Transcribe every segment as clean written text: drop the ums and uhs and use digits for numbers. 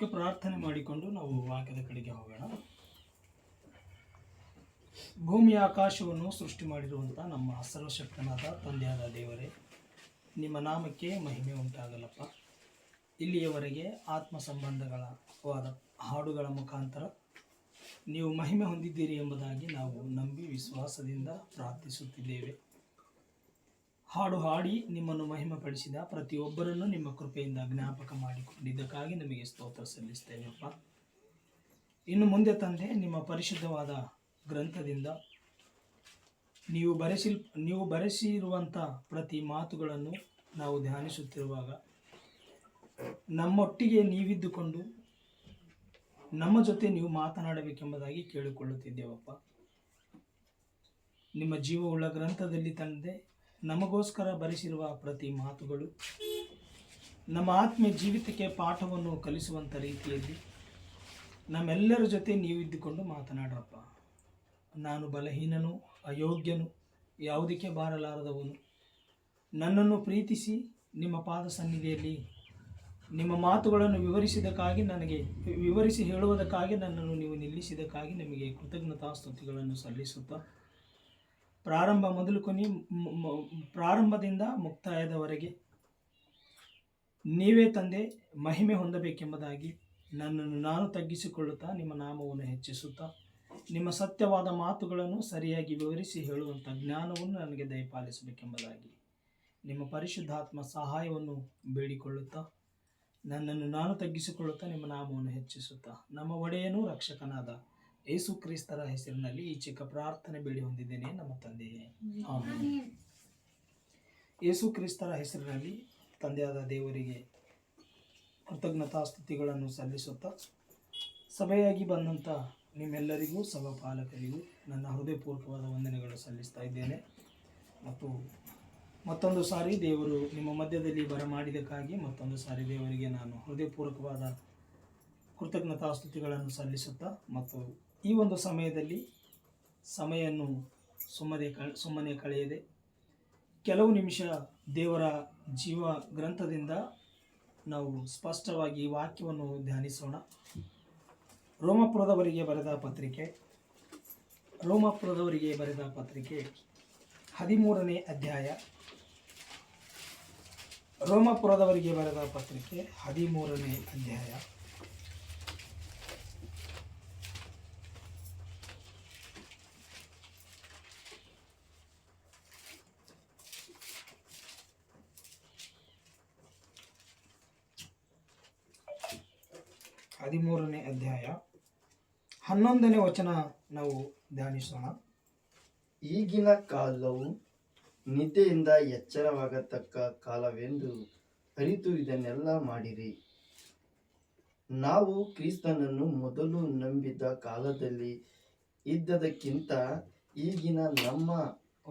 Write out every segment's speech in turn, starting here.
ಚಿಕ್ಕ ಪ್ರಾರ್ಥನೆ ಮಾಡಿಕೊಂಡು ನಾವು ವಾಕ್ಯದ ಕಡೆಗೆ ಹೋಗೋಣ. ಭೂಮಿ ಆಕಾಶವನ್ನು ಸೃಷ್ಟಿ ಮಾಡಿರುವಂಥ ನಮ್ಮ ಸರ್ವಶಕ್ತನಾದ ತಂದೆಯಾದ ದೇವರೇ, ನಿಮ್ಮ ನಾಮಕ್ಕೆ ಮಹಿಮೆ ಉಂಟಾಗಲಪ್ಪ. ಇಲ್ಲಿಯವರೆಗೆ ಆತ್ಮ ಸಂಬಂಧಗಳವಾದ ಹಾಡುಗಳ ಮುಖಾಂತರ ನೀವು ಮಹಿಮೆ ಹೊಂದಿದ್ದೀರಿ ಎಂಬುದಾಗಿ ನಾವು ನಂಬಿ ವಿಶ್ವಾಸದಿಂದ ಪ್ರಾರ್ಥಿಸುತ್ತಿದ್ದೇವೆ. ಹಾಡು ಹಾಡಿ ನಿಮ್ಮನ್ನು ಮಹಿಮೆಪಡಿಸಿದ ಪ್ರತಿಯೊಬ್ಬರನ್ನು ನಿಮ್ಮ ಕೃಪೆಯಿಂದ ಜ್ಞಾಪಕ ಮಾಡಿಕೊಂಡಿದ್ದಕ್ಕಾಗಿ ನಮಗೆ ಸ್ತೋತ್ರ ಸಲ್ಲಿಸ್ತೇವೆಪ್ಪ. ಇನ್ನು ಮುಂದೆ ತಂದೆ, ನಿಮ್ಮ ಪರಿಶುದ್ಧವಾದ ಗ್ರಂಥದಿಂದ ನೀವು ಬರೆಸಿರುವಂಥ ಪ್ರತಿ ಮಾತುಗಳನ್ನು ನಾವು ಧ್ಯಾನಿಸುತ್ತಿರುವಾಗ ನಮ್ಮೊಟ್ಟಿಗೆ ನೀವಿದ್ದುಕೊಂಡು ನಮ್ಮ ಜೊತೆ ನೀವು ಮಾತನಾಡಬೇಕೆಂಬುದಾಗಿ ಕೇಳಿಕೊಳ್ಳುತ್ತಿದ್ದೇವಪ್ಪ. ನಿಮ್ಮ ಜೀವವುಳ್ಳ ಗ್ರಂಥದಲ್ಲಿ ತಂದೆ ನಮಗೋಸ್ಕರ ಬರೆಸಿರುವ ಪ್ರತಿ ಮಾತುಗಳು ನಮ್ಮ ಆತ್ಮೀಯ ಜೀವಿತಕ್ಕೆ ಪಾಠವನ್ನು ಕಲಿಸುವಂಥ ರೀತಿಯಲ್ಲಿ ನಮ್ಮೆಲ್ಲರ ಜೊತೆ ನೀವಿದ್ದುಕೊಂಡು ಮಾತನಾಡ್ರಪ್ಪ. ನಾನು ಬಲಹೀನನು, ಅಯೋಗ್ಯನು, ಯಾವುದಕ್ಕೆ ಬಾರಲಾರದವನು. ನನ್ನನ್ನು ಪ್ರೀತಿಸಿ ನಿಮ್ಮ ಪಾದ ಸನ್ನಿಧಿಯಲ್ಲಿ ನಿಮ್ಮ ಮಾತುಗಳನ್ನು ವಿವರಿಸಿ ಹೇಳುವುದಕ್ಕಾಗಿ ನನ್ನನ್ನು ನೀವು ನಿಲ್ಲಿಸಿದ್ದಕ್ಕಾಗಿ ನಿಮಗೆ ಕೃತಜ್ಞತಾಸ್ತುತಿಗಳನ್ನು ಸಲ್ಲಿಸುತ್ತಾ, ಪ್ರಾರಂಭದಿಂದ ಮುಕ್ತಾಯದವರೆಗೆ ನೀವೇ ತಂದೆ ಮಹಿಮೆ ಹೊಂದಬೇಕೆಂಬುದಾಗಿ ನನ್ನನ್ನು ನಾನು ತಗ್ಗಿಸಿಕೊಳ್ಳುತ್ತಾ ನಿಮ್ಮ ನಾಮವನ್ನು ಹೆಚ್ಚಿಸುತ್ತಾ ನಿಮ್ಮ ಸತ್ಯವಾದ ಮಾತುಗಳನ್ನು ಸರಿಯಾಗಿ ವಿವರಿಸಿ ಹೇಳುವಂಥ ಜ್ಞಾನವನ್ನು ನನಗೆ ದಯಪಾಲಿಸಬೇಕೆಂಬುದಾಗಿ ನಿಮ್ಮ ಪರಿಶುದ್ಧಾತ್ಮ ಸಹಾಯವನ್ನು ಬೇಡಿಕೊಳ್ಳುತ್ತಾ ನನ್ನನ್ನು ನಾನು ತಗ್ಗಿಸಿಕೊಳ್ಳುತ್ತಾ ನಿಮ್ಮ ನಾಮವನ್ನು ಹೆಚ್ಚಿಸುತ್ತಾ ನಮ್ಮ ಒಡೆಯನೂ ರಕ್ಷಕನಾದ ಯೇಸು ಕ್ರಿಸ್ತರ ಹೆಸರಿನಲ್ಲಿ ಈ ಚಿಕ್ಕ ಪ್ರಾರ್ಥನೆ ಬೇಡಿ ಹೊಂದಿದ್ದೇನೆ ನಮ್ಮ ತಂದೆಯೇ, ಆಮೆನ್. ಯೇಸು ಕ್ರಿಸ್ತರ ಹೆಸರಿನಲ್ಲಿ ತಂದೆಯಾದ ದೇವರಿಗೆ ಕೃತಜ್ಞತಾಸ್ತುತಿಗಳನ್ನು ಸಲ್ಲಿಸುತ್ತಾ ಸಭೆಯಾಗಿ ಬಂದಂಥ ನಿಮ್ಮೆಲ್ಲರಿಗೂ ಸಭಾಪಾಲಕರಿಗೂ ನನ್ನ ಹೃದಯಪೂರ್ವಕವಾದ ವಂದನೆಗಳು ಸಲ್ಲಿಸ್ತಾ ಇದ್ದೇನೆ. ಮತ್ತು ಮತ್ತೊಂದು ಸಾರಿ ದೇವರು ನಿಮ್ಮ ಮಧ್ಯದಲ್ಲಿ ಬರಮಾಡಿದ್ದಕ್ಕಾಗಿ ಮತ್ತೊಂದು ಸಾರಿ ದೇವರಿಗೆ ನಾನು ಹೃದಯಪೂರ್ವಕವಾದ ಕೃತಜ್ಞತಾಸ್ತುತಿಗಳನ್ನು ಸಲ್ಲಿಸುತ್ತಾ, ಮತ್ತು ಈ ಒಂದು ಸಮಯದಲ್ಲಿ ಸಮಯವನ್ನು ಸುಮ್ಮನೆ ಕಳೆಯದೆ ಕೆಲವು ನಿಮಿಷ ದೇವರ ಜೀವ ಗ್ರಂಥದಿಂದ ನಾವು ಸ್ಪಷ್ಟವಾಗಿ ವಾಕ್ಯವನ್ನು ಧ್ಯಾನಿಸೋಣ. ರೋಮಪುರದವರಿಗೆ ಬರೆದ ಪತ್ರಿಕೆ 13ನೇ ಅಧ್ಯಾಯ. ರೋಮಪುರದವರಿಗೆ ಬರೆದ ಪತ್ರಿಕೆ 13ನೇ ಅಧ್ಯಾಯ. ಅಧ್ಯಾಯ 11ನೇ ವಚನ ನಾವು ಧ್ಯಾನಿಸೋಣ. ಈಗಿನ ಕಾಲವು ನಿದ್ದೆಯಿಂದ ಎಚ್ಚರವಾಗತಕ್ಕ ಕಾಲವೆಂದು ಅರಿತು ಇದನ್ನೆಲ್ಲ ಮಾಡಿರಿ. ನಾವು ಕ್ರಿಸ್ತನನ್ನು ಮೊದಲು ನಂಬಿದ ಕಾಲದಲ್ಲಿ ಇದ್ದದಕ್ಕಿಂತ ಈಗಿನ ನಮ್ಮ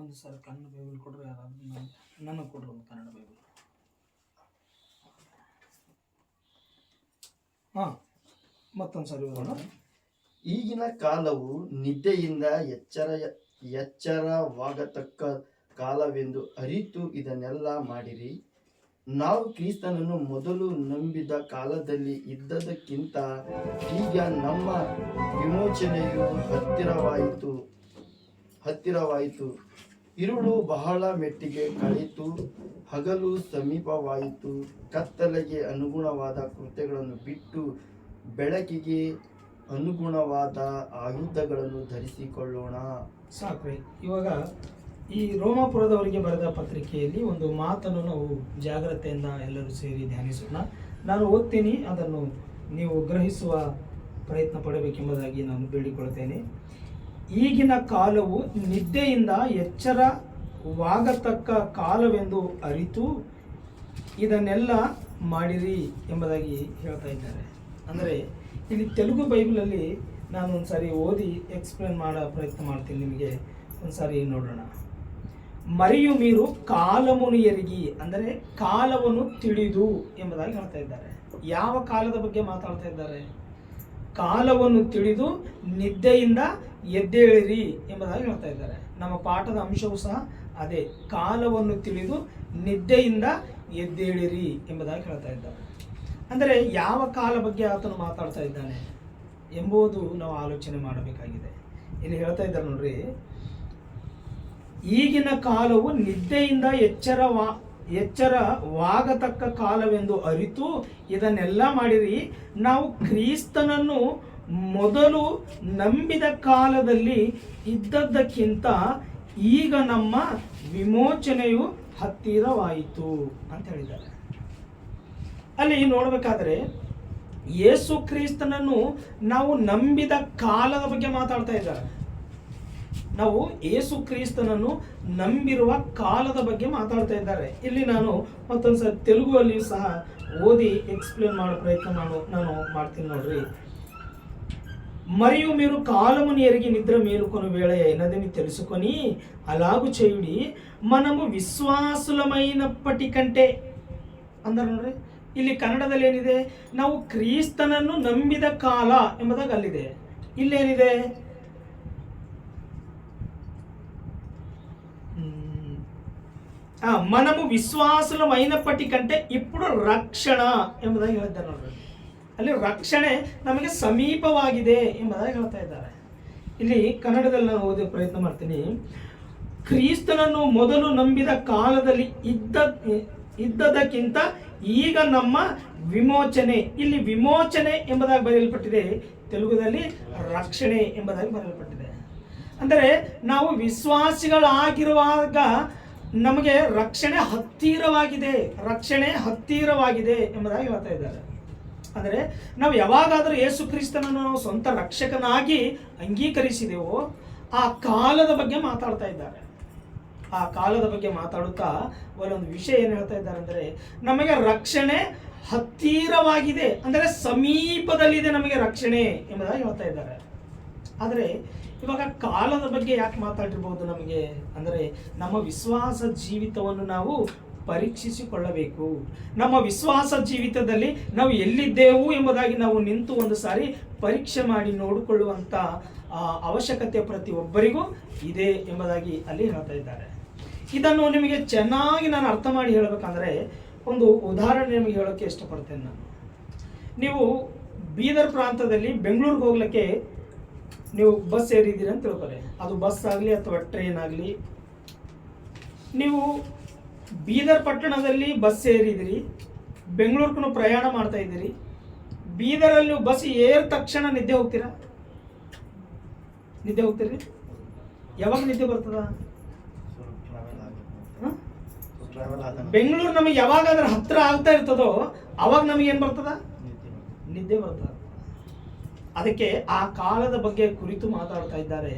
ಒಂದು ಸಲ ಕನ್ನಡ ಬೈಬಲ್ ಕೊಡ್ರಿ, ಯಾರಾದ್ರೂ ನನಗೆ ಕೊಡ್ರಿ ಒಂದು ಕನ್ನಡ ಬೈಬಲ್. ಮತ್ತೊಂದು ಸಾರಿ ಓದೋಣ. ಈಗಿನ ಕಾಲವು ನಿದ್ದೆಯಿಂದ ಎಚ್ಚರವಾಗತಕ್ಕ ಕಾಲವೆಂದು ಅರಿತು ಇದನ್ನೆಲ್ಲ ಮಾಡಿರಿ. ನಾವು ಕ್ರಿಸ್ತನನ್ನು ಮೊದಲು ನಂಬಿದ ಕಾಲದಲ್ಲಿ ಇದ್ದದಕ್ಕಿಂತ ಈಗ ನಮ್ಮ ವಿಮೋಚನೆಯು ಹತ್ತಿರವಾಯಿತು. ಇರುಳು ಬಹಳ ಮೆಟ್ಟಿಗೆ ಕಳೆಯಿತು, ಹಗಲು ಸಮೀಪವಾಯಿತು. ಕತ್ತಲೆಗೆ ಅನುಗುಣವಾದ ಕೃತ್ಯಗಳನ್ನು ಬಿಟ್ಟು ಬೆಳಕಿಗೆ ಅನುಗುಣವಾದ ಆಯುಧಗಳನ್ನು ಧರಿಸಿಕೊಳ್ಳೋಣ. ಸಾಕ್ರಿ. ಇವಾಗ ಈ ರೋಮಾಪುರದವರಿಗೆ ಬರೆದ ಪತ್ರಿಕೆಯಲ್ಲಿ ಒಂದು ಮಾತನ್ನು ನಾವು ಜಾಗ್ರತೆಯಿಂದ ಎಲ್ಲರೂ ಸೇರಿ ಧ್ಯಾನಿಸೋಣ. ನಾನು ಓದ್ತೀನಿ, ಅದನ್ನು ನೀವು ಗ್ರಹಿಸುವ ಪ್ರಯತ್ನ ಪಡಬೇಕೆಂಬುದಾಗಿ ನಾನು ಬೇಡಿಕೊಳ್ತೇನೆ. ಈಗಿನ ಕಾಲವು ನಿದ್ದೆಯಿಂದ ಎಚ್ಚರವಾಗತಕ್ಕ ಕಾಲವೆಂದು ಅರಿತು ಇದನ್ನೆಲ್ಲ ಮಾಡಿರಿ ಎಂಬುದಾಗಿ ಹೇಳ್ತಾ ಇದ್ದಾರೆ. ಅಂದರೆ ಇಲ್ಲಿ ತೆಲುಗು ಬೈಬಲಲ್ಲಿ ನಾನು ಒಂದು ಸಾರಿ ಓದಿ ಎಕ್ಸ್ಪ್ಲೇನ್ ಮಾಡೋ ಪ್ರಯತ್ನ ಮಾಡ್ತೀನಿ. ನಿಮಗೆ ಒಂದು ಸಾರಿ ನೋಡೋಣ. ಮರಿಯು ಮೀರು ಕಾಲವನ್ನು ಎರಿಗಿ, ಅಂದರೆ ಕಾಲವನ್ನು ತಿಳಿದು ಎಂಬುದಾಗಿ ಹೇಳ್ತಾ ಇದ್ದಾರೆ. ಯಾವ ಕಾಲದ ಬಗ್ಗೆ ಮಾತಾಡ್ತಾ ಇದ್ದಾರೆ? ಕಾಲವನ್ನು ತಿಳಿದು ನಿದ್ದೆಯಿಂದ ಎದ್ದೇಳಿರಿ ಎಂಬುದಾಗಿ ಹೇಳ್ತಾ ಇದ್ದಾರೆ. ನಮ್ಮ ಪಾಠದ ಅಂಶವೂ ಸಹ ಅದೇ, ಕಾಲವನ್ನು ತಿಳಿದು ನಿದ್ದೆಯಿಂದ ಎದ್ದೇಳಿರಿ ಎಂಬುದಾಗಿ ಹೇಳ್ತಾ ಇದ್ದಾರೆ. ಅಂದರೆ ಯಾವ ಕಾಲ ಬಗ್ಗೆ ಆತನು ಮಾತಾಡ್ತಾ ಇದ್ದಾನೆ ಎಂಬುದು ನಾವು ಆಲೋಚನೆ ಮಾಡಬೇಕಾಗಿದೆ. ಇಲ್ಲಿ ಹೇಳ್ತಾ ಇದ್ದಾರೆ ನೋಡ್ರಿ, ಈಗಿನ ಕಾಲವು ನಿದ್ದೆಯಿಂದ ಎಚ್ಚರವಾಗತಕ್ಕ ಕಾಲವೆಂದು ಅರಿತು ಇದನ್ನೆಲ್ಲ ಮಾಡಿರಿ. ನಾವು ಕ್ರಿಸ್ತನನ್ನು ಮೊದಲು ನಂಬಿದ ಕಾಲದಲ್ಲಿ ಇದ್ದದ್ದಕ್ಕಿಂತ ಈಗ ನಮ್ಮ ವಿಮೋಚನೆಯು ಹತ್ತಿರವಾಯಿತು ಅಂತ ಹೇಳಿದ್ದಾರೆ. ಅಲ್ಲಿ ನೋಡಬೇಕಾದ್ರೆ ಯೇಸು ಕ್ರಿಸ್ತನನ್ನು ನಾವು ನಂಬಿದ ಕಾಲದ ಬಗ್ಗೆ ಮಾತಾಡ್ತಾ ಇದ್ದಾರೆ. ನಾವು ಯೇಸು ಕ್ರಿಸ್ತನನ್ನು ನಂಬಿರುವ ಕಾಲದ ಬಗ್ಗೆ ಮಾತಾಡ್ತಾ ಇದ್ದಾರೆ. ಇಲ್ಲಿ ನಾನು ಮತ್ತೊಂದ್ಸಲ ತೆಲುಗುವಲ್ಲಿಯೂ ಸಹ ಓದಿ ಎಕ್ಸ್ಪ್ಲೇನ್ ಮಾಡೋ ಪ್ರಯತ್ನ ನಾನು ಮಾಡ್ತೀನಿ ನೋಡ್ರಿ. మరియు మీరు కాలమును ఎరిగి నిద్ర మేలుకొని వేళ అయినదని తెలుసుకొని అలాగు చేయుడి. మనము ವಿಶ್ವಾಸುಲమైనప్పటికంటే ಅಂದ್ರೆ ನೋಡ್ರಿ, ಇಲ್ಲಿ ಕನ್ನಡದಲ್ಲಿ ಏನಿದೆ, ನಾವು ಕ್ರಿಸ್ತನನ್ನು ನಂಬಿದ ಕಾಲ ಎಂಬುದಾಗಿ ಅಲ್ಲಿದೆ. ಇಲ್ಲೇನಿದೆ, మనము విశ్వాసులమైనప్పటికంటే ఇప్పుడు రక్షణ ಎಂಬುದಾಗಿ ಹೇಳಿದ್ದಾರೆ ನೋಡ್ರಿ. ಅಲ್ಲಿ ರಕ್ಷಣೆ ನಮಗೆ ಸಮೀಪವಾಗಿದೆ ಎಂಬುದಾಗಿ ಹೇಳ್ತಾ ಇದ್ದಾರೆ. ಇಲ್ಲಿ ಕನ್ನಡದಲ್ಲಿ ನಾನು ಓದೋ ಪ್ರಯತ್ನ ಮಾಡ್ತೀನಿ. ಕ್ರಿಸ್ತನನ್ನು ಮೊದಲು ನಂಬಿದ ಕಾಲದಲ್ಲಿ ಇದ್ದದಕ್ಕಿಂತ ಈಗ ನಮ್ಮ ವಿಮೋಚನೆ, ಇಲ್ಲಿ ವಿಮೋಚನೆ ಎಂಬುದಾಗಿ ಬರೆಯಲ್ಪಟ್ಟಿದೆ, ತೆಲುಗುದಲ್ಲಿ ರಕ್ಷಣೆ ಎಂಬುದಾಗಿ ಬರೆಯಲ್ಪಟ್ಟಿದೆ. ಅಂದರೆ ನಾವು ವಿಶ್ವಾಸಿಗಳಾಗಿರುವಾಗ ನಮಗೆ ರಕ್ಷಣೆ ಹತ್ತಿರವಾಗಿದೆ ಎಂಬುದಾಗಿ ಹೇಳ್ತಾ ಇದ್ದಾರೆ. ಅಂದರೆ ನಾವು ಯಾವಾಗಾದರೂ ಯೇಸು ಕ್ರಿಸ್ತನನ್ನು ನಾವು ಸ್ವಂತ ರಕ್ಷಕನಾಗಿ ಅಂಗೀಕರಿಸಿದೆವೋ ಆ ಕಾಲದ ಬಗ್ಗೆ ಮಾತಾಡ್ತಾ ಇದ್ದಾರೆ. ಆ ಕಾಲದ ಬಗ್ಗೆ ಮಾತಾಡುತ್ತಾ ಒಂದು ವಿಷಯ ಏನು ಹೇಳ್ತಾ ಇದ್ದಾರೆ ಅಂದರೆ, ನಮಗೆ ರಕ್ಷಣೆ ಹತ್ತಿರವಾಗಿದೆ, ಅಂದರೆ ಸಮೀಪದಲ್ಲಿದೆ ನಮಗೆ ರಕ್ಷಣೆ ಎಂಬುದಾಗಿ ಹೇಳ್ತಾ ಇದ್ದಾರೆ. ಆದರೆ ಇವಾಗ ಕಾಲದ ಬಗ್ಗೆ ಯಾಕೆ ಮಾತಾಡಿರ್ಬೋದು ನಮಗೆ ಅಂದರೆ, ನಮ್ಮ ವಿಶ್ವಾಸ ಜೀವಿತವನ್ನು ನಾವು ಪರೀಕ್ಷಿಸಿಕೊಳ್ಳಬೇಕು. ನಮ್ಮ ವಿಶ್ವಾಸ ಜೀವಿತದಲ್ಲಿ ನಾವು ಎಲ್ಲಿದ್ದೆವು ಎಂಬುದಾಗಿ ನಾವು ನಿಂತು ಒಂದು ಸಾರಿ ಪರೀಕ್ಷೆ ಮಾಡಿ ನೋಡಿಕೊಳ್ಳುವಂಥ ಅವಶ್ಯಕತೆ ಪ್ರತಿಯೊಬ್ಬರಿಗೂ ಇದೆ ಎಂಬುದಾಗಿ ಅಲ್ಲಿ ಹೇಳ್ತಾ ಇದ್ದಾರೆ. ಇದನ್ನು ನಿಮಗೆ ಚೆನ್ನಾಗಿ ನಾನು ಅರ್ಥ ಮಾಡಿ ಹೇಳಬೇಕಂದ್ರೆ ಒಂದು ಉದಾಹರಣೆ ನಿಮಗೆ ಹೇಳೋಕ್ಕೆ ಇಷ್ಟಪಡ್ತೇನೆ ನಾನು. ನೀವು ಬೀದರ್ ಪ್ರಾಂತದಲ್ಲಿ ಬೆಂಗಳೂರಿಗೆ ಹೋಗ್ಲಿಕ್ಕೆ ನೀವು ಬಸ್ ಏರಿದ್ದೀರಿ ಅಂತ ತಿಳ್ಕೊಳ್ಳಿ. ಅದು ಬಸ್ ಆಗಲಿ ಅಥವಾ ಟ್ರೈನ್ ಆಗಲಿ, ನೀವು ಬೀದರ್ ಪಟ್ಟಣದಲ್ಲಿ ಬಸ್ ಏರಿದಿರಿ, ಬೆಂಗಳೂರಿಗೂ ಪ್ರಯಾಣ ಮಾಡ್ತಾ ಇದ್ದೀರಿ. ಬೀದರಲ್ಲಿ ನೀವು ಬಸ್ ಏರಿದ ತಕ್ಷಣ ನಿದ್ದೆ ಹೋಗ್ತೀರಾ? ನಿದ್ದೆ ಹೋಗ್ತೀರಿ? ಯಾವಾಗ ನಿದ್ದೆ ಬರ್ತದ? ಬೆಂಗಳೂರು ನಮಗೆ ಯಾವಾಗಾದ್ರೂ ಹತ್ರ ಆಗ್ತಾ ಇರ್ತದೋ ಅವಾಗ ನಮಗೆ ಏನ್ ಬರ್ತದ? ನಿದ್ದೆ ಬರ್ತದ. ಅದಕ್ಕೆ ಆ ಕಾಲದ ಬಗ್ಗೆ ಕುರಿತು ಮಾತಾಡ್ತಾ ಇದ್ದಾರೆ.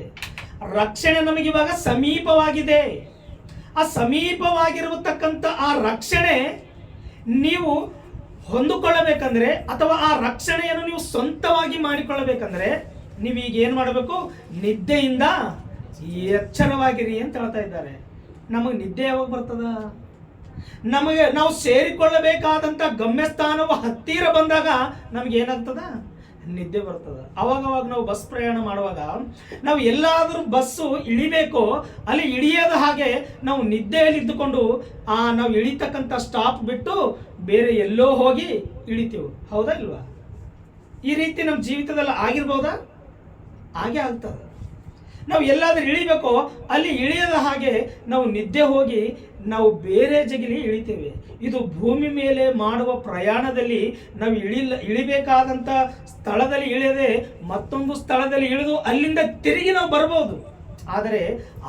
ರಕ್ಷಣೆ ನಮಗೆ ಇವಾಗ ಸಮೀಪವಾಗಿದೆ. ಆ ಸಮೀಪವಾಗಿರತಕ್ಕಂಥ ಆ ರಕ್ಷಣೆ ನೀವು ಹೊಂದಿಕೊಳ್ಳಬೇಕಂದ್ರೆ ಅಥವಾ ಆ ರಕ್ಷಣೆಯನ್ನು ನೀವು ಸ್ವಂತವಾಗಿ ಮಾಡಿಕೊಳ್ಳಬೇಕಂದ್ರೆ ನೀವೀಗ ಏನು ಮಾಡಬೇಕು? ನಿದ್ದೆಯಿಂದ ಎಚ್ಚರವಾಗಿರಿ ಅಂತ ಹೇಳ್ತಾ ಇದ್ದಾರೆ. ನಮಗೆ ನಿದ್ದೆ ಯಾವಾಗ ಬರ್ತದ? ನಮಗೆ ನಾವು ಸೇರಿಕೊಳ್ಳಬೇಕಾದಂಥ ಗಮ್ಯಸ್ಥಾನವು ಹತ್ತಿರ ಬಂದಾಗ ನಮ್ಗೆ ಏನಾಗ್ತದ? ನಿದ್ದೆ ಬರ್ತದ. ಅವಾಗವಾಗ ನಾವು ಬಸ್ ಪ್ರಯಾಣ ಮಾಡುವಾಗ ನಾವು ಎಲ್ಲಾದರೂ ಬಸ್ಸು ಇಳಿಬೇಕೋ ಅಲ್ಲಿ ಇಳಿಯದ ಹಾಗೆ ನಾವು ನಿದ್ದೆಯಲ್ಲಿದ್ದುಕೊಂಡು ನಾವು ಇಳಿತಕ್ಕಂಥ ಸ್ಟಾಪ್ ಬಿಟ್ಟು ಬೇರೆ ಎಲ್ಲೋ ಹೋಗಿ ಇಳಿತೀವಿ. ಹೌದಾ ಇಲ್ವಾ? ಈ ರೀತಿ ನಮ್ಮ ಜೀವಿತದಲ್ಲಿ ಆಗಿರ್ಬೋದಾ? ಹಾಗೆ ಆಗ್ತದೆ. ನಾವು ಎಲ್ಲಾದರೂ ಇಳಿಬೇಕೋ ಅಲ್ಲಿ ಇಳಿಯದ ಹಾಗೆ ನಾವು ನಿದ್ದೆ ಹೋಗಿ ನಾವು ಬೇರೆ ಜಗಿಲಿ ಇಳಿತೇವೆ. ಇದು ಭೂಮಿ ಮೇಲೆ ಮಾಡುವ ಪ್ರಯಾಣದಲ್ಲಿ ನಾವು ಇಳಿಬೇಕಾದಂಥ ಸ್ಥಳದಲ್ಲಿ ಇಳಿಯದೆ ಮತ್ತೊಂದು ಸ್ಥಳದಲ್ಲಿ ಇಳಿದು ಅಲ್ಲಿಂದ ತಿರುಗಿ ನಾವು ಬರ್ಬೋದು. ಆದರೆ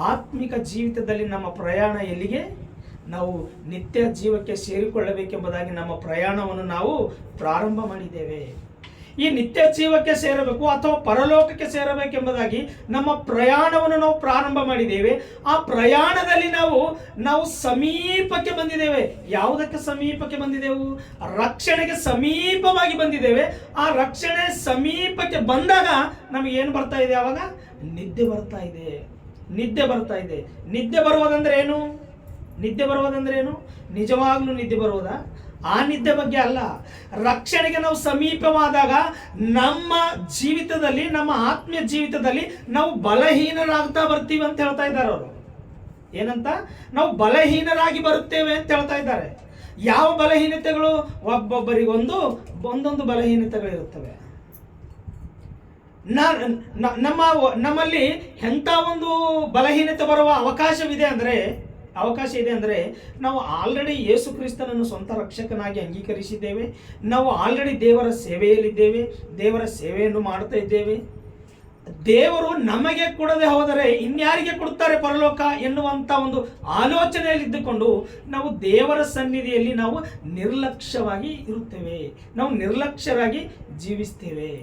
ಆತ್ಮಿಕ ಜೀವಿತದಲ್ಲಿ ನಮ್ಮ ಪ್ರಯಾಣ ಎಲ್ಲಿಗೆ? ನಾವು ನಿತ್ಯ ಜೀವಕ್ಕೆ ಸೇರಿಕೊಳ್ಳಬೇಕೆಂಬುದಾಗಿ ನಮ್ಮ ಪ್ರಯಾಣವನ್ನು ನಾವು ಪ್ರಾರಂಭ ಮಾಡಿದ್ದೇವೆ. ಈ ನಿತ್ಯ ಜೀವಕ್ಕೆ ಸೇರಬೇಕು ಅಥವಾ ಪರಲೋಕಕ್ಕೆ ಸೇರಬೇಕೆಂಬುದಾಗಿ ನಮ್ಮ ಪ್ರಯಾಣವನ್ನು ನಾವು ಪ್ರಾರಂಭ ಮಾಡಿದ್ದೇವೆ. ಆ ಪ್ರಯಾಣದಲ್ಲಿ ನಾವು ಸಮೀಪಕ್ಕೆ ಬಂದಿದ್ದೇವೆ. ಯಾವುದಕ್ಕೆ ಸಮೀಪಕ್ಕೆ ಬಂದಿದ್ದೆವು? ರಕ್ಷಣೆಗೆ ಸಮೀಪವಾಗಿ ಬಂದಿದ್ದೇವೆ. ಆ ರಕ್ಷಣೆ ಸಮೀಪಕ್ಕೆ ಬಂದಾಗ ನಮಗೆ ಏನು ಬರ್ತಾ ಇದೆ? ಆವಾಗ ನಿದ್ದೆ ಬರ್ತಾ ಇದೆ. ನಿದ್ದೆ ಬರುವುದಂದ್ರೆ ಏನು? ನಿಜವಾಗ್ಲೂ ನಿದ್ದೆ ಬರುವುದಾ? ಆ ನಿದ್ದೆ ಬಗ್ಗೆ ಅಲ್ಲ. ರಕ್ಷಣೆಗೆ ನಾವು ಸಮೀಪವಾದಾಗ ನಮ್ಮ ಜೀವಿತದಲ್ಲಿ, ನಮ್ಮ ಆತ್ಮೀಯ ಜೀವಿತದಲ್ಲಿ ನಾವು ಬಲಹೀನರಾಗ್ತಾ ಬರ್ತೀವಿ ಅಂತ ಹೇಳ್ತಾ ಇದ್ದಾರೆ ಅವರು. ಏನಂತ? ನಾವು ಬಲಹೀನರಾಗಿ ಬರುತ್ತೇವೆ ಅಂತ ಹೇಳ್ತಾ ಇದ್ದಾರೆ. ಯಾವ ಬಲಹೀನತೆಗಳು? ಒಬ್ಬೊಬ್ಬರಿಗೊಂದು ಒಂದೊಂದು ಬಲಹೀನತೆಗಳಿರುತ್ತವೆ. ನಮ್ಮಲ್ಲಿ ಎಂಥ ಒಂದು ಬಲಹೀನತೆ ಬರುವ ಅವಕಾಶ ಇದೆ ಅಂದರೆ ನಾವು ಆಲ್ರೆಡಿ ಯೇಸು ಕ್ರಿಸ್ತನನ್ನು ಸ್ವಂತ ರಕ್ಷಕನಾಗಿ ಅಂಗೀಕರಿಸಿದ್ದೇವೆ. ನಾವು ಆಲ್ರೆಡಿ ದೇವರ ಸೇವೆಯಲ್ಲಿದ್ದೇವೆ, ದೇವರ ಸೇವೆಯನ್ನು ಮಾಡ್ತಾ ಇದ್ದೇವೆ. ದೇವರು ನಮಗೆ ಕೊಡದೆ ಹೋದರೆ ಇನ್ಯಾರಿಗೆ ಕೊಡ್ತಾರೆ ಪರಲೋಕ ಎನ್ನುವಂಥ ಒಂದು ಆಲೋಚನೆಯಲ್ಲಿದ್ದುಕೊಂಡು ನಾವು ದೇವರ ಸನ್ನಿಧಿಯಲ್ಲಿ ನಾವು ನಿರ್ಲಕ್ಷ್ಯವಾಗಿ ಇರುತ್ತೇವೆ, ನಾವು ನಿರ್ಲಕ್ಷ್ಯರಾಗಿ ಜೀವಿಸ್ತೇವೆ.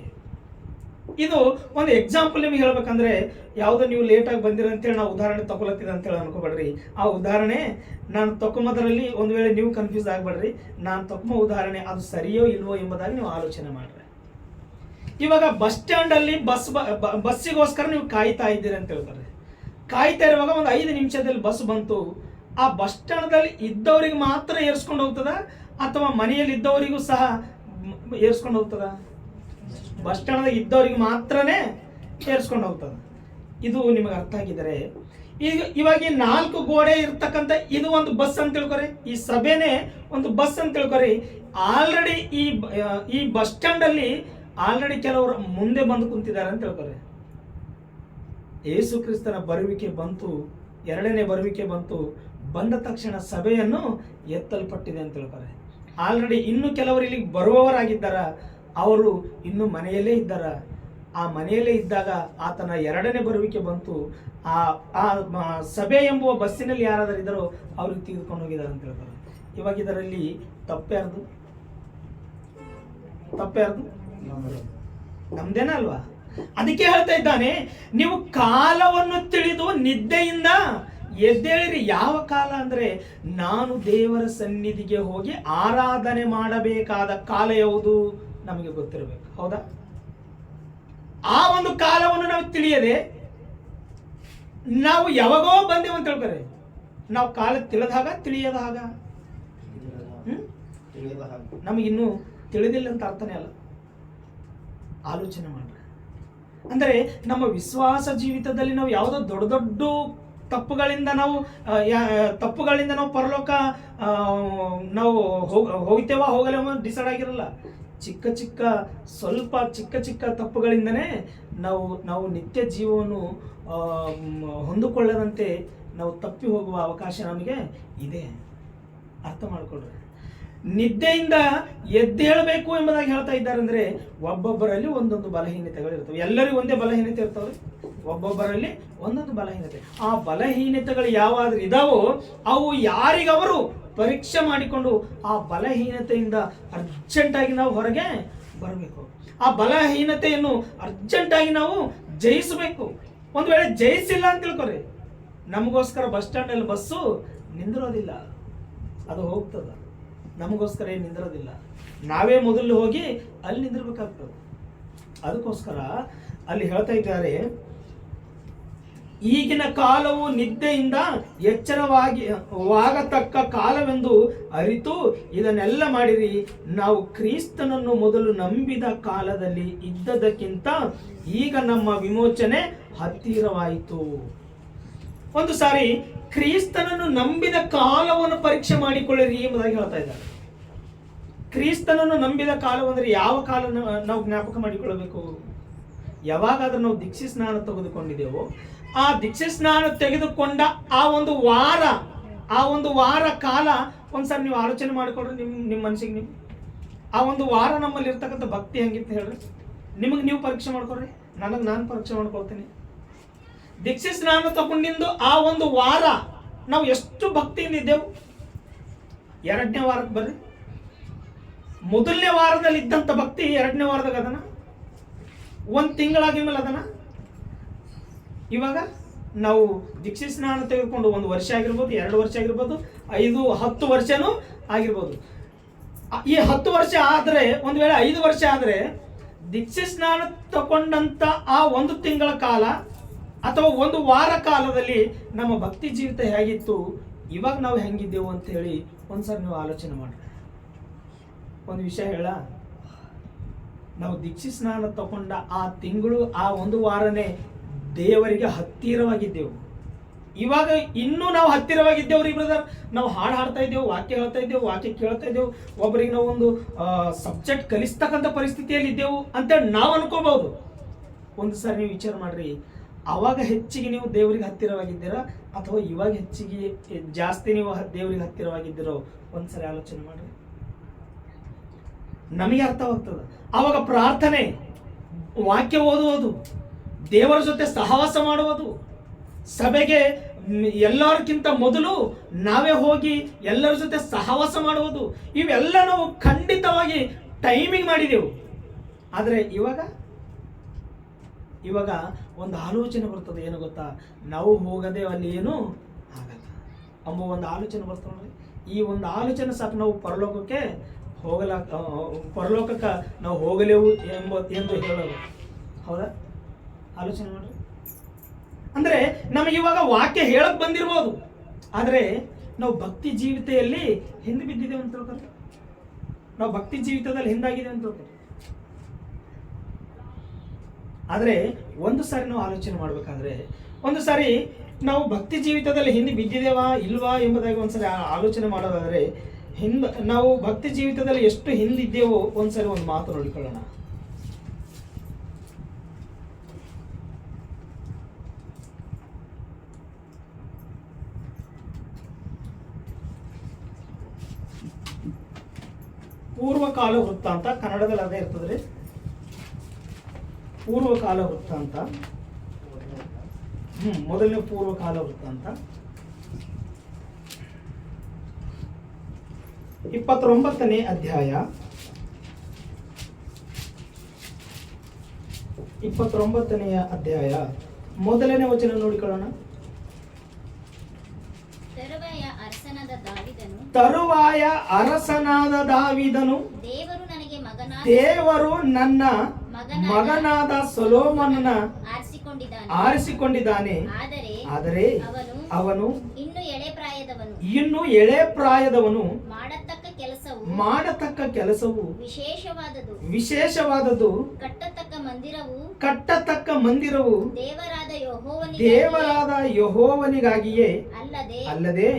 ಇದು ಒಂದು ಎಕ್ಸಾಂಪಲ್ ನಿಮಗೆ ಹೇಳ್ಬೇಕಂದ್ರೆ, ಯಾವುದೋ ನೀವು ಲೇಟಾಗಿ ಬಂದಿರ ಅಂತೇಳಿ ನಾವು ಉದಾಹರಣೆ ತಗೊಳತ್ತೀರ ಅಂತೇಳಿ ಅನ್ಕೋಬೇಡ್ರಿ. ಆ ಉದಾಹರಣೆ ನಾನು ತಗೊಂಬದ್ರಲ್ಲಿ ಒಂದು ವೇಳೆ ನೀವು ಕನ್ಫ್ಯೂಸ್ ಆಗಬೇಡ್ರಿ. ನಾನು ತಗೊಂಬ ಉದಾಹರಣೆ ಅದು ಸರಿಯೋ ಇಲ್ವೋ ಎಂಬುದಾಗಿ ನೀವು ಆಲೋಚನೆ ಮಾಡ್ರಿ. ಇವಾಗ ಬಸ್ ಸ್ಟ್ಯಾಂಡಲ್ಲಿ ಬಸ್ಸಿಗೋಸ್ಕರ ನೀವು ಕಾಯ್ತಾ ಇದ್ದೀರಿ ಅಂತ ಹೇಳ್ತಾರೆ. ಕಾಯ್ತಾ ಇರುವಾಗ ಒಂದು 5 ನಿಮಿಷದಲ್ಲಿ ಬಸ್ ಬಂತು. ಆ ಬಸ್ ಸ್ಟ್ಯಾಂಡ್ದಲ್ಲಿ ಇದ್ದವರಿಗೆ ಮಾತ್ರ ಏರ್ಸ್ಕೊಂಡು ಹೋಗ್ತದ ಅಥವಾ ಮನೆಯಲ್ಲಿ ಇದ್ದವರಿಗೂ ಸಹ ಏರ್ಸ್ಕೊಂಡು ಹೋಗ್ತದ? ಬಸ್ ಸ್ಟ್ಯಾಂಡ್ದಾಗ ಇದ್ದವ್ರಿಗೆ ಮಾತ್ರನೇ ಏರ್ಸ್ಕೊಂಡು ಹೋಗ್ತದೆ. ಇದು ನಿಮಗೆ ಅರ್ಥ ಆಗಿದರೆ ಇವಾಗ ಈ 4 ಗೋಡೆ ಇರ್ತಕ್ಕಂಥ ಇದು ಒಂದು ಬಸ್ ಅಂತ ತಿಳ್ಕೊರಿ. ಈ ಸಭೆನೇ ಒಂದು ಬಸ್ ಅಂತ ತಿಳ್ಕೊರಿ. ಆಲ್ರೆಡಿ ಈ ಬಸ್ ಸ್ಟ್ಯಾಂಡಲ್ಲಿ ಆಲ್ರೆಡಿ ಕೆಲವರು ಮುಂದೆ ಬಂದು ಕುಂತಿದ್ದಾರೆ ಅಂತ ತಿಳ್ಕೊರಿ. ಯೇಸು ಕ್ರಿಸ್ತನ ಬರುವಿಕೆ ಬಂತು, 2ನೇ ಬರುವಿಕೆ ಬಂತು. ಬಂದ ತಕ್ಷಣ ಸಭೆಯನ್ನು ಎತ್ತಲ್ಪಟ್ಟಿದೆ ಅಂತ ತಿಳ್ಕೊರಿ. ಆಲ್ರೆಡಿ ಇನ್ನು ಕೆಲವರು ಇಲ್ಲಿಗೆ ಬರುವವರಾಗಿದ್ದಾರ, ಅವರು ಇನ್ನು ಮನೆಯಲ್ಲೇ ಇದ್ದಾರ. ಆ ಮನೆಯಲ್ಲೇ ಇದ್ದಾಗ ಆತನ 2ನೇ ಬರುವಿಕೆ ಬಂತು. ಆ ಸಭೆ ಎಂಬುವ ಬಸ್ಸಿನಲ್ಲಿ ಯಾರಾದರೂ ಇದ್ದಾರೋ ಅವ್ರಿಗೆ ತೆಗೆದುಕೊಂಡು ಹೋಗಿದ್ದಾರೆ ಅಂತ ಹೇಳ್ತಾರೆ. ಇವಾಗ ಇದರಲ್ಲಿ ತಪ್ಪ್ಯಾರ್ದು? ನಮ್ದೇನ ಅಲ್ವಾ? ಅದಕ್ಕೆ ಹೇಳ್ತಾ ಇದ್ದಾನೆ, ನೀವು ಕಾಲವನ್ನು ತಿಳಿದು ನಿದ್ದೆಯಿಂದ ಎದ್ದೇಳಿರಿ. ಯಾವ ಕಾಲ ಅಂದ್ರೆ, ನಾನು ದೇವರ ಸನ್ನಿಧಿಗೆ ಹೋಗಿ ಆರಾಧನೆ ಮಾಡಬೇಕಾದ ಕಾಲ ಯಾವುದು ನಮಗೆ ಗೊತ್ತಿರಬೇಕು. ಹೌದಾ? ಆ ಒಂದು ಕಾಲವನ್ನು ನಾವು ತಿಳಿಯದೆ ನಾವು ಯಾವಾಗೋ ಬಂದೇವು ಅಂತ ಹೇಳ್ತಾರೆ. ನಾವು ಕಾಲ ತಿಳಿದಾಗ ತಿಳಿಯದಾಗ ನಮಗಿನ್ನೂ ತಿಳಿದಿಲ್ಲ ಅಂತ ಅರ್ಥನೇ ಅಲ್ಲ. ಆಲೋಚನೆ ಮಾಡ್ರಿ. ಅಂದರೆ ನಮ್ಮ ವಿಶ್ವಾಸ ಜೀವಿತದಲ್ಲಿ ನಾವು ಯಾವುದೋ ದೊಡ್ಡ ದೊಡ್ಡ ತಪ್ಪುಗಳಿಂದ ನಾವು ಪರಲೋಕ ನಾವು ಹೋಗ್ತೇವಾ ಹೋಗಲೇವ ಡಿಸೈಡ್ ಆಗಿರಲ್ಲ. ಸ್ವಲ್ಪ ಚಿಕ್ಕ ತಪ್ಪುಗಳಿಂದನೇ ನಾವು ನಿತ್ಯ ಜೀವವನ್ನು ಹೊಂದಿಕೊಳ್ಳದಂತೆ ನಾವು ತಪ್ಪಿ ಹೋಗುವ ಅವಕಾಶ ನಮಗೆ ಇದೆ. ಅರ್ಥ ಮಾಡ್ಕೊಳ್ರಿ. ನಿದ್ದೆಯಿಂದ ಎದ್ದೇಳಬೇಕು ಎಂಬುದಾಗಿ ಹೇಳ್ತಾ ಇದ್ದಾರೆ. ಅಂದರೆ ಒಬ್ಬೊಬ್ಬರಲ್ಲಿ ಒಂದೊಂದು ಬಲಹೀನತೆಗಳಿರ್ತವೆ. ಎಲ್ಲರಿಗೂ ಒಂದೇ ಬಲಹೀನತೆ ಇರ್ತವೆ, ಒಬ್ಬೊಬ್ಬರಲ್ಲಿ ಒಂದೊಂದು ಬಲಹೀನತೆ. ಆ ಬಲಹೀನತೆಗಳು ಯಾವಾದ್ರೂ ಇದಾವೋ ಅವು ಯಾರಿಗವರು ಪರೀಕ್ಷೆ ಮಾಡಿಕೊಂಡು ಆ ಬಲಹೀನತೆಯಿಂದ ಅರ್ಜೆಂಟಾಗಿ ನಾವು ಹೊರಗೆ ಬರಬೇಕು. ಆ ಬಲಹೀನತೆಯನ್ನು ಅರ್ಜೆಂಟಾಗಿ ನಾವು ಜಯಿಸಬೇಕು. ಒಂದು ವೇಳೆ ಜಯಿಸಿಲ್ಲ ಅಂತ ತಿಳ್ಕೊರಿ, ನಮಗೋಸ್ಕರ ಬಸ್ ಸ್ಟ್ಯಾಂಡಲ್ಲಿ ಬಸ್ಸು ನಿಂದಿರೋದಿಲ್ಲ, ಅದು ಹೋಗ್ತದ. ನಮಗೋಸ್ಕರ ಏನು ನಿಂದಿರೋದಿಲ್ಲ, ನಾವೇ ಮೊದಲು ಹೋಗಿ ಅಲ್ಲಿ ನಿಂದಿರ್ಬೇಕಾಗ್ತದೆ. ಅದಕ್ಕೋಸ್ಕರ ಅಲ್ಲಿ ಹೇಳ್ತಾ ಇದ್ದಾರೆ, ಈಗಿನ ಕಾಲವು ನಿದ್ದೆಯಿಂದ ಎಚ್ಚರವಾಗತಕ್ಕ ಕಾಲವೆಂದು ಅರಿತು ಇದನ್ನೆಲ್ಲ ಮಾಡಿರಿ. ನಾವು ಕ್ರಿಸ್ತನನ್ನು ಮೊದಲು ನಂಬಿದ ಕಾಲದಲ್ಲಿ ಇದ್ದದಕ್ಕಿಂತ ಈಗ ನಮ್ಮ ವಿಮೋಚನೆ ಹತ್ತಿರವಾಯಿತು. ಒಂದು ಸಾರಿ ಕ್ರಿಸ್ತನನ್ನು ನಂಬಿದ ಕಾಲವನ್ನು ಪರೀಕ್ಷೆ ಮಾಡಿಕೊಳ್ಳಿರಿ ಎಂಬುದಾಗಿ ಹೇಳ್ತಾ ಇದ್ದಾರೆ. ಕ್ರಿಸ್ತನನ್ನು ನಂಬಿದ ಕಾಲವಂದ್ರೆ ಯಾವ ಕಾಲ ನಾವು ಜ್ಞಾಪಕ ಮಾಡಿಕೊಳ್ಳಬೇಕು? ಯಾವಾಗಾದ್ರೂ ನಾವು ದೀಕ್ಷೆ ಸ್ನಾನ ತೆಗೆದುಕೊಂಡಿದ್ದೇವೋ ಆ ದೀಕ್ಷೆ ಸ್ನಾನ ತೆಗೆದುಕೊಂಡ ಆ ಒಂದು ವಾರ ಕಾಲ ಒಂದ್ಸರಿ ನೀವು ಆಲೋಚನೆ ಮಾಡಿಕೊಡ್ರಿ. ನಿಮ್ಮ ಮನಸ್ಸಿಗೆ ನೀವು ಆ ಒಂದು ವಾರ ನಮ್ಮಲ್ಲಿ ಇರ್ತಕ್ಕಂಥ ಭಕ್ತಿ ಹೆಂಗಿತ್ತು ಹೇಳ್ರಿ. ನಿಮಗೆ ನೀವು ಪರೀಕ್ಷೆ ಮಾಡ್ಕೊಡ್ರಿ, ನಾನು ಪರೀಕ್ಷೆ ಮಾಡ್ಕೊಳ್ತೀನಿ. ದೀಕ್ಷೆ ಸ್ನಾನ ತಗೊಂಡಿದ್ದು ಆ ಒಂದು ವಾರ ನಾವು ಎಷ್ಟು ಭಕ್ತಿಯಿಂದ ಇದ್ದೆವು? 2ನೇ ವಾರಕ್ಕೆ ಬರ್ರಿ. ಮೊದಲನೇ ವಾರದಲ್ಲಿ ಇದ್ದಂಥ ಭಕ್ತಿ 2ನೇ ವಾರದಾಗ ಅದನ, 1 ತಿಂಗಳಾಗಿ ಮೇಲೆ ಅದನ. ಇವಾಗ ನಾವು ದೀಕ್ಷೆ ಸ್ನಾನ ತೆಗೆದುಕೊಂಡು 1 ವರ್ಷ ಆಗಿರ್ಬೋದು, 2 ವರ್ಷ ಆಗಿರ್ಬೋದು, 5, 10 ವರ್ಷನೂ ಆಗಿರ್ಬೋದು. ಈ 10 ವರ್ಷ ಆದರೆ, ಒಂದು ವೇಳೆ 5 ವರ್ಷ ಆದರೆ, ದೀಕ್ಷೆ ಸ್ನಾನ ತಗೊಂಡಂತ ಆ 1 ತಿಂಗಳ ಕಾಲ ಅಥವಾ 1 ವಾರ ಕಾಲದಲ್ಲಿ ನಮ್ಮ ಭಕ್ತಿ ಜೀವಿತ ಹೇಗಿತ್ತು, ಇವಾಗ ನಾವು ಹೆಂಗಿದ್ದೆವು ಅಂತ ಹೇಳಿ ಒಂದ್ಸರಿ ನೀವು ಆಲೋಚನೆ ಮಾಡ್ರಿ. ಒಂದು ವಿಷಯ ಹೇಳ, ನಾವು ದೀಕ್ಷೆ ಸ್ನಾನ ತಗೊಂಡ ಆ ತಿಂಗಳು, ಆ 1 ವಾರನೇ ದೇವರಿಗೆ ಹತ್ತಿರವಾಗಿದ್ದೆವು. ಇವಾಗ ಇನ್ನೂ ನಾವು ಹತ್ತಿರವಾಗಿದ್ದೇವ್ರಿ ಬ್ರದರ್. ನಾವು ಹಾಡು ಹಾಡ್ತಾ ಇದ್ದೇವೆ, ವಾಕ್ಯ ಹೇಳ್ತಾ ಇದ್ದೇವೆ, ವಾಕ್ಯ ಕೇಳ್ತಾ ಇದ್ದೇವೆ, ಒಬ್ಬರಿಗೆ ನಾವು ಒಂದು ಸಬ್ಜೆಕ್ಟ್ ಕಲಿಸ್ತಕ್ಕಂಥ ಪರಿಸ್ಥಿತಿಯಲ್ಲಿ ಇದ್ದೇವು ಅಂತೇಳಿ ನಾವು ಅನ್ಕೋಬಹುದು. ಒಂದು ಸಾರಿ ನೀವು ವಿಚಾರ ಮಾಡ್ರಿ, ಅವಾಗ ಹೆಚ್ಚಿಗೆ ನೀವು ದೇವರಿಗೆ ಹತ್ತಿರವಾಗಿದ್ದೀರಾ ಅಥವಾ ಇವಾಗ ಹೆಚ್ಚಿಗೆ ಜಾಸ್ತಿ ನೀವು ದೇವರಿಗೆ ಹತ್ತಿರವಾಗಿದ್ದೀರೋ? ಒಂದ್ಸರಿ ಆಲೋಚನೆ ಮಾಡ್ರಿ, ನಮಗೆ ಅರ್ಥವಾಗ್ತದೆ. ಅವಾಗ ಪ್ರಾರ್ಥನೆ, ವಾಕ್ಯ ಓದುವುದು, ದೇವರ ಜೊತೆ ಸಹವಾಸ ಮಾಡುವುದು, ಸಭೆಗೆ ಎಲ್ಲರಿಗಿಂತ ಮೊದಲು ನಾವೇ ಹೋಗಿ ಎಲ್ಲರ ಜೊತೆ ಸಹವಾಸ ಮಾಡುವುದು, ಇವೆಲ್ಲ ನಾವು ಖಂಡಿತವಾಗಿ ಟೈಮಿಂಗ್ ಮಾಡಿದೆವು. ಆದರೆ ಇವಾಗ ಒಂದು ಆಲೋಚನೆ ಬರ್ತದೆ, ಏನು ಗೊತ್ತಾ? ನಾವು ಹೋಗದೆ ಅಲ್ಲಿ ಏನೂ ಆಗಲ್ಲ ಎಂಬ ಒಂದು ಆಲೋಚನೆ ಬರ್ತದೆ ನೋಡಿ. ಈ ಒಂದು ಆಲೋಚನೆ ಸಾಕು ನಾವು ಪರಲೋಕಕ್ಕೆ ನಾವು ಹೋಗಲೇವು ಎಂದು ಹೇಳೋದು. ಹೌದಾ? ಆಲೋಚನೆ ಮಾಡ್ರಿ. ಅಂದ್ರೆ ನಮಗೆ ಇವಾಗ ವಾಕ್ಯ ಹೇಳಕ್ ಬಂದಿರ್ಬೋದು, ಆದರೆ ನಾವು ಭಕ್ತಿ ಜೀವಿತೆಯಲ್ಲಿ ಹಿಂದೆ ಬಿದ್ದಿದ್ದೇವೆ ಅಂತ ಹೇಳ್ತಾರೆ. ನಾವು ಭಕ್ತಿ ಜೀವಿತದಲ್ಲಿ ಹಿಂದಾಗಿದೆ ಅಂತ ಹೇಳ್ತಾರೆ. ಆದರೆ ಒಂದು ಸಾರಿ ನಾವು ಆಲೋಚನೆ ಮಾಡ್ಬೇಕಾದ್ರೆ, ಒಂದು ಸಾರಿ ನಾವು ಭಕ್ತಿ ಜೀವಿತದಲ್ಲಿ ಹಿಂದೆ ಬಿದ್ದಿದ್ದೇವಾ ಇಲ್ವಾ ಎಂಬುದಾಗಿ ಒಂದ್ಸರಿ ಆಲೋಚನೆ ಮಾಡೋದಾದ್ರೆ, ನಾವು ಭಕ್ತಿ ಜೀವಿತದಲ್ಲಿ ಎಷ್ಟು ಹಿಂದಿದ್ದೇವೋ ಒಂದ್ಸರಿ ಒಂದು ಮಾತು ನೋಡಿಕೊಳ್ಳೋಣ. ಪೂರ್ವಕಾಲ ವೃತ್ತಾಂತ, ಕನ್ನಡದಲ್ಲಿ ಅದೇ ಇರ್ತದ್ರಿ, ಪೂರ್ವಕಾಲ ವೃತ್ತಾಂತ. ಮೊದಲನೇ ಪೂರ್ವಕಾಲ ವೃತ್ತಾಂತ 29ನೇ ಅಧ್ಯಾಯ 29ನೇ ಅಧ್ಯಾಯ ಮೊದಲನೇ ವಚನ ನೋಡಿಕೊಳ್ಳೋಣ. ತರುವಾಯ ಅರಸನಾದ ದಾವೀದನು ದೇವರು ನನ್ನ ಮಗನಾದ ಸೊಲೊಮೋನನ ಆರಿಸಿಕೊಂಡಿದ್ದಾನೆ, ಆದರೆ ಅವನು ಇನ್ನು ಎಳೆ ಪ್ರಾಯದವನು, ಮಾಡತಕ್ಕ ಕೆಲಸವು ವಿಶೇಷವಾದದ್ದು, ಕಟ್ಟತಕ್ಕ ಮಂದಿರವು ದೇವರಾದ ಯೆಹೋವನಿಗಾಗಿಯೇ ಅಲ್ಲದೆ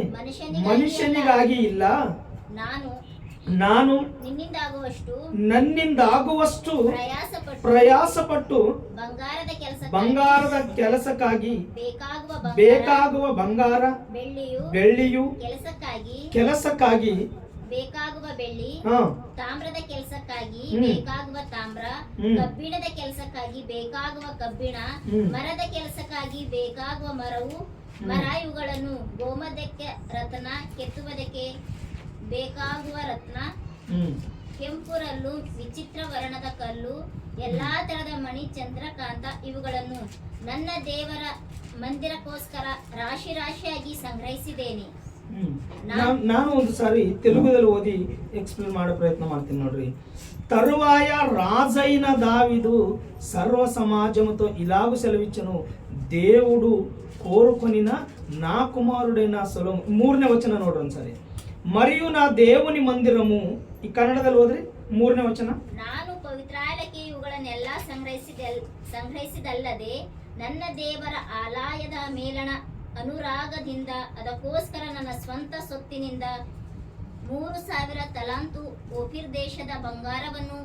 ಮನುಷ್ಯನಿಗಾಗಿ ಇಲ್ಲ. ನಾನು ನನ್ನಿಂದಾಗುವಷ್ಟು ಪ್ರಯಾಸಪಟ್ಟು ಬಂಗಾರದ ಕೆಲಸಕ್ಕಾಗಿ ಬೇಕಾಗುವ ಬಂಗಾರ, ಬೆಳ್ಳಿಯು ಕೆಲಸಕ್ಕಾಗಿ ಬೇಕಾಗುವ ಬೆಳ್ಳಿ, ತಾಮ್ರದ ಕೆಲಸಕ್ಕಾಗಿ ಬೇಕಾಗುವ ತಾಮ್ರ, ಕಬ್ಬಿಣದ ಕೆಲಸಕ್ಕಾಗಿ ಬೇಕಾಗುವ ಕಬ್ಬಿಣ, ಮರದ ಕೆಲಸಕ್ಕಾಗಿ ಬೇಕಾಗುವ ಮರವು, ಇವುಗಳನ್ನು ಗೋಮದಕ್ಕೆ ರತ್ನ, ಕೆತ್ತುವುದಕ್ಕೆ ಬೇಕಾಗುವ ರತ್ನ, ಕೆಂಪುರಲ್ಲು, ವಿಚಿತ್ರ ವರ್ಣದ ಕಲ್ಲು, ಎಲ್ಲಾ ತರದ ಮಣಿ, ಚಂದ್ರಕಾಂತ, ಇವುಗಳನ್ನು ನನ್ನ ದೇವರ ಮಂದಿರಕ್ಕೋಸ್ಕರ ರಾಶಿ ರಾಶಿಯಾಗಿ ಸಂಗ್ರಹಿಸಿದ್ದೇನೆ. ನಾನು ಒಂದು ಸಾರಿ ತೆಲುಗುದಲ್ಲಿ ಓದಿ ಎಕ್ಸ್ಪ್ಲೇನ್ ಮಾಡೋ ಪ್ರಯತ್ನ ಮಾಡ್ತೀನಿ ನೋಡ್ರಿ. తరువాయ రాజైన దావీదు సర్వ సమాజముతో ఇలాగు సెలవిచ్చెను, దేవుడు కోరుకొనిన నా కుమారుడైన సొలొమోను. 3ನೇ ವಚನ ನೋಡ್ರಿ ಒಂದ್ಸರಿ. మరియు నా దేవుని ಮಂದಿರము, ಈ ಕನ್ನಡದಲ್ಲಿ ಹೋದ್ರಿ 3ನೇ ವಚನ. ನಾನು ಪವಿತ್ರಾಲಯಕ್ಕೆ ಇವುಗಳನ್ನೆಲ್ಲ ಸಂಗ್ರಹಿಸಿದಲ್ಲದೆ ನನ್ನ ದೇವರ ಆಲಯದ ಮೇಲಣ ಅನುರಾಗದಿಂದ ಅದಕ್ಕೋಸ್ಕರ ನನ್ನ ಸ್ವಂತ ಸೊತ್ತಿನಿಂದ 3,000 ತಲಾಂತು ಓಫಿರ್ ದೇಶದ ಬಂಗಾರವನ್ನು,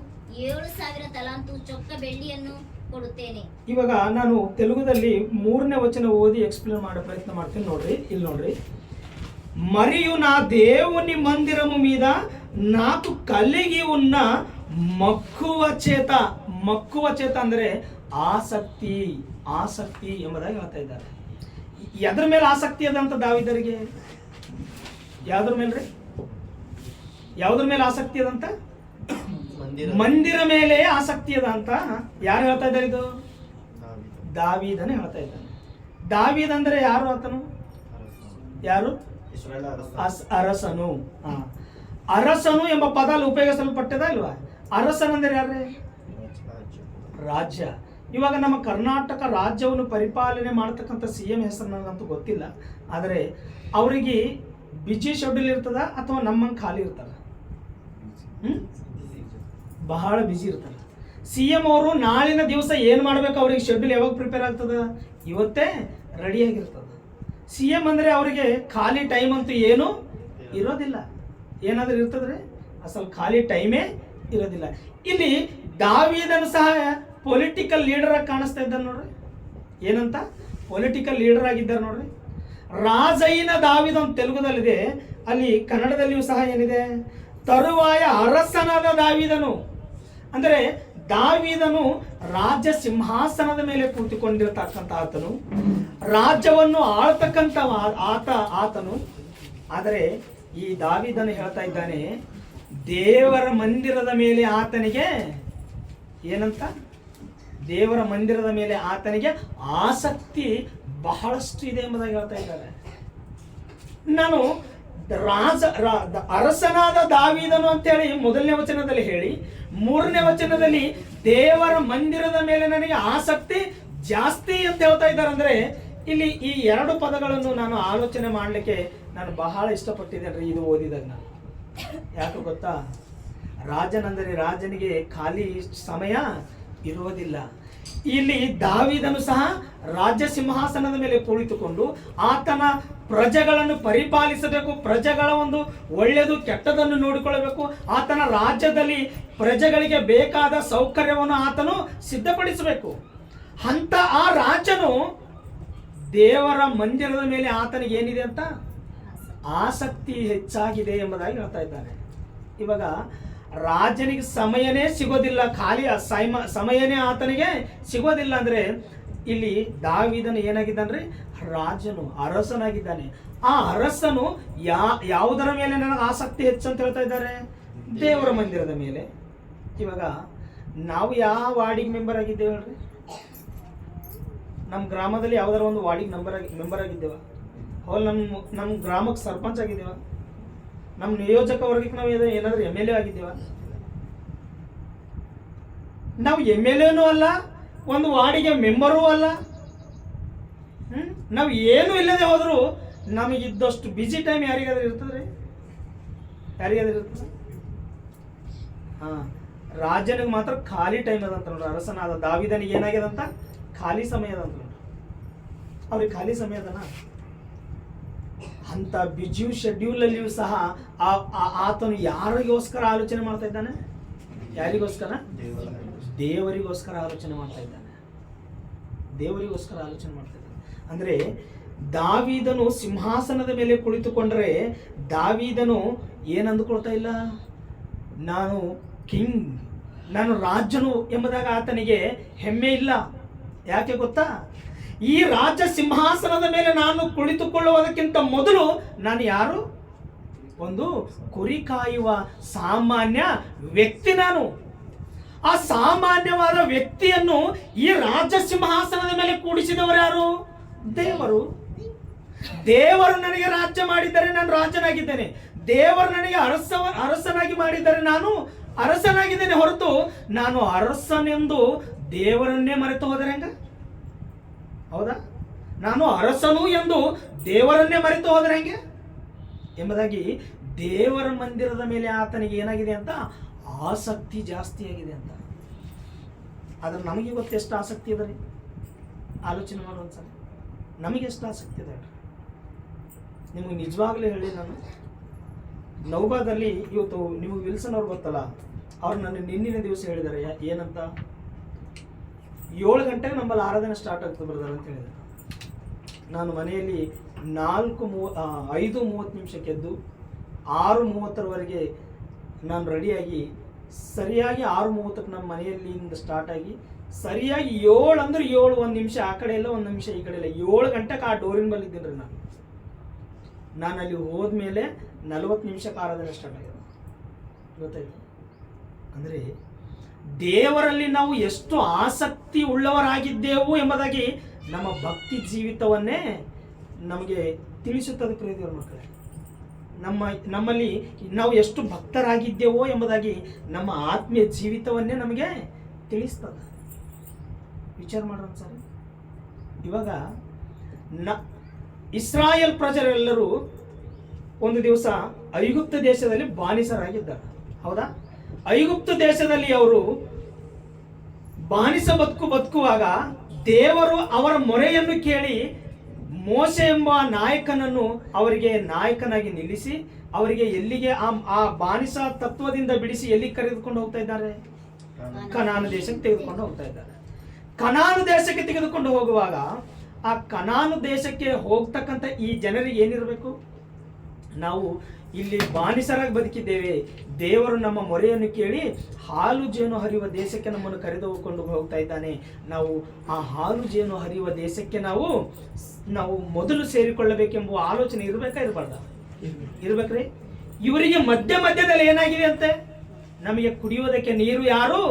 7,000 ತಲಾಂತು ಚೊಕ್ಕ ಬೆಳ್ಳಿಯನ್ನು ಕೊಡುತ್ತೇನೆ. ಇವಾಗ ನಾನು ತೆಲುಗುದಲ್ಲಿ 3ನೇ ವಚನ ಓದಿ ಎಕ್ಸ್ಪ್ಲೇನ್ ಮಾಡೋ ಪ್ರಯತ್ನ ಮಾಡ್ತೀನಿ ನೋಡ್ರಿ. ಇಲ್ಲಿ ನೋಡ್ರಿ, మరియు నా దేవుని మందిరము మీద నాకు కలిగి ఉన్న మక్కువ చేత ಅಂದ್ರೆ ಆಸಕ್ತಿ ಎಂಬುದಾಗಿ ಹೇಳ್ತಾ ಇದ್ದಾರೆ. ಎದ್ರ ಮೇಲೆ ಆಸಕ್ತಿ ಅದಂತ ದಾವೀದರಿಗೆ? ಯಾವ್ದ್ರ ಮೇಲೆ ಆಸಕ್ತಿ ಅದಂತ? ಮಂದಿರ ಮೇಲೆ ಆಸಕ್ತಿ ಅದ ಅಂತ ಯಾರು ಹೇಳ್ತಾ ಇದ್ದಾರೆ? ಇದು ದಾವೀದನೇ ಹೇಳ್ತಾ ಇದ್ದಾನೆ. ದಾವೀದ್ ಅಂದ್ರೆ ಯಾರು? ಆತನು ಯಾರು? ಅರಸನು. ಅರಸನು ಎಂಬ ಪದ ಅಲ್ಲಿ ಉಪಯೋಗಿಸಲ್ಪಟ್ಟದ ಇಲ್ವಾ? ಅರಸನಂದ್ರೆ ಯಾರೇ? ರಾಜ್ಯ. ಇವಾಗ ನಮ್ಮ ಕರ್ನಾಟಕ ರಾಜ್ಯವನ್ನು ಪರಿಪಾಲನೆ ಮಾಡತಕ್ಕಂಥ CM ಹೆಸರು ನನಗಂತೂ ಗೊತ್ತಿಲ್ಲ. ಆದರೆ ಅವರಿಗೆ ಬಿಜಿ ಶೆಡ್ಯೂಲ್ ಇರ್ತದ ಅಥವಾ ನಮ್ಮಂಗೆ ಖಾಲಿ ಇರ್ತದ? ಬಹಳ ಬಿಜಿ ಇರ್ತಾರೆ. CM ಅವರು ನಾಳಿನ ದಿವಸ ಏನು ಮಾಡ್ಬೇಕು, ಅವ್ರಿಗೆ ಶೆಡ್ಯೂಲ್ ಯಾವಾಗ ಪ್ರಿಪೇರ್ ಆಗ್ತದ? ಇವತ್ತೇ ರೆಡಿಯಾಗಿರ್ತದ. CM ಅಂದರೆ ಅವರಿಗೆ ಖಾಲಿ ಟೈಮ್ ಅಂತೂ ಏನೂ ಇರೋದಿಲ್ಲ. ಏನಾದರೂ ಇರ್ತದ್ರಿ? ಅಸಲು ಖಾಲಿ ಟೈಮೇ ಇರೋದಿಲ್ಲ. ಇಲ್ಲಿ ದಾವೀದನು ಸಹ ಪೊಲಿಟಿಕಲ್ ಲೀಡರ್ ಆಗಿ ಕಾಣಿಸ್ತಾ ಇದ್ದಾನೆ ನೋಡ್ರಿ. ಏನಂತ? ಪೊಲಿಟಿಕಲ್ ಲೀಡರ್ ಆಗಿದ್ದಾರೆ ನೋಡ್ರಿ. ರಾಜೈನ ದಾವೀದ ಅಂತ ತೆಲುಗುದಲ್ಲಿದೆ, ಅಲ್ಲಿ ಕನ್ನಡದಲ್ಲಿಯೂ ಸಹ ಏನಿದೆ? ತರುವಾಯ ಅರಸನಾದ ದಾವೀದನು. ಅಂದರೆ ದಾವೀದನು ರಾಜ್ಯ ಸಿಂಹಾಸನದ ಮೇಲೆ ಕೂತುಕೊಂಡಿರತಕ್ಕಂಥ ಆತನು, ರಾಜ್ಯವನ್ನು ಆಳ್ತಕ್ಕಂಥ ಆತನು. ಆದರೆ ಈ ದಾವೀದನು ಹೇಳ್ತಾ ಇದ್ದಾನೆ, ದೇವರ ಮಂದಿರದ ಮೇಲೆ ಆತನಿಗೆ ಏನಂತ? ದೇವರ ಮಂದಿರದ ಮೇಲೆ ಆತನಿಗೆ ಆಸಕ್ತಿ ಬಹಳಷ್ಟು ಇದೆ ಎಂಬುದಾಗಿ ಹೇಳ್ತಾ ಇದ್ದಾರೆ. ನಾನು ಅರಸನಾದ ದಾವೀದನು ಅಂತೇಳಿ 1ನೇ ವಚನದಲ್ಲಿ ಹೇಳಿ, 3ನೇ ವಚನದಲ್ಲಿ ದೇವರ ಮಂದಿರದ ಮೇಲೆ ನನಗೆ ಆಸಕ್ತಿ ಜಾಸ್ತಿ ಅಂತ ಹೇಳ್ತಾ ಇದ್ದಾರೆ. ಅಂದರೆ ಇಲ್ಲಿ ಈ 2 ಪದಗಳನ್ನು ನಾನು ಆಲೋಚನೆ ಮಾಡಲಿಕ್ಕೆ ನಾನು ಬಹಳ ಇಷ್ಟಪಟ್ಟಿದ್ದೇನೆ ಇದು ಓದಿದಾಗ. ನಾನು ಯಾಕೆ ಗೊತ್ತಾ? ರಾಜನಂದರೆ ರಾಜನಿಗೆ ಖಾಲಿ ಸಮಯ ಇರುವುದಿಲ್ಲ. ಇಲ್ಲಿ ದಾವೀದನು ಸಹ ರಾಜ್ಯ ಸಿಂಹಾಸನದ ಮೇಲೆ ಕುಳಿತುಕೊಂಡು ಆತನ ಪ್ರಜೆಗಳನ್ನು ಪರಿಪಾಲಿಸಬೇಕು, ಪ್ರಜೆಗಳ ಒಂದು ಒಳ್ಳೆಯದು ಕೆಟ್ಟದನ್ನು ನೋಡಿಕೊಳ್ಳಬೇಕು, ಆತನ ರಾಜ್ಯದಲ್ಲಿ ಪ್ರಜೆಗಳಿಗೆ ಬೇಕಾದ ಸೌಕರ್ಯವನ್ನು ಆತನು ಸಿದ್ಧಪಡಿಸಬೇಕು. ಅಂತ ಆ ರಾಜನು ದೇವರ ಮಂದಿರದ ಮೇಲೆ ಆತನಿಗೆ ಏನಿದೆ ಅಂತ ಆಸಕ್ತಿ ಹೆಚ್ಚಾಗಿದೆ ಎಂಬುದಾಗಿ ಹೇಳ್ತಾ ಇದ್ದಾನೆ. ಇವಾಗ ರಾಜನಿಗೆ ಸಮಯನೇ ಸಿಗೋದಿಲ್ಲ, ಖಾಲಿ ಸಮಯನೇ ಆತನಿಗೆ ಸಿಗೋದಿಲ್ಲ. ಅಂದರೆ ಇಲ್ಲಿ ದಾವೀದನು ಏನಾಗಿದ್ದಾನೆ? ರಾಜನು, ಅರಸನಾಗಿದ್ದಾನೆ. ಆ ಅರಸನು ಯಾವುದರ ಮೇಲೆ ನನಗೆ ಆಸಕ್ತಿ ಹೆಚ್ಚು ಅಂತ ಹೇಳ್ತಾ ಇದ್ದಾರೆ? ದೇವರ ಮಂದಿರದ ಮೇಲೆ. ಇವಾಗ ನಾವು ಯಾವ ವಾರ್ಡಿಗೆ ಮೆಂಬರ್ ಆಗಿದ್ದೇವೆ ಹೇಳ್ರಿ? ನಮ್ಮ ಗ್ರಾಮದಲ್ಲಿ ಯಾವ್ದಾರ ಒಂದು ವಾರ್ಡಿಗೆ ಮೆಂಬರ್ ಆಗಿದ್ದೇವ? ಅವ್ರು ನಮ್ಮ ಗ್ರಾಮಕ್ಕೆ ಸರ್ಪಂಚ್ ಆಗಿದ್ದೇವ? ನಮ್ಮ ನಿಯೋಜಕ ವರ್ಗಕ್ಕೆ ನಾವು ಏನಾದರೂ MLA ಆಗಿದ್ದೇವ? ನಾವು MLAನೂ ಅಲ್ಲ, ಒಂದು ವಾರ್ಡಿಗೆ ಮೆಂಬರೂ ಅಲ್ಲ. ನಾವು ಏನು ಇಲ್ಲದೆ ಹೋದರೂ ನಮಗಿದ್ದಷ್ಟು ಬಿಜಿ ಟೈಮ್ ಯಾರಿಗಾದ್ರೂ ಇರ್ತದ್ರಿ? ಯಾರಿಗಾದ್ರೂ ಇರ್ತದೆ? ರಾಜನಿಗೆ ಮಾತ್ರ ಖಾಲಿ ಟೈಮ್ ಅದಂತ ನೋಡ್ರಿ. ಅರಸನಾದ ದಾವೀದನಿಗೆ ಏನಾಗ್ಯದಂತ? ಖಾಲಿ ಸಮಯ ಅದಂತ ನೋಡ್ರಿ. ಅವ್ರಿಗೆ ಖಾಲಿ ಸಮಯ ಅದನ? ಅಂತ ಬಿಜಿ ಶೆಡ್ಯೂಲಲ್ಲಿಯೂ ಸಹ ಆತನು ಯಾರಿಗೋಸ್ಕರ ಆಲೋಚನೆ ಮಾಡ್ತಾ ಇದ್ದಾನೆ? ಯಾರಿಗೋಸ್ಕರ? ದೇವರಿಗೋಸ್ಕರ ಆಲೋಚನೆ ಮಾಡ್ತಾ ಇದ್ದಾನೆ. ದೇವರಿಗೋಸ್ಕರ ಆಲೋಚನೆ ಮಾಡ್ತಾ ಇದ್ದಾನೆ. ಅಂದರೆ ದಾವೀದನು ಸಿಂಹಾಸನದ ಮೇಲೆ ಕುಳಿತುಕೊಂಡ್ರೆ ದಾವೀದನು ಏನು ಅಂದುಕೊಳ್ತಾ ಇಲ್ಲ? ನಾನು ಕಿಂಗ್, ನಾನು ರಾಜನು ಎಂಬುದಾಗ ಆತನಿಗೆ ಹೆಮ್ಮೆ ಇಲ್ಲ. ಯಾಕೆ ಗೊತ್ತಾ? ಈ ರಾಜ್ಯ ಸಿಂಹಾಸನದ ಮೇಲೆ ನಾನು ಕುಳಿತುಕೊಳ್ಳುವುದಕ್ಕಿಂತ ಮೊದಲು ನಾನು ಯಾರು? ಒಂದು ಕುರಿ ಕಾಯುವ ಸಾಮಾನ್ಯ ವ್ಯಕ್ತಿ ನಾನು. ಆ ಸಾಮಾನ್ಯವಾದ ವ್ಯಕ್ತಿಯನ್ನು ಈ ರಾಜ್ಯ ಸಿಂಹಾಸನದ ಮೇಲೆ ಕೂಡಿಸಿದವರು ಯಾರು? ದೇವರು. ದೇವರು ನನಗೆ ರಾಜ್ಯ ಮಾಡಿದ್ದಾರೆ, ನಾನು ರಾಜನಾಗಿದ್ದೇನೆ. ದೇವರು ನನಗೆ ಅರಸನಾಗಿ ಮಾಡಿದ್ದಾರೆ, ನಾನು ಅರಸನಾಗಿದ್ದೇನೆ. ಹೊರತು ನಾನು ಅರಸನೆಂದು ದೇವರನ್ನೇ ಮರೆತು ಹೋದರೆ ಹೆಂಗ? ಹೌದಾ? ನಾನು ಅರಸನು ಎಂದು ದೇವರನ್ನೇ ಮರೆತು ಹೋದರೆ ಹೆಂಗೆ ಎಂಬುದಾಗಿ ದೇವರ ಮಂದಿರದ ಮೇಲೆ ಆತನಿಗೆ ಏನಾಗಿದೆ ಅಂತ ಆಸಕ್ತಿ ಜಾಸ್ತಿ ಆಗಿದೆ ಅಂತ. ಆದ್ರೆ ನಮಗೆ ಇವತ್ತು ಎಷ್ಟು ಆಸಕ್ತಿ ಇದೆ ರೀ? ಆಲೋಚನೆ ಮಾಡುವಂತ ನಮಗೆ ಎಷ್ಟು ಆಸಕ್ತಿ ಇದೆ? ನಿಮಗೆ ನಿಜವಾಗ್ಲೂ ಹೇಳಿ, ನಾನು ನೌಬಾದಲ್ಲಿ ಇವತ್ತು ನಿಮಗೆ ವಿಲ್ಸನ್ ಅವ್ರು ಗೊತ್ತಲ್ಲ, ಅವ್ರು ನನ್ನ ನಿನ್ನಿನ ದಿವಸ ಹೇಳಿದ್ದಾರೆ ಏನಂತ, 7 ಗಂಟೆಗೆ ನಮ್ಮಲ್ಲಿ ಆರಾಧನೆ ಸ್ಟಾರ್ಟ್ ಆಗ್ತದೆ ಬ್ರದರ್ ಅಂತ ಹೇಳಿದ್ದಾರೆ. ನಾನು ಮನೆಯಲ್ಲಿ 5:30 ಎದ್ದು 6:30 ನಾನು ರೆಡಿಯಾಗಿ ಸರಿಯಾಗಿ 6:30 ನಮ್ಮ ಮನೆಯಲ್ಲಿಂದ ಸ್ಟಾರ್ಟ್ ಆಗಿ ಸರಿಯಾಗಿ 7 ಅಂದ್ರೆ 7, 1 ನಿಮಿಷ ಆ ಕಡೆ ಇಲ್ಲ 1 ನಿಮಿಷ ಈ ಕಡೆ ಇಲ್ಲ, 7 ಗಂಟೆಗೆ ಆ ಡೋರಿನ ಬಲ್ಲಿ ಇದ್ದೀನಿ ರೀ. ನಾನು ಅಲ್ಲಿ ಹೋದ್ಮೇಲೆ 40 ನಿಮಿಷಕ್ಕೆ ಆರಾಧನೆ ಸ್ಟಾರ್ಟ್ ಆಗಿದೆ. ಗೊತ್ತಾಯ್ತು? ಅಂದರೆ ದೇವರಲ್ಲಿ ನಾವು ಎಷ್ಟು ಆಸಕ್ತಿ ಉಳ್ಳವರಾಗಿದ್ದೆವು ಎಂಬುದಾಗಿ ನಮ್ಮ ಭಕ್ತಿ ಜೀವಿತವನ್ನೇ ನಮಗೆ ತಿಳಿಸುತ್ತದೆ. ಪ್ರಿಯ ಮಕ್ಕಳೇ, ನಮ್ಮಲ್ಲಿ ನಾವು ಎಷ್ಟು ಭಕ್ತರಾಗಿದ್ದೇವೋ ಎಂಬುದಾಗಿ ನಮ್ಮ ಆತ್ಮೀಯ ಜೀವಿತವನ್ನೇ ನಮಗೆ ತಿಳಿಸ್ತದೆ. ವಿಚಾರ ಮಾಡೋಣ ಸರ್. ಇವಾಗ ಇಸ್ರಾಯೇಲ್ ಪ್ರಜರೆಲ್ಲರೂ ಒಂದು ದಿವಸ ಐಗುಪ್ತ ದೇಶದಲ್ಲಿ ಬಾನಿಸರಾಗಿದ್ದಾರೆ. ಹೌದಾ? ಐಗುಪ್ತ ದೇಶದಲ್ಲಿ ಅವರು ಬಾನಿಸ ಬದುಕುವಾಗ ದೇವರು ಅವರ ಮೊರೆಯನ್ನು ಕೇಳಿ ಮೋಶೆ ಎಂಬ ನಾಯಕನನ್ನು ಅವರಿಗೆ ನಾಯಕನಾಗಿ ನಿಲ್ಲಿಸಿ ಅವರಿಗೆ ಎಲ್ಲಿಗೆ ಆ ಬಾನಿಸ ತತ್ವದಿಂದ ಬಿಡಿಸಿ ಎಲ್ಲಿ ಕರೆದುಕೊಂಡು ಹೋಗ್ತಾ ಇದ್ದಾರೆ? ಕನಾನ್ ದೇಶಕ್ಕೆ ತೆಗೆದುಕೊಂಡು ಹೋಗ್ತಾ ಇದ್ದಾರೆ. ಕನಾನ್ ದೇಶಕ್ಕೆ ತೆಗೆದುಕೊಂಡು ಹೋಗುವಾಗ ಆ ಕನಾನ್ ದೇಶಕ್ಕೆ ಹೋಗ್ತಕ್ಕಂಥ ಈ ಜನರಿಗೆ ಏನಿರಬೇಕು? ನಾವು ಇಲ್ಲಿ ಬಾನಿಸರಾಗಿ ಬದುಕಿದ್ದೇವೆ, ದೇವರು ನಮ್ಮ ಮೊರೆಯನ್ನು ಕೇಳಿ ಹಾಲು ಜೇನು ಹರಿಯುವ ದೇಶಕ್ಕೆ ನಮ್ಮನ್ನು ಕರೆದುಕೊಂಡು ಹೋಗ್ತಾ ಇದ್ದಾನೆ, ನಾವು ಆ ಹಾಲು ಜೇನು ಹರಿಯುವ ದೇಶಕ್ಕೆ ನಾವು ಮೊದಲು ಸೇರಿಕೊಳ್ಳಬೇಕೆಂಬ ಆಲೋಚನೆ ಇರಬೇಕಾ ಇರಬಾರ್ದ? ಇರ್ಬೇಕ್ರಿ. ಇವರಿಗೆ ಮಧ್ಯದಲ್ಲಿ ಏನಾಗಿದೆ ಅಂತೆ? ನಮಗೆ ಕುಡಿಯುವುದಕ್ಕೆ ನೀರು ಯಾರು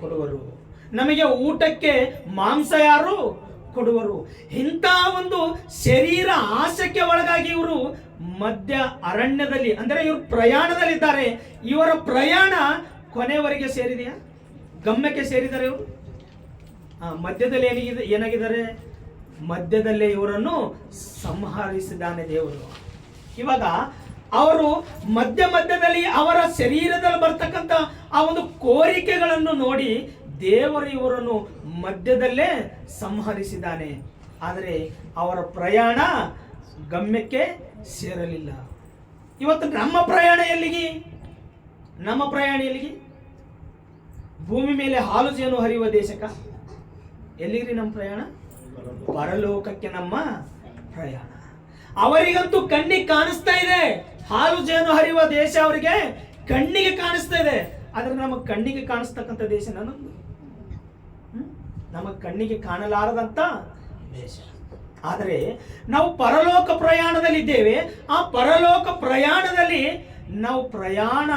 ಕೊಡುವರು? ನಮಗೆ ಊಟಕ್ಕೆ ಮಾಂಸ ಯಾರು ಕೊಡುವರು? ಇಂಥ ಒಂದು ಶರೀರ ಆಸೆಗೆ ಒಳಗಾಗಿ ಇವರು ಮಧ್ಯ ಅರಣ್ಯದಲ್ಲಿ, ಅಂದರೆ ಇವರು ಪ್ರಯಾಣದಲ್ಲಿದ್ದಾರೆ. ಇವರ ಪ್ರಯಾಣ ಕೊನೆವರೆಗೆ ಸೇರಿದೆಯಾ? ಗಮ್ಯಕ್ಕೆ ಸೇರಿದ್ದಾರೆ ಇವರು? ಮಧ್ಯದಲ್ಲಿ ಏನಾಗಿದ್ದಾರೆ? ಮಧ್ಯದಲ್ಲೇ ಇವರನ್ನು ಸಂಹರಿಸಿದ್ದಾನೆ ದೇವರು. ಇವಾಗ ಅವರು ಮಧ್ಯದಲ್ಲಿ ಅವರ ಶರೀರದಲ್ಲಿ ಬರ್ತಕ್ಕಂಥ ಆ ಒಂದು ಕೋರಿಕೆಗಳನ್ನು ನೋಡಿ ದೇವರು ಇವರನ್ನು ಮಧ್ಯದಲ್ಲೇ ಸಂಹರಿಸಿದ್ದಾನೆ. ಆದರೆ ಅವರ ಪ್ರಯಾಣ ಗಮ್ಯಕ್ಕೆ ಸೇರಲಿಲ್ಲ. ಇವತ್ತು ನಮ್ಮ ಪ್ರಯಾಣ ಎಲ್ಲಿಗೆ? ನಮ್ಮ ಪ್ರಯಾಣ ಎಲ್ಲಿಗೆ? ಭೂಮಿ ಮೇಲೆ ಹಾಲು ಜೇನು ಹರಿಯುವ ದೇಶಕ್ಕ? ಎಲ್ಲಿಗ್ರಿ ನಮ್ಮ ಪ್ರಯಾಣ? ಪರಲೋಕಕ್ಕೆ ನಮ್ಮ ಪ್ರಯಾಣ. ಅವರಿಗಂತೂ ಕಣ್ಣಿಗೆ ಕಾಣಿಸ್ತಾ ಇದೆ, ಹಾಲು ಜೇನು ಹರಿಯುವ ದೇಶ ಅವರಿಗೆ ಕಣ್ಣಿಗೆ ಕಾಣಿಸ್ತಾ ಇದೆ. ಆದ್ರೆ ನಮಗೆ ಕಣ್ಣಿಗೆ ಕಾಣಿಸ್ತಕ್ಕಂಥ ದೇಶ ನನ್ನದು, ನಮಗೆ ಕಣ್ಣಿಗೆ ಕಾಣಲಾರದಂತ ದೇಶ. ಆದರೆ ನಾವು ಪರಲೋಕ ಪ್ರಯಾಣದಲ್ಲಿದ್ದೇವೆ. ಆ ಪರಲೋಕ ಪ್ರಯಾಣದಲ್ಲಿ ನಾವು ಪ್ರಯಾಣ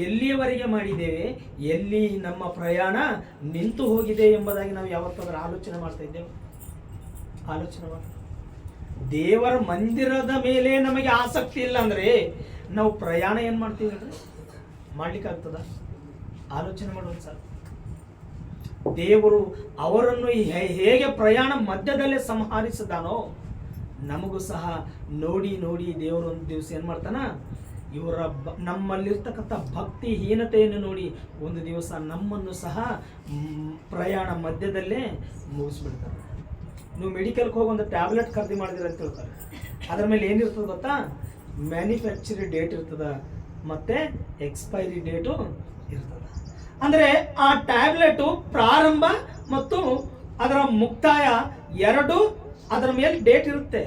ಎಲ್ಲಿಯವರೆಗೆ ಮಾಡಿದ್ದೇವೆ, ಎಲ್ಲಿ ನಮ್ಮ ಪ್ರಯಾಣ ನಿಂತು ಹೋಗಿದೆ ಎಂಬುದಾಗಿ ನಾವು ಯಾವತ್ತಾದ್ರೂ ಆಲೋಚನೆ ಮಾಡ್ತಾ ಇದ್ದೇವೆ? ಆಲೋಚನೆ ಮಾಡಿ. ದೇವರ ಮಂದಿರದ ಮೇಲೆ ನಮಗೆ ಆಸಕ್ತಿ ಇಲ್ಲ ಅಂದ್ರೆ ನಾವು ಪ್ರಯಾಣ ಏನ್ ಮಾಡ್ತೀವಿ ಅಂದ್ರೆ ಮಾಡ್ಲಿಕ್ಕಾಗ್ತದ? ಆಲೋಚನೆ ಮಾಡುವ ಸರ್. ದೇವರು ಅವರನ್ನು ಹೇಗೆ ಪ್ರಯಾಣ ಮಧ್ಯದಲ್ಲೇ ಸಂಹರಿಸಿದಾನೋ ನಮಗೂ ಸಹ ನೋಡಿ ದೇವರು ಒಂದು ದಿವಸ ಏನ್ ಮಾಡ್ತಾನ, ಇವರ ನಮ್ಮಲ್ಲಿರ್ತಕ್ಕಂಥ ಭಕ್ತಿಹೀನತೆಯನ್ನು ನೋಡಿ ಒಂದು ದಿವಸ ನಮ್ಮನ್ನು ಸಹ ಪ್ರಯಾಣ ಮಧ್ಯದಲ್ಲೇ ಮುಗಿಸ್ಬಿಡ್ತಾರೆ. ನೀವು ಮೆಡಿಕಲ್ಗೆ ಹೋಗಿ ಒಂದು ಟ್ಯಾಬ್ಲೆಟ್ ಖರೀದಿ ಮಾಡಿದಿರ ಅಂತ ಹೇಳ್ತಾರೆ, ಅದ್ರ ಮೇಲೆ ಏನಿರ್ತದೆ ಗೊತ್ತಾ? ಮ್ಯಾನುಫ್ಯಾಕ್ಚರಿ ಡೇಟ್ ಇರ್ತದ ಮತ್ತೆ ಎಕ್ಸ್ಪೈರಿ ಡೇಟು ಇರ್ತದ. ಅಂದರೆ ಆ ಟ್ಯಾಬ್ಲೆಟು ಪ್ರಾರಂಭ ಮತ್ತು ಅದರ ಮುಕ್ತಾಯ ಎರಡು ಅದರ ಮೇಲೆ ಡೇಟ್ ಇರುತ್ತೆ.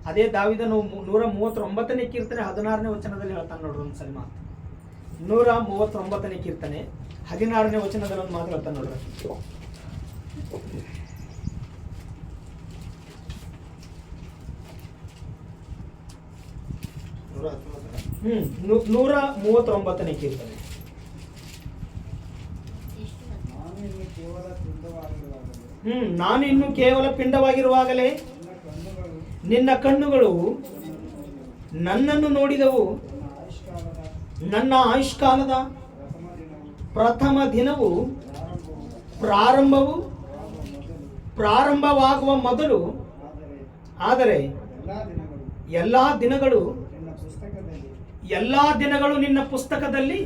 ಅದೇ ದಾವಿದನು 139ನೇ ಕೀರ್ತನೆ 16ನೇ ವಚನದಲ್ಲಿ ಹೇಳ್ತಾನೆ ನೋಡ್ರಿ ಒಂದ್ಸರಿ ಮಾತು. 139ನೇ ಕೀರ್ತನೆ 16ನೇ ವಚನದಲ್ಲಿ ಒಂದು ಮಾತು ಹೇಳ್ತಾನೆ ನೋಡ್ರಿ. 139ನೇ ಕೀರ್ತನೆ. ನಾನು ಇನ್ನು ಕೇವಲ ಪಿಂಡವಾಗಿರುವಾಗಲೇ ನಿನ್ನ ಕಣ್ಣುಗಳು ನನ್ನನ್ನು ನೋಡಿದವು. ನನ್ನ ಆಯುಷ್ಕಾಲದ ಪ್ರಥಮ ದಿನವು ಪ್ರಾರಂಭವಾಗುವ ಮೊದಲು, ಆದರೆ ಎಲ್ಲಾ ದಿನಗಳು ನಿನ್ನ ಪುಸ್ತಕದಲ್ಲಿ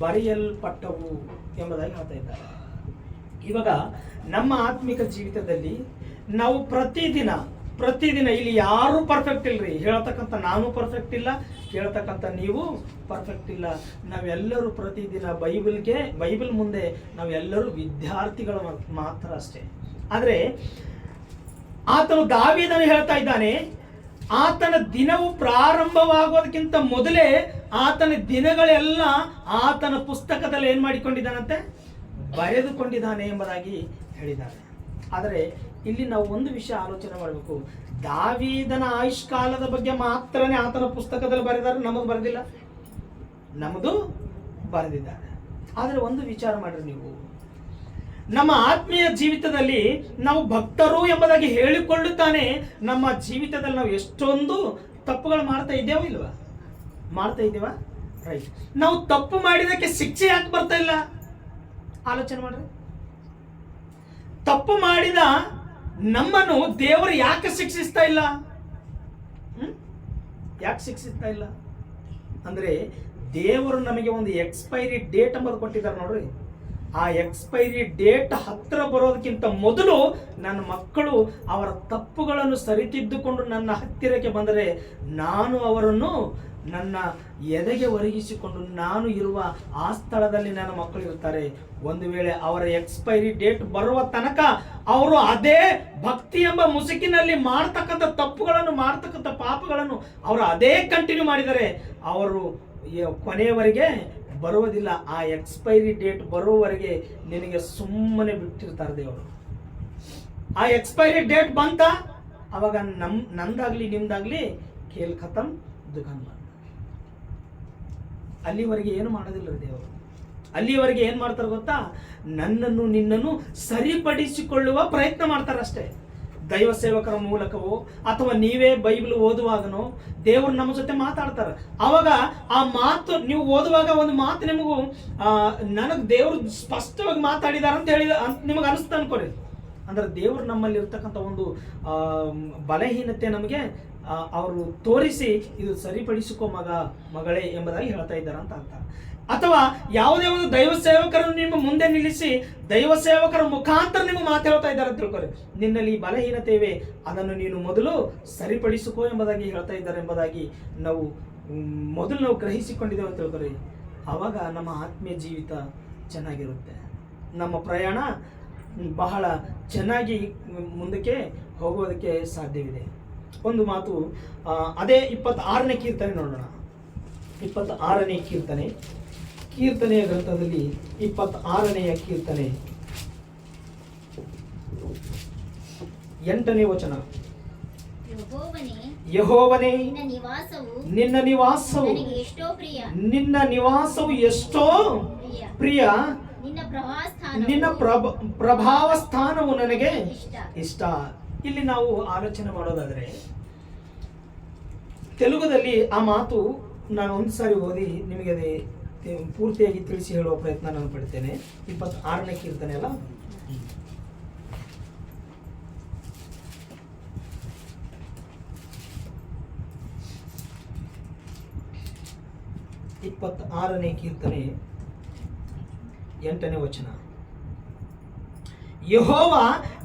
ಬರೆಯಲ್ಪಟ್ಟವು ಎಂಬುದಾಗಿ ಹೇಳ್ತಾ ಇದ್ದಾರೆ. ಇವಾಗ ನಮ್ಮ ಆತ್ಮಿಕ ಜೀವಿತದಲ್ಲಿ ನಾವು ಪ್ರತಿದಿನ ಇಲ್ಲಿ ಯಾರು ಪರ್ಫೆಕ್ಟ್ ಇಲ್ರಿ. ಹೇಳ್ತಕ್ಕಂಥ ನಾನು ಪರ್ಫೆಕ್ಟ್ ಇಲ್ಲ, ಕೇಳ್ತಕ್ಕಂಥ ನೀವು ಪರ್ಫೆಕ್ಟ್ ಇಲ್ಲ. ನಾವೆಲ್ಲರೂ ಪ್ರತಿದಿನ ಬೈಬಲ್ ಮುಂದೆ ನಾವೆಲ್ಲರೂ ವಿದ್ಯಾರ್ಥಿಗಳು ಮಾತ್ರ ಅಷ್ಟೇ. ಆದರೆ ಆತನು ದಾವೀದನು ಹೇಳ್ತಾ ಇದ್ದಾನೆ, ಆತನ ದಿನವು ಪ್ರಾರಂಭವಾಗೋದಕ್ಕಿಂತ ಮೊದಲೇ ಆತನ ದಿನಗಳೆಲ್ಲ ಆತನ ಪುಸ್ತಕದಲ್ಲಿ ಏನ್ ಮಾಡಿಕೊಂಡಿದ್ದಾನಂತೆ? ಬರೆದುಕೊಂಡಿದ್ದಾನೆ ಎಂಬುದಾಗಿ ಹೇಳಿದ್ದಾರೆ. ಆದರೆ ಇಲ್ಲಿ ನಾವು ಒಂದು ವಿಷಯ ಆಲೋಚನೆ ಮಾಡಬೇಕು. ದಾವೀದನ ಆಯುಷ್ಕಾಲದ ಬಗ್ಗೆ ಮಾತ್ರನೇ ಆತನ ಪುಸ್ತಕದಲ್ಲಿ ಬರೆದಿದ್ದಾರೆ, ನಮದು ಬರೆದಿಲ್ಲ. ನಮ್ಮದು ಬರೆದಿದ್ದಾರೆ. ಆದರೆ ಒಂದು ವಿಚಾರ ಮಾಡ್ರಿ ನೀವು, ನಮ್ಮ ಆತ್ಮೀಯ ಜೀವಿತದಲ್ಲಿ ನಾವು ಭಕ್ತರು ಎಂಬುದಾಗಿ ಹೇಳಿಕೊಳ್ಳುತ್ತಾನೆ ನಮ್ಮ ಜೀವಿತದಲ್ಲಿ ನಾವು ಎಷ್ಟೊಂದು ತಪ್ಪುಗಳು ಮಾಡ್ತಾ ಇದ್ದೇವೋ ಇಲ್ವಾ? ಮಾಡ್ತಾ ಇದ್ದೇವಾ? ರೈಟ್. ನಾವು ತಪ್ಪು ಮಾಡಿದಕ್ಕೆ ಶಿಕ್ಷೆ ಯಾಕೆ ಬರ್ತಾ ಇಲ್ಲ? ಆಲೋಚನೆ ಮಾಡ್ರಿ. ತಪ್ಪು ಮಾಡಿದ ನಮ್ಮನ್ನು ದೇವರು ಯಾಕೆ ಶಿಕ್ಷಿಸ್ತಾ ಇಲ್ಲ? ಯಾಕೆ ಶಿಕ್ಷಿಸ್ತಾ ಇಲ್ಲ ಅಂದ್ರೆ ದೇವರು ನಮಗೆ ಒಂದು ಎಕ್ಸ್ಪೈರಿ ಡೇಟ್ ಎಂಬುದು ಕೊಟ್ಟಿದ್ದಾರೆ ನೋಡ್ರಿ. ಆ ಎಕ್ಸ್ಪೈರಿ ಡೇಟ್ ಹತ್ತಿರ ಬರೋದಕ್ಕಿಂತ ಮೊದಲು ನನ್ನ ಮಕ್ಕಳು ಅವರ ತಪ್ಪುಗಳನ್ನು ಸರಿತಿದ್ದುಕೊಂಡು ನನ್ನ ಹತ್ತಿರಕ್ಕೆ ಬಂದರೆ ನಾನು ಅವರನ್ನು ನನ್ನ ಎದೆಗೆ ಒರಗಿಸಿಕೊಂಡು ನಾನು ಇರುವ ಆ ಸ್ಥಳದಲ್ಲಿ ನನ್ನ ಮಕ್ಕಳು ಇರ್ತಾರೆ. ಒಂದು ವೇಳೆ ಅವರ ಎಕ್ಸ್ಪೈರಿ ಡೇಟ್ ಬರುವ ತನಕ ಅವರು ಅದೇ ಭಕ್ತಿ ಎಂಬ ಮುಸುಕಿನಲ್ಲಿ ಮಾಡ್ತಕ್ಕಂಥ ತಪ್ಪುಗಳನ್ನು ಮಾಡ್ತಕ್ಕಂಥ ಪಾಪಗಳನ್ನು ಅವರು ಅದೇ ಕಂಟಿನ್ಯೂ ಮಾಡಿದರೆ ಅವರು ಕೊನೆಯವರೆಗೆ ಬರುವುದಿಲ್ಲ. ಆ ಎಕ್ಸ್ಪೈರಿ ಡೇಟ್ ಬರುವವರೆಗೆ ನಿನಗೆ ಸುಮ್ಮನೆ ಬಿಟ್ಟಿರ್ತಾರೆ ದೇವರು. ಆ ಎಕ್ಸ್ಪೈರಿ ಡೇಟ್ ಬಂತ ಅವಾಗ ನಂದಾಗ್ಲಿ ನಿಮ್ದಾಗ್ಲಿ ಖೇಲ್ ಖತಮ್ ದುಕಾನ್ ಬಂದ. ಅಲ್ಲಿವರೆಗೆ ಏನು ಮಾಡೋದಿಲ್ಲ ದೇವರು. ಅಲ್ಲಿವರೆಗೆ ಏನು ಮಾಡ್ತಾರೆ ಗೊತ್ತಾ? ನನ್ನನ್ನು ನಿನ್ನನ್ನು ಸರಿಪಡಿಸಿಕೊಳ್ಳುವ ಪ್ರಯತ್ನ ಮಾಡ್ತಾರಷ್ಟೇ. ದೈವ ಸೇವಕರ ಮೂಲಕವೋ ಅಥವಾ ನೀವೇ ಬೈಬಲ್ ಓದುವಾಗನೋ ದೇವರು ನಮ್ಮ ಜೊತೆ ಮಾತಾಡ್ತಾರೆ. ಅವಾಗ ಆ ಮಾತು ನೀವು ಓದುವಾಗ ಒಂದು ಮಾತು ನಿಮಗೂ ನನಗೆ ದೇವರು ಸ್ಪಷ್ಟವಾಗಿ ಮಾತಾಡಿದಾರೆ ಅಂತ ಹೇಳಿ ನಿಮಗೆ ಅನಿಸ್ತಾ ಅನ್ಕೋರಿ. ಅಂದ್ರೆ ದೇವರು ನಮ್ಮಲ್ಲಿ ಇರ್ತಕ್ಕಂಥ ಒಂದು ಬಲಹೀನತೆ ನಮಗೆ ಅವರು ತೋರಿಸಿ ಇದು ಸರಿಪಡಿಸಿಕೋ ಮಗಳೇ ಎಂಬುದಾಗಿ ಹೇಳ್ತಾ ಇದ್ದಾರೆ ಅಂತ ಅರ್ಥ. ಅಥವಾ ಯಾವುದೇ ಒಂದು ದೈವ ಸೇವಕರನ್ನು ನಿಮ್ಮ ಮುಂದೆ ನಿಲ್ಲಿಸಿ ದೈವ ಸೇವಕರ ಮುಖಾಂತರ ನಿಮಗೆ ಮಾತು ಹೇಳ್ತಾ ಇದ್ದಾರೆ ಅಂತ ತಿಳ್ಕೊರಿ. ನಿನ್ನಲ್ಲಿ ಬಲಹೀನತೆ ಇವೆ, ಅದನ್ನು ನೀನು ಮೊದಲು ಸರಿಪಡಿಸಿಕೋ ಎಂಬುದಾಗಿ ಹೇಳ್ತಾ ಇದ್ದಾರೆ ಎಂಬುದಾಗಿ ನಾವು ಗ್ರಹಿಸಿಕೊಂಡಿದ್ದೇವೆ ಅಂತ ತಿಳ್ಕೊರಿ. ಆವಾಗ ನಮ್ಮ ಆತ್ಮೀಯ ಜೀವಿತ ಚೆನ್ನಾಗಿರುತ್ತೆ, ನಮ್ಮ ಪ್ರಯಾಣ ಬಹಳ ಚೆನ್ನಾಗಿ ಮುಂದಕ್ಕೆ ಹೋಗೋದಕ್ಕೆ ಸಾಧ್ಯವಿದೆ. ಒಂದು ಮಾತು ಅದೇ 26ನೇ ಕೀರ್ತನೆ ನೋಡೋಣ. 26ನೇ ಕೀರ್ತನೆಯ ಗ್ರಂಥದಲ್ಲಿ 26ನೆಯ ಕೀರ್ತನೆ 8ನೇ ವಚನ. ಯೆಹೋವನೇ ನಿನ್ನ ನಿವಾಸವು ನಿನ್ನ ನಿವಾಸವು ಎಷ್ಟೋ ಪ್ರಿಯ, ನಿನ್ನ ಪ್ರಭಾವ ಸ್ಥಾನವು ನನಗೆ ಇಷ್ಟ. ಇಲ್ಲಿ ನಾವು ಆಲೋಚನೆ ಮಾಡೋದಾದ್ರೆ ತೆಲುಗುದಲ್ಲಿ ಆ ಮಾತು ನಾನು ಒಂದು ಸಾರಿ ಓದಿ ನಿಮಗೆ ಪೂರ್ತಿಯಾಗಿ ತಿಳಿಸಿ ಹೇಳುವ ಪ್ರಯತ್ನ ನಾನು ಪಡ್ತೇನೆ. 26ನೇ ಕೀರ್ತನೆ ಅಲ್ಲ, ನೇ ಕೀರ್ತನೆ 8ನೇ ವಚನ. ಯೆಹೋವ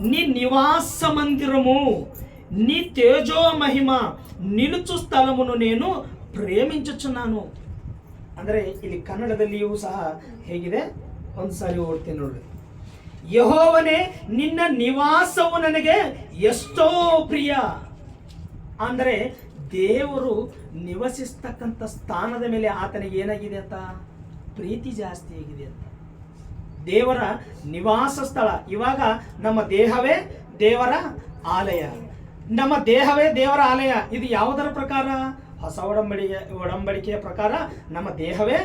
నీ నివాస మందిరము నీ తేజో మహిమ నిలుచు స్థలమును నేను ಪ್ರೇಮಿಂಚುచున్నాను. ಅಂದರೆ ಇಲ್ಲಿ ಕನ್ನಡದಲ್ಲಿಯೂ ಸಹ ಹೇಗಿದೆ ಒಂದು ಸಾರಿ ಓಡ್ತೀನಿ ನೋಡ್ರಿ. ಯೆಹೋವನೇ ನಿನ್ನ ನಿವಾಸವು ನನಗೆ ಎಷ್ಟೋ ಪ್ರಿಯ. ಅಂದರೆ ದೇವರು ನಿವಸಿಸ್ತಕ್ಕಂಥ ಸ್ಥಾನದ ಮೇಲೆ ಆತನಿಗೆ ಏನಾಗಿದೆ ಅಂತ ಪ್ರೀತಿ ಜಾಸ್ತಿ ಆಗಿದೆ ಅಂತ. ದೇವರ ನಿವಾಸ ಸ್ಥಳ. ಇವಾಗ ನಮ್ಮ ದೇಹವೇ ದೇವರ ಆಲಯ, ನಮ್ಮ ದೇಹವೇ ದೇವರ ಆಲಯ. ಇದು ಯಾವುದರ ಪ್ರಕಾರ? ಹೊಸ ಒಡಂಬಡಿಕೆಯ ಪ್ರಕಾರ ನಮ್ಮ ದೇಹವೇ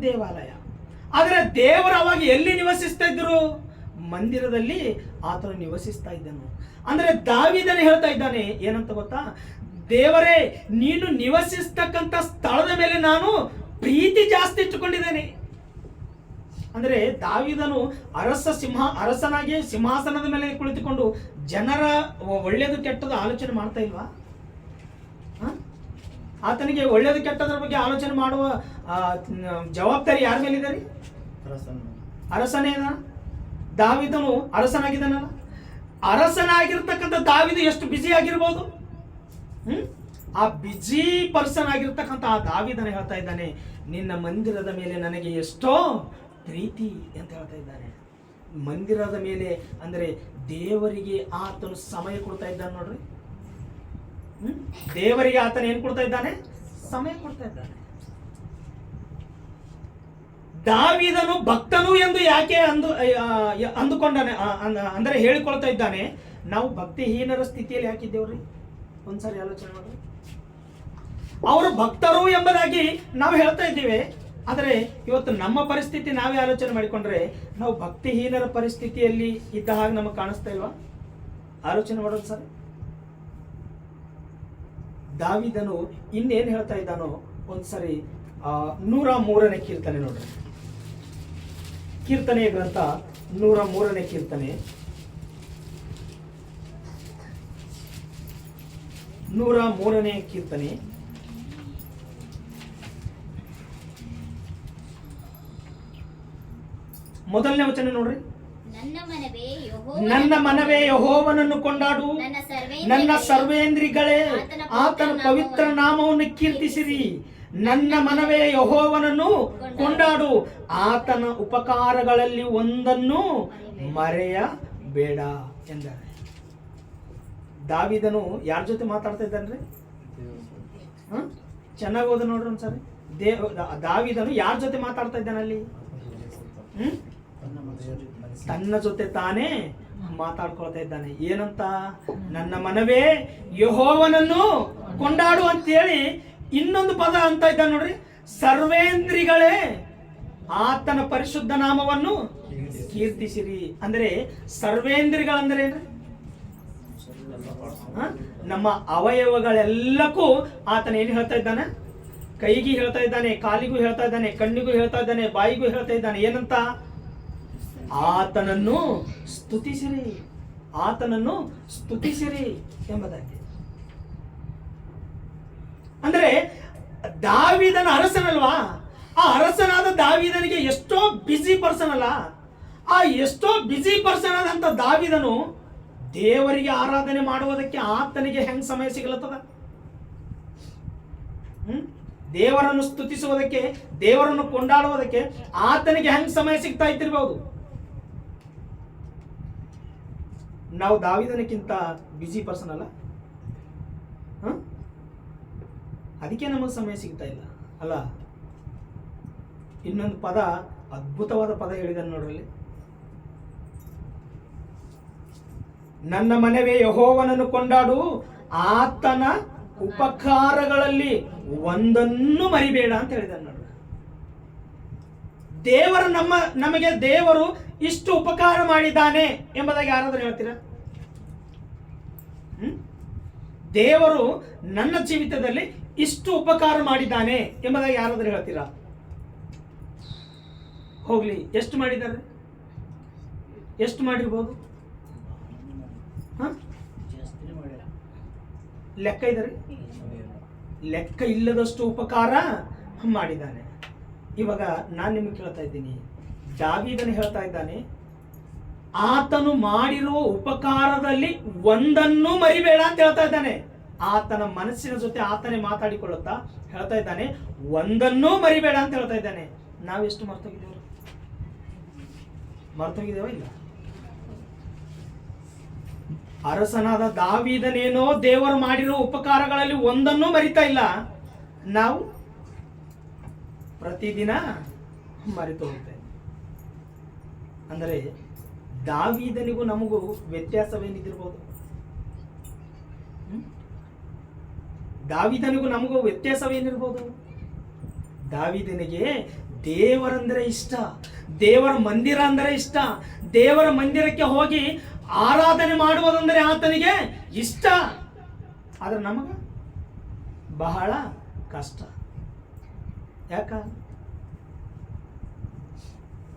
ದೇವಾಲಯ. ಆದರೆ ದೇವರು ಅವಾಗ ಎಲ್ಲಿ ನಿವಸಿಸ್ತಾ ಇದ್ರು? ಮಂದಿರದಲ್ಲಿ ಆತನು ನಿವಸಿಸ್ತಾ ಇದ್ದನು. ಅಂದರೆ ದಾವೀದನೇ ಹೇಳ್ತಾ ಇದ್ದಾನೆ ಏನಂತ ಗೊತ್ತಾ? ದೇವರೇ ನೀನು ನಿವಸಿಸ್ತಕ್ಕಂಥ ಸ್ಥಳದ ಮೇಲೆ ನಾನು ಪ್ರೀತಿ ಜಾಸ್ತಿ ಇಟ್ಟುಕೊಂಡಿದ್ದೇನೆ. ಅಂದರೆ ದಾವೀದನು ಅರಸನಾಗಿ ಸಿಂಹಾಸನದ ಮೇಲೆ ಕುಳಿತುಕೊಂಡು ಜನರ ಒಳ್ಳೆಯದು ಕೆಟ್ಟದ್ದು ಆಲೋಚನೆ ಮಾಡ್ತಾ ಇಲ್ವಾ? ಆತನಿಗೆ ಒಳ್ಳೆಯದು ಕೆಟ್ಟದ್ರ ಬಗ್ಗೆ ಆಲೋಚನೆ ಮಾಡುವ ಜವಾಬ್ದಾರಿ ಯಾರ ಮೇಲಿದೆ ರೀ? ಅರಸನೇ. ದಾವೀದನು ಅರಸನಾಗಿದ್ದಾನಲ್ಲ. ಅರಸನಾಗಿರ್ತಕ್ಕಂಥ ದಾವೀದ ಎಷ್ಟು ಬ್ಯುಸಿ ಆಗಿರ್ಬೋದು. ಆ ಬ್ಯುಸಿ ಪರ್ಸನ್ ಆಗಿರ್ತಕ್ಕಂಥ ಆ ದಾವೀದನ ಹೇಳ್ತಾ ಇದ್ದಾನೆ, ನಿನ್ನ ಮಂದಿರದ ಮೇಲೆ ನನಗೆ ಎಷ್ಟೋ ಪ್ರೀತಿ ಅಂತ ಹೇಳ್ತಾ ಇದ್ದಾನೆ. ಮಂದಿರದ ಮೇಲೆ ಅಂದರೆ ದೇವರಿಗೆ ಆತನು ಸಮಯ ಕೊಡ್ತಾ ಇದ್ದಾನೆ ನೋಡ್ರಿ. ದೇವರಿಗೆ ಆತನ ಏನ್ ಕೊಡ್ತಾ ಇದ್ದಾನೆ? ಸಮಯ ಕೊಡ್ತಾ ಇದ್ದಾನೆ. ದಾವೀದನು ಭಕ್ತನು ಎಂದು ಯಾಕೆ ಅಂದುಕೊಂಡಾನೆ ಅಂದರೆ ಹೇಳಿಕೊಳ್ತಾ ಇದ್ದಾನೆ. ನಾವು ಭಕ್ತಿಹೀನರ ಸ್ಥಿತಿಯಲ್ಲಿ ಯಾಕಿದ್ದೇವ್ರಿ? ಒಂದ್ಸರಿ ಆಲೋಚನೆ ಮಾಡಿ. ಅವರು ಭಕ್ತರು ಎಂಬುದಾಗಿ ನಾವು ಹೇಳ್ತಾ ಇದ್ದೀವಿ. ಆದರೆ ಇವತ್ತು ನಮ್ಮ ಪರಿಸ್ಥಿತಿ ನಾವೇ ಆಲೋಚನೆ ಮಾಡಿಕೊಂಡ್ರೆ ನಾವು ಭಕ್ತಿಹೀನರ ಪರಿಸ್ಥಿತಿಯಲ್ಲಿ ಇದ್ದ ಹಾಗೆ ನಮಗೆ ಕಾಣಿಸ್ತಾ ಇಲ್ವಾ? ಆಲೋಚನೆ ಮಾಡೋದು ಸರ್. ದಾವೀದನು ಇನ್ನೇನು ಹೇಳ್ತಾ ಇದ್ದಾನೋ ಒಂದ್ಸರಿ 103ನೇ ಕೀರ್ತನೆ ನೋಡ್ರಿ. ಕೀರ್ತನೆಯ ಗ್ರಂಥ 103ನೇ ಕೀರ್ತನೆ 103ನೇ ಕೀರ್ತನೆ 1 ಮೊದಲನೇ ವಚನ ನೋಡ್ರಿ. ನನ್ನ ಮನವೇ ಯೆಹೋವನನ್ನು ಕೊಂಡಾಡು, ನನ್ನ ಸರ್ವೇಂದ್ರಿಗಳೇ ಆತನ ಪವಿತ್ರ ನಾಮವನ್ನು ಕೀರ್ತಿಸಿರಿ. ನನ್ನ ಮನವೇ ಯೆಹೋವನನ್ನು ಕೊಂಡಾಡು, ಆತನ ಉಪಕಾರಗಳಲ್ಲಿ ಒಂದನ್ನು ಮರೆಯಬೇಡ ಎಂದರೆ. ದಾವೀದನು ಯಾರ ಜೊತೆ ಮಾತಾಡ್ತಾ ಇದ್ದಾನ್ರಿ? ಚೆನ್ನಾಗಿ ಓದ ನೋಡ್ರಿ ಒಂದ್ಸರಿ. ದಾವೀದನು ಯಾರ ಜೊತೆ ಮಾತಾಡ್ತಾ ಇದ್ದಾನೆ ಅಲ್ಲಿ? ತನ್ನ ಜೊತೆ ತಾನೇ ಮಾತಾಡ್ಕೊಳ್ತಾ ಇದ್ದಾನೆ. ಏನಂತ? ನನ್ನ ಮನವೇ ಯೆಹೋವನನ್ನು ಕೊಂಡಾಡು ಅಂತ ಹೇಳಿ ಇನ್ನೊಂದು ಪದ ಅಂತ ಇದ್ದಾನೆ ನೋಡ್ರಿ. ಸರ್ವೇಂದ್ರಿಗಳೇ ಆತನ ಪರಿಶುದ್ಧ ನಾಮವನ್ನು ಕೀರ್ತಿಸಿರಿ. ಅಂದ್ರೆ ಸರ್ವೇಂದ್ರಿಗಳಂದ್ರೆ ಏನ್ರಿ? ನಮ್ಮ ಅವಯವಗಳೆಲ್ಲಕ್ಕೂ ಆತನ ಏನು ಹೇಳ್ತಾ ಇದ್ದಾನೆ? ಕೈಗೆ ಹೇಳ್ತಾ ಇದ್ದಾನೆ, ಕಾಲಿಗೂ ಹೇಳ್ತಾ ಇದ್ದಾನೆ, ಕಣ್ಣಿಗೂ ಹೇಳ್ತಾ ಇದ್ದಾನೆ, ಬಾಯಿಗೂ ಹೇಳ್ತಾ ಇದ್ದಾನೆ. ಏನಂತ? ಆತನನ್ನು ಸ್ತುತಿಸಿರಿ, ಆತನನ್ನು ಸ್ತುತಿಸಿರಿ ಎಂಬುದಾಗಿ. ಅಂದ್ರೆ ದಾವೀದನ ಅರಸನಲ್ವಾ, ಆ ಅರಸನಾದ ದಾವೀದನಿಗೆ ಎಷ್ಟೋ ಬಿಸಿ ಪರ್ಸನ್ ಅಲ್ಲ, ಆ ಎಷ್ಟೋ ಬಿಸಿ ಪರ್ಸನ್ ಆದಂತ ದಾವೀದನು ದೇವರಿಗೆ ಆರಾಧನೆ ಮಾಡುವುದಕ್ಕೆ ಆತನಿಗೆ ಹೆಂಗ್ ಸಮಯ ಸಿಗಲತ್ತದ? ದೇವರನ್ನು ಸ್ತುತಿಸುವುದಕ್ಕೆ, ದೇವರನ್ನು ಕೊಂಡಾಡುವುದಕ್ಕೆ ಆತನಿಗೆ ಹೆಂಗ್ ಸಮಯ ಸಿಗ್ತಾ ಇತ್ತಿರ್ಬಹುದು? ನಾವು ದಾವೀದನಕ್ಕಿಂತ ಬಿಸಿ ಪರ್ಸನ್ ಅಲ್ಲ, ಅದಕ್ಕೆ ನಮಗೆ ಸಮಯ ಸಿಗ್ತಾ ಇಲ್ಲ ಅಲ್ಲ. ಇನ್ನೊಂದು ಪದ, ಅದ್ಭುತವಾದ ಪದ ಹೇಳಿದಾನೆ ನೋಡ್ರಲ್ಲಿ. ನನ್ನ ಮನವೇ ಯೆಹೋವನನ್ನು ಕೊಂಡಾಡು, ಆತನ ಉಪಕಾರಗಳಲ್ಲಿ ಒಂದನ್ನು ಮರಿಬೇಡ ಅಂತ ಹೇಳಿದಾನೆ ನೋಡ್ರಿ. ದೇವರು ನಮಗೆ ದೇವರು ಇಷ್ಟು ಉಪಕಾರ ಮಾಡಿದ್ದಾನೆ ಎಂಬುದಾಗಿ ಯಾರಾದ್ರೂ ಹೇಳ್ತೀರಾ? ದೇವರು ನನ್ನ ಜೀವಿತದಲ್ಲಿ ಇಷ್ಟು ಉಪಕಾರ ಮಾಡಿದ್ದಾನೆ ಎಂಬುದಾಗಿ ಯಾರಾದ್ರೂ ಹೇಳ್ತೀರಾ? ಹೋಗ್ಲಿ, ಎಷ್ಟು ಮಾಡಿದ್ದಾರೆ? ಎಷ್ಟು ಮಾಡಿರ್ಬೋದು? ಲೆಕ್ಕ ಇದ್ದಾರೆ? ಲೆಕ್ಕ ಇಲ್ಲದಷ್ಟು ಉಪಕಾರ ಮಾಡಿದ್ದಾನೆ. ಇವಾಗ ನಾನು ನಿಮಗೆ ಕೇಳ್ತಾ ಇದ್ದೀನಿ, ದಾವೀದನು ಹೇಳ್ತಾ ಇದ್ದಾನೆ, ಆತನು ಮಾಡಿರುವ ಉಪಕಾರದಲ್ಲಿ ಒಂದನ್ನು ಮರಿಬೇಡ ಅಂತ ಹೇಳ್ತಾ ಇದ್ದಾನೆ. ಆತನ ಮನಸ್ಸಿನ ಜೊತೆ ಆತನೇ ಮಾತಾಡಿಕೊಳ್ಳುತ್ತಾ ಹೇಳ್ತಾ ಇದ್ದಾನೆ, ಒಂದನ್ನೂ ಮರಿಬೇಡ ಅಂತ ಹೇಳ್ತಾ ಇದ್ದಾನೆ. ನಾವೆಷ್ಟು ಮರ್ತೋಗಿದ್ದೇವೆ? ಮರ್ತೋಗಿದ್ದೇವ? ಇಲ್ಲ. ಅರಸನಾದ ದಾವೀದನೇನೋ ದೇವರು ಮಾಡಿರುವ ಉಪಕಾರಗಳಲ್ಲಿ ಒಂದನ್ನೂ ಮರಿತಾ ಇಲ್ಲ. ನಾವು ಪ್ರತಿದಿನ ಮರೆತು ಹೋಗ್ತೇವೆ. ಅಂದರೆ ದಾವೀದನಿಗೂ ನಮಗೂ ವ್ಯತ್ಯಾಸವೇನಿದಿರ್ಬೋದು? ದಾವೀದನಿಗೂ ನಮಗೂ ವ್ಯತ್ಯಾಸವೇನಿರ್ಬೋದು? ದಾವೀದನಿಗೆ ದೇವರಂದರೆ ಇಷ್ಟ, ದೇವರ ಮಂದಿರ ಅಂದರೆ ಇಷ್ಟ, ದೇವರ ಮಂದಿರಕ್ಕೆ ಹೋಗಿ ಆರಾಧನೆ ಮಾಡುವುದಂದರೆ ಆತನಿಗೆ ಇಷ್ಟ. ಆದ್ರೆ ನಮಗ ಬಹಳ ಕಷ್ಟ. ಯಾಕ?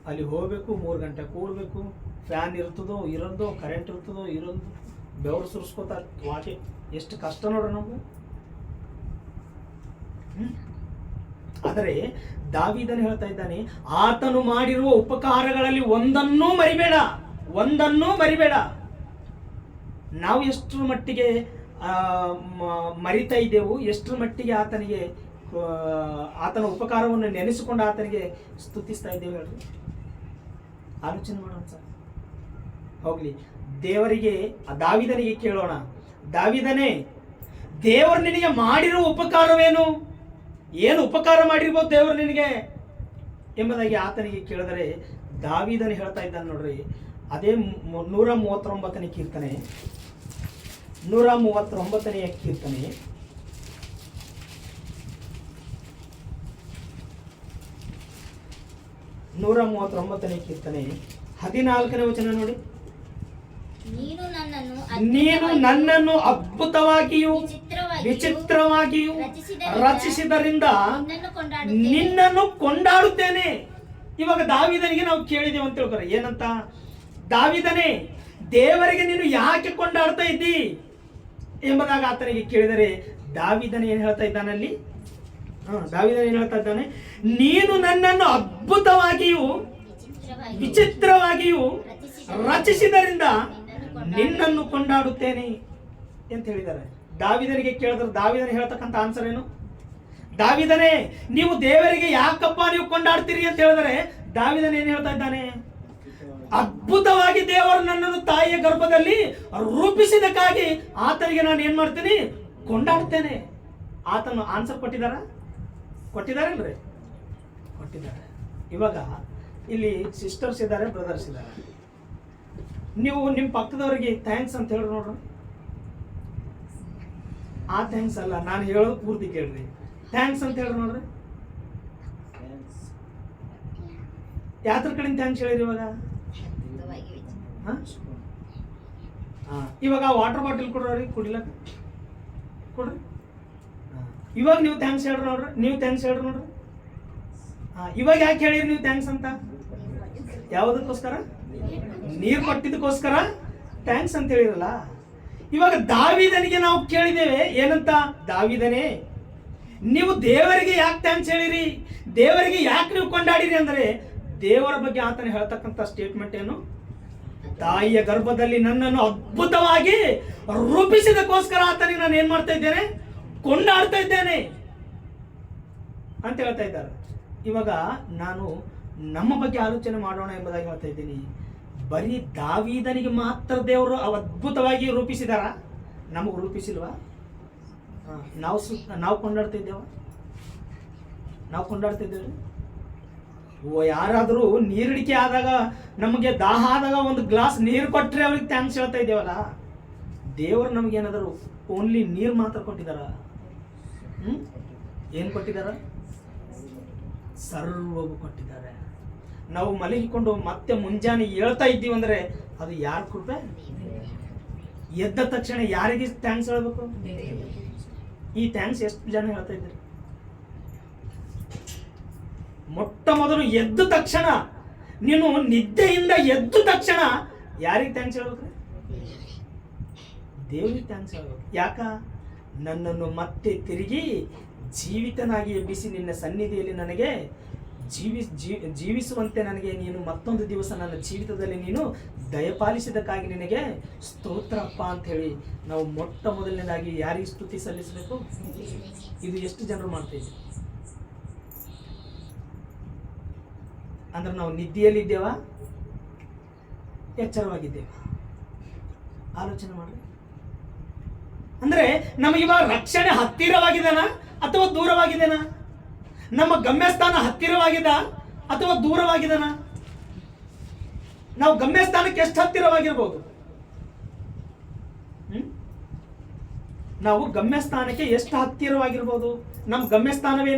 ಅಲ್ಲಿ ಹೋಗ್ಬೇಕು, 3 ಗಂಟೆ ಕೂಡಬೇಕು, ಫ್ಯಾನ್ ಇರ್ತದೋ ಇರೋದೋ, ಕರೆಂಟ್ ಇರ್ತದೋ ಇರೋದು, ಬೆವರು ಸುರಿಸ್ಕೋತ ವಾಟಿ, ಎಷ್ಟು ಕಷ್ಟ ನೋಡ್ರಿ ನಮ್ಗೆ. ಆದರೆ ದಾವೀದನು ಹೇಳ್ತಾ ಇದ್ದಾನೆ, ಆತನು ಮಾಡಿರುವ ಉಪಕಾರಗಳಲ್ಲಿ ಒಂದನ್ನೂ ಮರಿಬೇಡ, ಒಂದನ್ನೂ ಮರಿಬೇಡ. ನಾವು ಎಷ್ಟರ ಮಟ್ಟಿಗೆ ಮರಿತಾ ಇದ್ದೆವು, ಎಷ್ಟರ ಮಟ್ಟಿಗೆ ಆತನಿಗೆ ಆತನ ಉಪಕಾರವನ್ನು ನೆನೆಸಿಕೊಂಡು ಆತನಿಗೆ ಸ್ತುತಿಸ್ತಾ ಇದ್ದೇವೆ ಹೇಳ್ರಿ? ಆಲೋಚನೆ ಮಾಡೋಣ ಸರ್. ಹೋಗ್ಲಿ, ದೇವರಿಗೆ ದಾವೀದನಿಗೆ ಕೇಳೋಣ, ದಾವೀದನೇ, ದೇವರು ನಿನಗೆ ಮಾಡಿರುವ ಉಪಕಾರವೇನು? ಏನು ಉಪಕಾರ ಮಾಡಿರ್ಬೋದು ದೇವರು ನಿನಗೆ ಎಂಬುದಾಗಿ ಆತನಿಗೆ ಕೇಳಿದರೆ ದಾವೀದನು ಹೇಳ್ತಾ ಇದ್ದಾನೆ ನೋಡ್ರಿ. ಅದೇ 139ನೇ ಕೀರ್ತನೆ, 139ನೇ ಕೀರ್ತನೆ, 139ನೇ ಕೀರ್ತನೆ 14ನೇ ವಚನ ನೋಡಿ. ನೀನು ನನ್ನನ್ನು ಅದ್ಭುತವಾಗಿಯೂ ವಿಚಿತ್ರವಾಗಿಯೂ ರಚಿಸಿದರಿಂದ ನಿನ್ನನ್ನು ಕೊಂಡಾಡುತ್ತೇನೆ. ಇವಾಗ ದಾವೀದನಿಗೆ ನಾವು ಕೇಳಿದೇವೆ ಅಂತ ಹೇಳ್ತಾರೆ. ಏನಂತ? ದಾವೀದನೇ, ದೇವರಿಗೆ ನೀನು ಯಾಕೆ ಕೊಂಡಾಡ್ತಾ ಇದ್ದಿ ಎಂಬುದಾಗಿ ಆತನಿಗೆ ಕೇಳಿದರೆ ದಾವೀದನ ಏನ್ ಹೇಳ್ತಾ ಇದ್ದಾನಲ್ಲಿ? ದಾವೀದನ ಏನ್ ಹೇಳ್ತಾ ಇದ್ದಾನೆ? ನೀನು ನನ್ನನ್ನು ಅದ್ಭುತವಾಗಿಯೂ ವಿಚಿತ್ರವಾಗಿಯೂ ರಚಿಸಿದರಿಂದ ನಿನ್ನನ್ನು ಕೊಂಡಾಡುತ್ತೇನೆ ಅಂತ ಹೇಳಿದ್ದಾರೆ. ದಾವೀದನಿಗೆ ಕೇಳಿದ್ರೆ ದಾವೀದನ ಹೇಳ್ತಕ್ಕಂಥ ಆನ್ಸರ್ ಏನು? ದಾವೀದನೇ, ನೀವು ದೇವರಿಗೆ ಯಾಕಪ್ಪ ನೀವು ಕೊಂಡಾಡ್ತೀರಿ ಅಂತ ಹೇಳಿದರೆ ದಾವೀದನ ಏನು ಹೇಳ್ತಾ ಇದ್ದಾನೆ? ಅದ್ಭುತವಾಗಿ ದೇವರು ನನ್ನನ್ನು ತಾಯಿಯ ಗರ್ಭದಲ್ಲಿ ರೂಪಿಸಿದಕ್ಕಾಗಿ ಆತನಿಗೆ ನಾನು ಏನ್ ಮಾಡ್ತೀನಿ? ಕೊಂಡಾಡ್ತೇನೆ. ಆತನು ಆನ್ಸರ್ ಕೊಟ್ಟಿದ್ದಾರಲ್ರಿ? ಕೊಟ್ಟಿದ್ದಾರೆ. ಇವಾಗ ಇಲ್ಲಿ ಸಿಸ್ಟರ್ಸ್ ಇದ್ದಾರೆ, ಬ್ರದರ್ಸ್ ಇದ್ದಾರೆ. ನೀವು ನಿಮ್ಮ ಪಕ್ಕದವರಿಗೆ ಥ್ಯಾಂಕ್ಸ್ ಅಂತ ಹೇಳ್ರಿ ನೋಡ್ರಿ. ಆ ಥ್ಯಾಂಕ್ಸ್ ಅಲ್ಲ, ನಾನು ಹೇಳೋದು ಪೂರ್ತಿ ಕೇಳ್ರಿ. ಥ್ಯಾಂಕ್ಸ್ ಅಂತ ಹೇಳ್ರಿ ನೋಡ್ರಿ. ಯಾತ್ರ ಕಡೆಯಿಂದ ಥ್ಯಾಂಕ್ಸ್ ಹೇಳಿರಿ ಇವಾಗ? ಇವಾಗ ವಾಟರ್ ಬಾಟಲ್ ಕೊಡ್ರಿ, ಕುಡಿಲಕ್ಕ ಕೊಡ್ರಿ. ಇವಾಗ ನೀವು ಥ್ಯಾಂಕ್ಸ್ ಹೇಳ್ರಿ ನೋಡ್ರಿ. ನೀವು ಥ್ಯಾಂಕ್ಸ್ ಹೇಳ್ರಿ ನೋಡ್ರಿ. ಇವಾಗ ಯಾಕೆ ಹೇಳಿರಿ ನೀವು ಥ್ಯಾಂಕ್ಸ್ ಅಂತ? ಯಾವುದಕ್ಕೋಸ್ಕರ? ನೀರು ಕೊಟ್ಟಿದ್ದಕ್ಕೋಸ್ಕರ ಥ್ಯಾಂಕ್ಸ್ ಅಂತ ಹೇಳಿರಲ್ಲ. ಇವಾಗ ದಾವೀದನಿಗೆ ನಾವು ಕೇಳಿದ್ದೇವೆ ಏನಂತ? ದಾವೀದನೇ, ನೀವು ದೇವರಿಗೆ ಯಾಕೆ ಥ್ಯಾಂಕ್ಸ್ ಹೇಳಿರಿ? ದೇವರಿಗೆ ಯಾಕೆ ನೀವು ಕೊಂಡಾಡಿರಿ ಅಂದರೆ ದೇವರ ಬಗ್ಗೆ ಆತನ ಹೇಳ್ತಕ್ಕಂಥ ಸ್ಟೇಟ್ಮೆಂಟ್ ಏನು? ತಾಯಿಯ ಗರ್ಭದಲ್ಲಿ ನನ್ನನ್ನು ಅದ್ಭುತವಾಗಿ ರೂಪಿಸಿದಕ್ಕೋಸ್ಕರ ಆತನಿಗೆ ನಾನು ಏನ್ ಮಾಡ್ತಾ ಇದ್ದೇನೆ? ಕೊಂಡಾಡ್ತಾ ಇದ್ದೇನೆ ಅಂತ ಹೇಳ್ತಾ ಇದ್ದಾರೆ. ಇವಾಗ ನಾನು ನಮ್ಮ ಬಗ್ಗೆ ಆಲೋಚನೆ ಮಾಡೋಣ ಎಂಬುದಾಗಿ ಹೇಳ್ತಾ ಇದ್ದೀನಿ. ಬರೀ ದಾವೀದನಿಗೆ ಮಾತ್ರ ದೇವರು ಅದ್ಭುತವಾಗಿ ರೂಪಿಸಿದಾರ? ನಮಗೆ ರೂಪಿಸಿಲ್ವಾ? ನಾವು ಕೊಂಡಾಡ್ತಾ ಇದ್ದೇವ? ನಾವು ಕೊಂಡಾಡ್ತಾ ಇದ್ದೇವೆ. ಯಾರಾದರೂ ನೀರಿಡಿಕೆ ಆದಾಗ, ನಮಗೆ ದಾಹ ಆದಾಗ ಒಂದು ಗ್ಲಾಸ್ ನೀರು ಕೊಟ್ಟರೆ ಅವ್ರಿಗೆ ಥ್ಯಾಂಕ್ಸ್ ಹೇಳ್ತಾ ಇದ್ದೇವಲ್ಲ. ದೇವರು ನಮಗೇನಾದರೂ ಓನ್ಲಿ ನೀರು ಮಾತ್ರ ಕೊಟ್ಟಿದ್ದಾರ? ಏನು ಕೊಟ್ಟಿದ್ದಾರ? ಸರ್ವವು ಕೊಟ್ಟಿದ್ದಾರೆ. ನಾವು ಮಲಗಿಕೊಂಡು ಮತ್ತೆ ಮುಂಜಾನೆ ಹೇಳ್ತಾ ಇದ್ದೀವಿ ಅಂದರೆ ಅದು ಯಾರ ಕೃಪೆ? ಎದ್ದ ತಕ್ಷಣ ಯಾರಿಗೆ ಥ್ಯಾಂಕ್ಸ್ ಹೇಳ್ಬೇಕು? ಈ ಥ್ಯಾಂಕ್ಸ್ ಎಷ್ಟು ಜನ ಹೇಳ್ತಾ ಇದ್ದಾರೆ? ಮೊಟ್ಟ ಮೊದಲು ಎದ್ದ ತಕ್ಷಣ, ನೀನು ನಿದ್ದೆಯಿಂದ ಎದ್ದ ತಕ್ಷಣ ಯಾರಿಗೆ ಥ್ಯಾಂಕ್ಸ್ ಹೇಳ್ಬೇಕು? ದೇವರಿಗೆ ಥ್ಯಾಂಕ್ಸ್ ಹೇಳ್ಬೇಕು. ಯಾಕ? ನನ್ನನ್ನು ಮತ್ತೆ ತಿರುಗಿ ಜೀವಿತನಾಗಿ ಎಬ್ಬಿಸಿ ನಿನ್ನ ಸನ್ನಿಧಿಯಲ್ಲಿ ನನಗೆ ಜೀವಿಸುವಂತೆ ನನಗೆ ನೀನು ಮತ್ತೊಂದು ದಿವಸ ನನ್ನ ಜೀವಿತದಲ್ಲಿ ನೀನು ದಯಪಾಲಿಸಿದಕ್ಕಾಗಿ ನಿನಗೆ ಸ್ತೋತ್ರಪ್ಪ ಅಂತ ಹೇಳಿ ನಾವು ಮೊಟ್ಟ ಮೊದಲನೇದಾಗಿ ಯಾರಿಗೆ ಸ್ತುತಿ ಸಲ್ಲಿಸಬೇಕು? ಇದು ಎಷ್ಟು ಜನರು ಮಾಡ್ತಾ ಇದ್ದೀವಿ? ಅಂದ್ರೆ ನಾವು ನಿದ್ದೆಯಲ್ಲಿದ್ದೇವ? ಎಚ್ಚರವಾಗಿದ್ದೇವ? ಆಲೋಚನೆ ಮಾಡಿ. ಅಂದ್ರೆ ನಮಗಿವಾಗ ರಕ್ಷಣೆ ಹತ್ತಿರವಾಗಿದೆನಾ ಅಥವಾ ದೂರವಾಗಿದೆನಾ? ನಮ್ಮ ಗಮ್ಯಸ್ಥಾನ ಹತ್ತಿರವಾಗಿದ ಅಥವಾ ದೂರವಾಗಿದೆನಾ? ನಾವು ಗಮ್ಯಸ್ಥಾನಕ್ಕೆ ಎಷ್ಟು ಹತ್ತಿರವಾಗಿರ್ಬೋದು? ನಾವು ಗಮ್ಯಸ್ಥಾನಕ್ಕೆ ಎಷ್ಟು ಹತ್ತಿರವಾಗಿರ್ಬೋದು?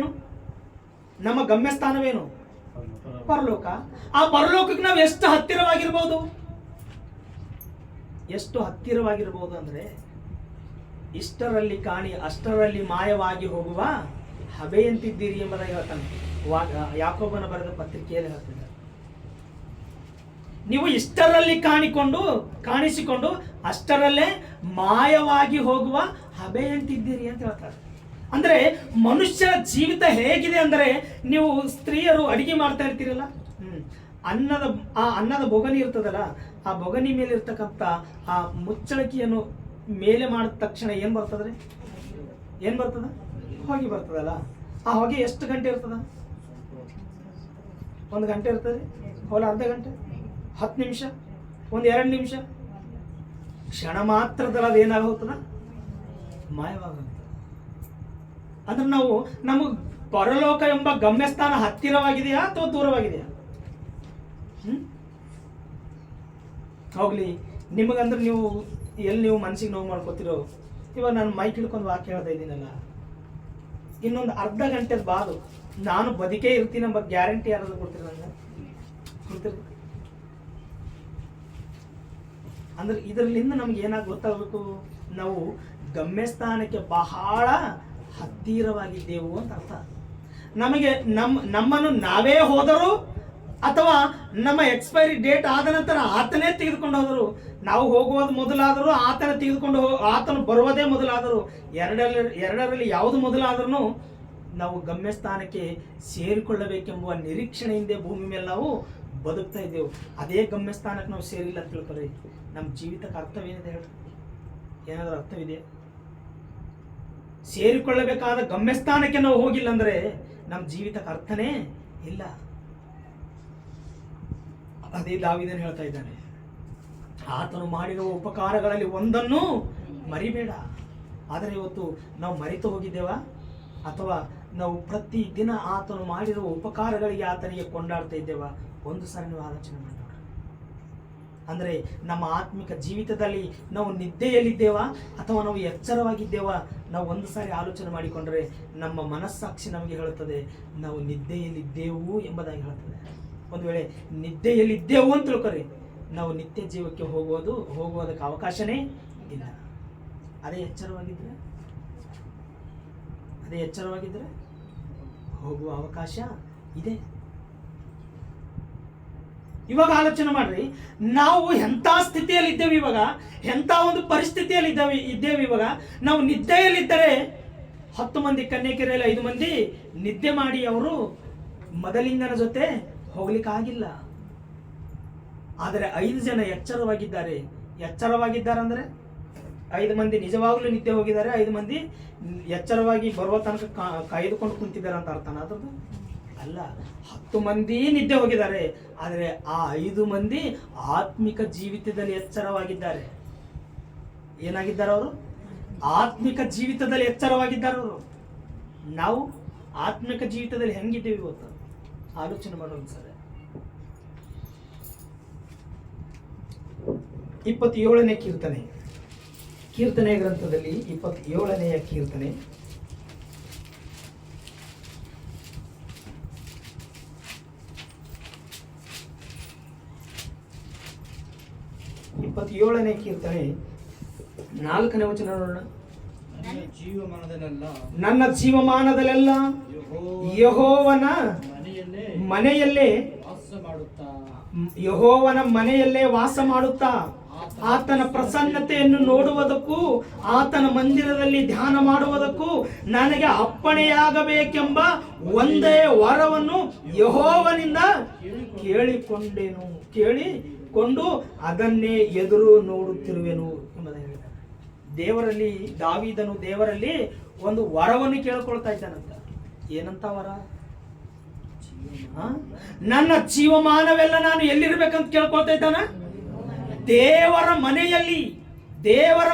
ನಮ್ಮ ಗಮ್ಯಸ್ಥಾನವೇನು? ಪರಲೋಕ. ಆ ಪರಲೋಕಕ್ಕೆ ನಾವು ಎಷ್ಟು ಹತ್ತಿರವಾಗಿರ್ಬೋದು? ಎಷ್ಟು ಹತ್ತಿರವಾಗಿರ್ಬೋದು ಅಂದ್ರೆ, ಇಷ್ಟರಲ್ಲಿ ಕಾಣಿ ಅಷ್ಟರಲ್ಲಿ ಮಾಯವಾಗಿ ಹೋಗುವ ಹಬೆಯಂತಿದ್ದೀರಿ ಎಂಬುದಾಗಿ ಹೇಳ್ತಾನೆ. ಯಾಕೋಬನ ಬರೆದ ಪತ್ರಿಕೆಯಲ್ಲಿ ಹೇಳ್ತಿದ್ದಾರೆ. ನೀವು ಇಷ್ಟರಲ್ಲಿ ಕಾಣಿಸಿಕೊಂಡು ಅಷ್ಟರಲ್ಲೇ ಮಾಯವಾಗಿ ಹೋಗುವ ಹಬೆಯಂತಿದ್ದೀರಿ ಅಂತ ಹೇಳ್ತಾರೆ. ಅಂದ್ರೆ ಮನುಷ್ಯನ ಜೀವಿತ ಹೇಗಿದೆ ಅಂದ್ರೆ, ನೀವು ಸ್ತ್ರೀಯರು ಅಡಿಗೆ ಮಾಡ್ತಾ ಇರ್ತೀರಲ್ಲ, ಅನ್ನದ ಬೊಗನಿ ಇರ್ತದಲ್ಲ, ಆ ಬೊಗನಿ ಮೇಲೆ ಇರ್ತಕ್ಕಂಥ ಆ ಮುಚ್ಚಳಿಕೆಯನ್ನು ಮೇಲೆ ಮಾಡಿದ ತಕ್ಷಣ ಏನ್ ಬರ್ತದ್ರಿ? ಹೊಗೆ ಬರ್ತದಲ್ಲ. ಆ ಹೊಗೆ ಎಷ್ಟು ಗಂಟೆ ಇರ್ತದ? 1 ಗಂಟೆ ಇರ್ತದೆ, ಹೊಲ ಅರ್ಧ ಗಂಟೆ, 10 ನಿಮಿಷ, 2 ನಿಮಿಷ, ಕ್ಷಣ ಮಾತ್ರದಲ್ಲಿ ಅದೇನಾಗೋಗ್ತದ? ಮಾಯವಾಗುತ್ತೆ. ಅಂದ್ರೆ ನಮಗೆ ಪರಲೋಕ ಎಂಬ ಗಮ್ಯಸ್ಥಾನ ಹತ್ತಿರವಾಗಿದೆಯಾ ಅಥವಾ ದೂರವಾಗಿದೆಯಾ? ಹೋಗ್ಲಿ, ನಿಮಗಂದ್ರೆ ನೀವು ಮನಸ್ಸಿಗೆ ನೋವು ಮಾಡ್ಕೋತಿರೋ. ಇವಾಗ ನಾನು ಮೈಕ್ ಹಿಡ್ಕೊಂಡು ವಾಕ್ಯ ಹೇಳ್ತಾ ಇದ್ದೀನಲ್ಲ, ಇನ್ನೊಂದು ಅರ್ಧ ಗಂಟೆ ಬಾದು ನಾನು ಬದುಕೇ ಇರ್ತೀನಿ ಎಂಬ ಗ್ಯಾರಂಟಿ ಯಾರಾದ್ರೂ ಕೊಡ್ತೀರಿ ನನಗೆ? ಕೊಡ್ತೀರಿ? ಅಂದ್ರೆ ಇದರಿಂದ ನಮ್ಗೆ ಏನಾಗಿ ಗೊತ್ತಾಗಬೇಕು? ನಾವು ಗಮ್ಯಸ್ಥಾನಕ್ಕೆ ಬಹಳ ಹತ್ತಿರವಾಗಿದ್ದೆವು ಅಂತ ಅರ್ಥ. ನಮಗೆ ನಮ್ಮನ್ನು ನಾವೇ ಹೋದರೂ ಅಥವಾ ನಮ್ಮ ಎಕ್ಸ್ಪೈರಿ ಡೇಟ್ ಆದ ನಂತರ ಆತನೇ ತೆಗೆದುಕೊಂಡು ಹೋದರು, ನಾವು ಹೋಗುವುದು ಮೊದಲಾದರೂ ಆತನು ಬರುವುದೇ ಮೊದಲಾದರೂ, ಎರಡರಲ್ಲಿ ಯಾವುದು ಮೊದಲಾದ್ರೂ ನಾವು ಗಮ್ಯಸ್ಥಾನಕ್ಕೆ ಸೇರಿಕೊಳ್ಳಬೇಕೆಂಬುವ ನಿರೀಕ್ಷಣೆಯಿಂದ ಭೂಮಿ ಮೇಲೆ ನಾವು ಬದುಕ್ತಾ ಇದ್ದೇವೆ, ಅದೇ ಗಮ್ಯಸ್ಥಾನಕ್ಕೆ ನಾವು ಸೇರಿಲ್ಲ ಅಂತ ತಿಳ್ಕೊರಿ, ನಮ್ಮ ಜೀವಿತಕ್ಕೆ ಅರ್ಥವೇನಿದೆ ಹೇಳಿ? ಏನಾದರೂ ಅರ್ಥವಿದೆ? ಸೇರಿಕೊಳ್ಳಬೇಕಾದ ಗಮ್ಯಸ್ಥಾನಕ್ಕೆ ನಾವು ಹೋಗಿಲ್ಲ ಅಂದರೆ ನಮ್ಮ ಜೀವಿತಕ್ಕೆ ಅರ್ಥನೇ ಇಲ್ಲ. ಅದೇ ದಾವೀದನು ಹೇಳ್ತಾ ಇದ್ದಾನೆ, ಆತನು ಮಾಡಿರುವ ಉಪಕಾರಗಳಲ್ಲಿ ಒಂದನ್ನು ಮರಿಬೇಡ. ಆದರೆ ಇವತ್ತು ನಾವು ಮರೆತು ಹೋಗಿದ್ದೇವಾ? ಅಥವಾ ನಾವು ಪ್ರತಿ ದಿನ ಆತನು ಮಾಡಿರುವ ಉಪಕಾರಗಳಿಗೆ ಆತನಿಗೆ ಕೊಂಡಾಡ್ತಾ ಇದ್ದೇವಾ? ಒಂದು ಸಾರಿ ನೀವು ಆಲೋಚನೆ ಮಾಡಿ. ಅಂದರೆ ನಮ್ಮ ಆತ್ಮಿಕ ಜೀವಿತದಲ್ಲಿ ನಾವು ನಿದ್ದೆಯಲ್ಲಿದ್ದೇವಾ ಅಥವಾ ನಾವು ಎಚ್ಚರವಾಗಿದ್ದೇವಾ? ನಾವು ಒಂದು ಸಾರಿ ಆಲೋಚನೆ ಮಾಡಿಕೊಂಡ್ರೆ ನಮ್ಮ ಮನಸ್ಸಾಕ್ಷಿ ನಮಗೆ ಹೇಳುತ್ತದೆ ನಾವು ನಿದ್ದೆಯಲ್ಲಿದ್ದೆವು ಎಂಬುದಾಗಿ ಹೇಳುತ್ತದೆ. ಒಂದು ವೇಳೆ ನಿದ್ದೆಯಲ್ಲಿದ್ದೆವು ಅಂತ ತಿಳ್ಕೊರಿ, ನಾವು ನಿತ್ಯ ಜೀವಕ್ಕೆ ಹೋಗುವುದಕ್ಕೆ ಅವಕಾಶನೇ ಇಲ್ಲ. ಅದೇ ಎಚ್ಚರವಾಗಿದ್ದರೆ ಹೋಗುವ ಅವಕಾಶ ಇದೆ. ಇವಾಗ ಆಲೋಚನೆ ಮಾಡ್ರಿ, ನಾವು ಎಂಥ ಸ್ಥಿತಿಯಲ್ಲಿ ಇದ್ದೇವೆ ಇವಾಗ, ಎಂಥ ಒಂದು ಪರಿಸ್ಥಿತಿಯಲ್ಲಿ ಇದ್ದೇವೆ ಇವಾಗ. ನಾವು ನಿದ್ದೆಯಲ್ಲಿದ್ದರೆ 10 ಮಂದಿ ಕನ್ಯಕೆರೆಯಲ್ಲಿ 5 ಮಂದಿ ನಿದ್ದೆ ಮಾಡಿ ಅವರು ಮದಲಿಂಗನ ಜೊತೆ ಹೋಗ್ಲಿಕ್ಕಾಗಿಲ್ಲ. ಆದರೆ 5 ಜನ ಎಚ್ಚರವಾಗಿದ್ದಾರೆ ಅಂದರೆ 5 ಮಂದಿ ನಿಜವಾಗ್ಲೂ ನಿದ್ದೆ ಹೋಗಿದ್ದಾರೆ, 5 ಮಂದಿ ಎಚ್ಚರವಾಗಿ ಬರುವ ತನಕ ಕಾಯ್ದುಕೊಂಡು ಕುಂತಿದ್ದಾರೆ ಅಂತ ಅರ್ಥನ? ಅದ್ರದ್ದು ಅಲ್ಲ. 10 ಮಂದಿ ನಿದ್ದೆ ಹೋಗಿದ್ದಾರೆ, ಆದರೆ ಆ 5 ಮಂದಿ ಆತ್ಮಿಕ ಜೀವಿತದಲ್ಲಿ ಎಚ್ಚರವಾಗಿದ್ದಾರೆ. ಏನಾಗಿದ್ದಾರೆ ಅವರು? ಆತ್ಮಿಕ ಜೀವಿತದಲ್ಲಿ ಎಚ್ಚರವಾಗಿದ್ದಾರೆ ಅವರು. ನಾವು ಆತ್ಮಿಕ ಜೀವಿತದಲ್ಲಿ ಹೆಂಗಿದ್ದೇವೆ ಇವತ್ತು? ಆಲೋಚನೆ ಮಾಡೋದು ಸರ್. 27ನೇ ಕೀರ್ತನೆ ಗ್ರಂಥದಲ್ಲಿ 27ನೆಯ ಕೀರ್ತನೆ 27ನೇ ಕೀರ್ತನೆ 4ನೇ ವಚನ ನೋಡೋಣ. ನನ್ನ ಜೀವಮಾನದಲ್ಲೆಲ್ಲ ಯೆಹೋವನ ಮನೆಯಲ್ಲೇ ವಾಸ ಮಾಡುತ್ತಾ ಆತನ ಪ್ರಸನ್ನತೆಯನ್ನು ನೋಡುವುದಕ್ಕೂ ಆತನ ಮಂದಿರದಲ್ಲಿ ಧ್ಯಾನ ಮಾಡುವುದಕ್ಕೂ ನನಗೆ ಅಪ್ಪಣೆಯಾಗಬೇಕೆಂಬ ಒಂದೇ ವರವನ್ನು ಯೆಹೋವನಿಂದ ಕೇಳಿಕೊಂಡು ಅದನ್ನೇ ಎದುರು ನೋಡುತ್ತಿರುವೆನು ಎಂಬುದಾಗಿ ಹೇಳಿದ್ದಾರೆ. ದಾವೀದನು ದೇವರಲ್ಲಿ ಒಂದು ವರವನ್ನು ಕೇಳಿಕೊಳ್ತಾ ಇದ್ದಾನಂತ. ಏನಂತ ವರ? ನನ್ನ ಜೀವಮಾನವೆಲ್ಲ ನಾನು ಎಲ್ಲಿರ್ಬೇಕಂತ ಕೇಳ್ಕೊಳ್ತಾ ಇದ್ದಾನ? ದೇವರ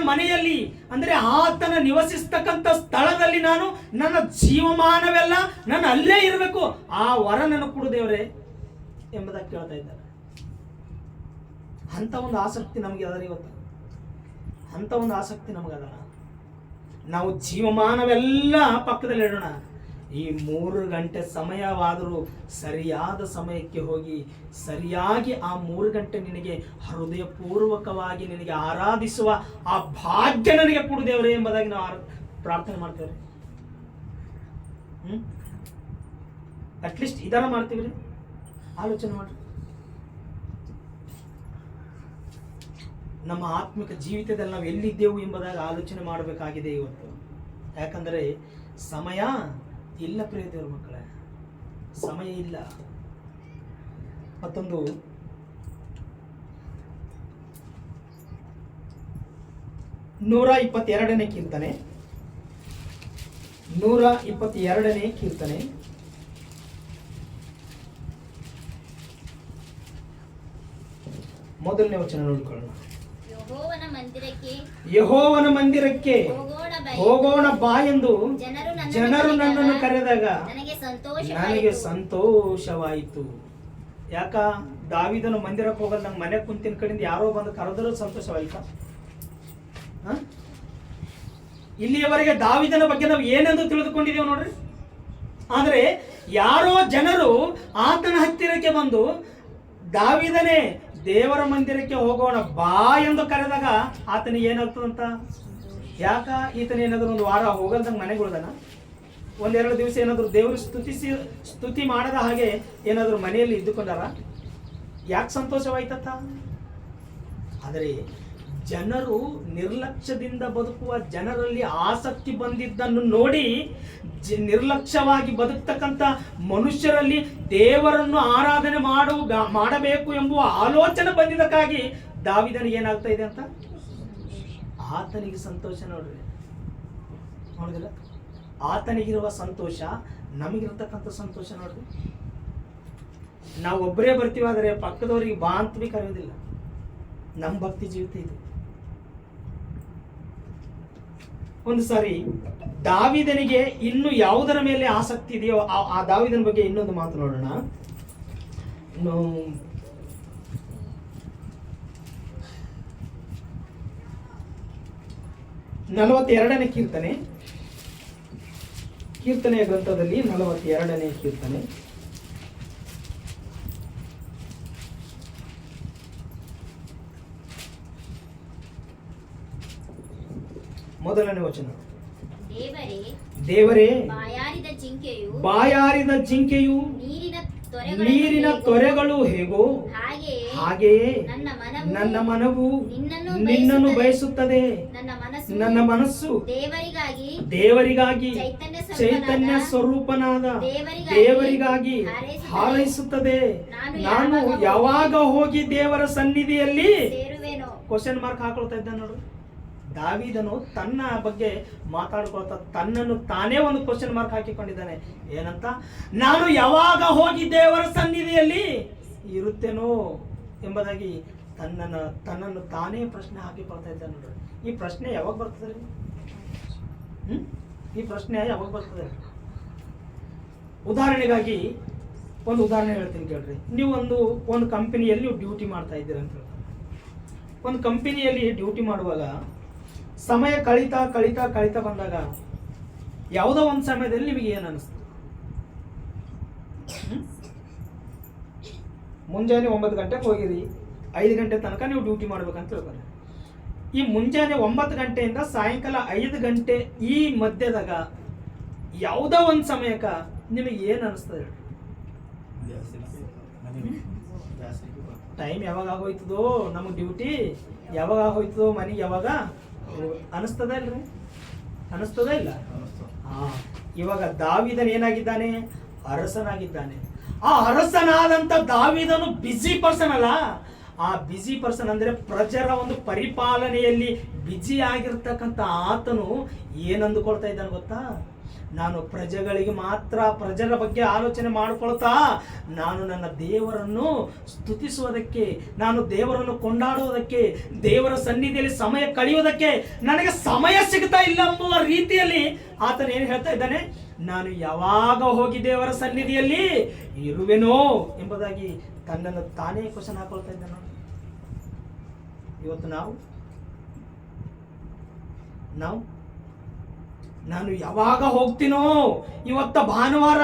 ಮನೆಯಲ್ಲಿ ಅಂದ್ರೆ ಆತನ ನಿವಸಿಸ್ತಕ್ಕಂಥ ಸ್ಥಳದಲ್ಲಿ ನಾನು ನನ್ನ ಜೀವಮಾನವೆಲ್ಲ ನಾನು ಅಲ್ಲೇ ಇರಬೇಕು. ಆ ವರ ನನಗೆ ಕೊಡು ದೇವರೇ ಎಂಬುದಾಗಿ ಕೇಳ್ತಾ ಇದ್ದಾರೆ. ಅಂತ ಒಂದು ಆಸಕ್ತಿ ನಮಗೆ ಅದರ ಇವತ್ತು. ಅಂತ ಒಂದು ಆಸಕ್ತಿ ನಮಗದ. ನಾವು ಜೀವಮಾನವೆಲ್ಲ ಪಕ್ಕದಲ್ಲಿ ಇಡೋಣ. ಈ 3 ಗಂಟೆ ಸಮಯವಾದರೂ ಸರಿಯಾದ ಸಮಯಕ್ಕೆ ಹೋಗಿ ಸರಿಯಾಗಿ ಆ 3 ಗಂಟೆ ನಿನಗೆ ಹೃದಯಪೂರ್ವಕವಾಗಿ ನಿನಗೆ ಆರಾಧಿಸುವ ಆ ಭಾಗ್ಯ ನನಗೆ ಕೊಡು ದೇವರೇ ಎಂಬುದಾಗಿ ನಾವು ಪ್ರಾರ್ಥನೆ ಮಾಡ್ತೇವೆ. ಅಟ್ಲೀಸ್ಟ್ ಇದರ ಮಾಡ್ತೀವಿ ರೀ. ಆಲೋಚನೆ ಮಾಡಿ. ನಮ್ಮ ಆತ್ಮಿಕ ಜೀವಿತದಲ್ಲಿ ನಾವು ಎಲ್ಲಿದ್ದೆವು ಎಂಬುದಾಗಿ ಆಲೋಚನೆ ಮಾಡಬೇಕಾಗಿದೆ ಇವತ್ತು. ಯಾಕಂದರೆ ಸಮಯ ಇಲ್ಲ ಪ್ರಿಯ ದೇವರ ಮಕ್ಕಳೇ, ಸಮಯ ಇಲ್ಲ. ಮತ್ತೊಂದು 122ನೇ ಕೀರ್ತನೆ 122ನೇ ಕೀರ್ತನೆ ಮೊದಲನೇ ವಚನ ನೋಡಿಕೊಳ್ಳೋಣ. ಯೆಹೋವನ ಮಂದಿರಕ್ಕೆ ಹೋಗೋಣ ಬಾ ಎಂದು ಜನರು ನನ್ನನ್ನು ಕರೆದಾಗ ನನಗೆ ಸಂತೋಷವಾಯಿತು. ಯಾಕ? ದಾವೀದನು ಮಂದಿರಕ್ಕೆ ಹೋಗಲ್ಲ, ನಂಗೆ ಮನೆ ಕುಂತಿನ ಕಡೆಯಿಂದ ಯಾರೋ ಬಂದು ಕರೆದರೂ ಸಂತೋಷವಾಯಿತಾ? ಇಲ್ಲಿಯವರೆಗೆ ದಾವೀದನ ಬಗ್ಗೆ ನಾವು ಏನೆಂದು ತಿಳಿದುಕೊಂಡಿದ್ದೇವೆ ನೋಡ್ರಿ. ಆದರೆ ಯಾರೋ ಜನರು ಆತನ ಹತ್ತಿರಕ್ಕೆ ಬಂದು ದಾವೀದನೇ ದೇವರ ಮಂದಿರಕ್ಕೆ ಹೋಗೋಣ ಬಾ ಎಂದು ಕರೆದಾಗ ಆತನಿಗೆ ಏನಾಗ್ತದಂತ? ಯಾಕ? ಈತನ ಏನಾದ್ರು ಒಂದು ವಾರ ಹೋಗಲ್ದಂಗೆ ಮನೆಗೆ ಉಳ್ದನ? 1-2 ದಿವಸ ಏನಾದ್ರು ದೇವರು ಸ್ತುತಿ ಮಾಡದ ಹಾಗೆ ಏನಾದ್ರು ಮನೆಯಲ್ಲಿ ಇದ್ದುಕೊಂಡಾರ? ಯಾಕೆ ಸಂತೋಷವಾಯ್ತತ್ತ? ಆದರೆ ಜನರು ನಿರ್ಲಕ್ಷ್ಯದಿಂದ ಬದುಕುವ ಜನರಲ್ಲಿ ಆಸಕ್ತಿ ಬಂದಿದ್ದನ್ನು ನೋಡಿ ನಿರ್ಲಕ್ಷ್ಯವಾಗಿ ಬದುಕ್ತಕ್ಕಂಥ ಮನುಷ್ಯರಲ್ಲಿ ದೇವರನ್ನು ಆರಾಧನೆ ಮಾಡಬೇಕು ಎಂಬುವ ಆಲೋಚನೆ ಬಂದಿದ್ದಕ್ಕಾಗಿ ದಾವೀದನಿಗೆ ಏನಾಗ್ತಾ ಇದೆ ಅಂತ ಆತನಿಗೆ ಸಂತೋಷ. ನೋಡಿದಿಲ್ಲ, ಆತನಿಗಿರುವ ಸಂತೋಷ ನಮಗಿರ್ತಕ್ಕಂಥ ಸಂತೋಷ ನೋಡ್ರಿ. ನಾವು ಒಬ್ಬರೇ ಬರ್ತೀವಿ, ಆದರೆ ಪಕ್ಕದವರಿಗೆ ಬಾ ಅಂತ ಬಿ ಕರೆಯೋದಿಲ್ಲ. ನಮ್ಮ ಭಕ್ತಿ ಜೀವಿತ ಇದೆ. ಒಂದು ಸಾರಿ ದಾವೀದನಿಗೆ ಇನ್ನು ಯಾವುದರ ಮೇಲೆ ಆಸಕ್ತಿ ಇದೆಯೋ ಆ ದಾವೀದನ ಬಗ್ಗೆ ಇನ್ನೊಂದು ಮಾತು ನೋಡೋಣ. ಇನ್ನು 42ನೇ ಕೀರ್ತನೆಯ ಗ್ರಂಥದಲ್ಲಿ 42ನೇ ಕೀರ್ತನೆ ಮೊದಲನೇ ವಚನ. ದೇವರೇ, ಬಾಯಾರಿದ ಜಿಂಕೆಯು ನೀರಿನ ತೊರೆಗಳು ಹೇಗೋ ಹಾಗೆಯೇ ನನ್ನ ಮನವು ನಿನ್ನನ್ನು ಬಯಸುತ್ತದೆ. ನನ್ನ ಮನಸ್ಸು ದೇವರಿಗಾಗಿ ಚೈತನ್ಯ ಸ್ವರೂಪನಾದ ದೇವರಿಗಾಗಿ ಹಾರೈಸುತ್ತದೆ. ನಾನು ಯಾವಾಗ ಹೋಗಿ ದೇವರ ಸನ್ನಿಧಿಯಲ್ಲಿ ಕ್ವಶನ್ ಮಾರ್ಕ್ ಹಾಕೊಳ್ತಾ ಇದ್ದ ನೋಡ್ರಿ. ದಾವೀದನು ತನ್ನ ಬಗ್ಗೆ ಮಾತಾಡ್ಕೊಳ್ತಾ ತನ್ನನ್ನು ತಾನೇ ಒಂದು ಕ್ವಶನ್ ಮಾರ್ಕ್ ಹಾಕಿಕೊಂಡಿದ್ದಾನೆ. ಏನಂತ? ನಾನು ಯಾವಾಗ ಹೋಗಿ ದೇವರ ಸನ್ನಿಧಿಯಲ್ಲಿ ಇರುತ್ತೇನೋ ಎಂಬುದಾಗಿ ತನ್ನನ್ನು ತಾನೇ ಪ್ರಶ್ನೆ ಹಾಕಿಕೊಳ್ತಾ ಇದ್ದಾನೆ ನೋಡ್ರಿ. ಈ ಪ್ರಶ್ನೆ ಯಾವಾಗ ಬರ್ತದೆ ರೀ? ಈ ಪ್ರಶ್ನೆ ಯಾವಾಗ ಬರ್ತದೆ? ಉದಾಹರಣೆಗಾಗಿ ಒಂದು ಉದಾಹರಣೆ ಹೇಳ್ತೀನಿ ಕೇಳ್ರಿ. ನೀವು ಒಂದು ಕಂಪನಿಯಲ್ಲಿ ಡ್ಯೂಟಿ ಮಾಡ್ತಾ ಇದ್ದೀರ ಅಂತ ಹೇಳ್ತಾರೆ. ಒಂದು ಕಂಪನಿಯಲ್ಲಿ ಡ್ಯೂಟಿ ಮಾಡುವಾಗ ಸಮಯ ಕಳೀತಾ ಬಂದಾಗ ಯಾವುದೋ ಒಂದು ಸಮಯದಲ್ಲಿ ನಿಮಗೆ ಏನು ಅನಿಸ್ತು? ಮುಂಜಾನೆ 9 ಗಂಟೆಗೆ ಹೋಗಿರಿ, 5 ಗಂಟೆ ತನಕ ನೀವು ಡ್ಯೂಟಿ ಮಾಡ್ಬೇಕಂತ ಹೇಳ್ತಾರೆ. ಈ ಮುಂಜಾನೆ 9 ಗಂಟೆಯಿಂದ ಸಾಯಂಕಾಲ 5 ಗಂಟೆ ಈ ಮಧ್ಯದಾಗ ಯಾವುದೋ ಒಂದು ಸಮಯಕ್ಕೆ ನಿಮಗೆ ಏನು ಅನಿಸ್ತದೆ? ಟೈಮ್ ಯಾವಾಗ ಆಗೋಯ್ತದೋ, ನಮಗೆ ಡ್ಯೂಟಿ ಯಾವಾಗ ಆಗೋಯ್ತದೋ, ಮನೆಗೆ ಯಾವಾಗ ಅನಿಸ್ತದ ಇಲ್ರಿ? ಅನಿಸ್ತದ ಇಲ್ಲ? ಇವಾಗ ದಾವೀದನು ಏನಾಗಿದ್ದಾನೆ? ಅರಸನಾಗಿದ್ದಾನೆ. ಆ ಅರಸನಾದಂತ ದಾವೀದನು ಬಿಸಿ ಪರ್ಸನ್ ಅಲ್ಲ. ಆ ಬಿಸಿ ಪರ್ಸನ್ ಅಂದ್ರೆ ಪ್ರಜರ ಒಂದು ಪರಿಪಾಲನೆಯಲ್ಲಿ ಬಿಜಿ ಆಗಿರ್ತಕ್ಕಂಥ ಆತನು ಏನಂದುಕೊಳ್ತಾ ಇದ್ದಾನೆ ಗೊತ್ತಾ? ನಾನು ಪ್ರಜೆಗಳಿಗೆ ಮಾತ್ರ ಪ್ರಜರ ಬಗ್ಗೆ ಆಲೋಚನೆ ಮಾಡಿಕೊಳ್ತಾ ನಾನು ನನ್ನ ದೇವರನ್ನು ಸ್ತುತಿಸುವುದಕ್ಕೆ, ನಾನು ದೇವರನ್ನು ಕೊಂಡಾಡುವುದಕ್ಕೆ, ದೇವರ ಸನ್ನಿಧಿಯಲ್ಲಿ ಸಮಯ ಕಳೆಯುವುದಕ್ಕೆ ನನಗೆ ಸಮಯ ಸಿಗ್ತಾ ಇಲ್ಲ ಎಂಬುವ ರೀತಿಯಲ್ಲಿ ಆತನು ಏನು ಹೇಳ್ತಾ ಇದ್ದಾನೆ? ನಾನು ಯಾವಾಗ ಹೋಗಿ ದೇವರ ಸನ್ನಿಧಿಯಲ್ಲಿ ಇರುವೆನೋ ಎಂಬುದಾಗಿ ತನ್ನನ್ನು ತಾನೇ ಕ್ವಶನ್ ಹಾಕೊಳ್ತಾ ಇದ್ದಾನೆ. ಇವತ್ತು ನಾನು ಯಾವಾಗ ಹೋಗ್ತೀನೋ, ಇವತ್ತ ಭಾನುವಾರ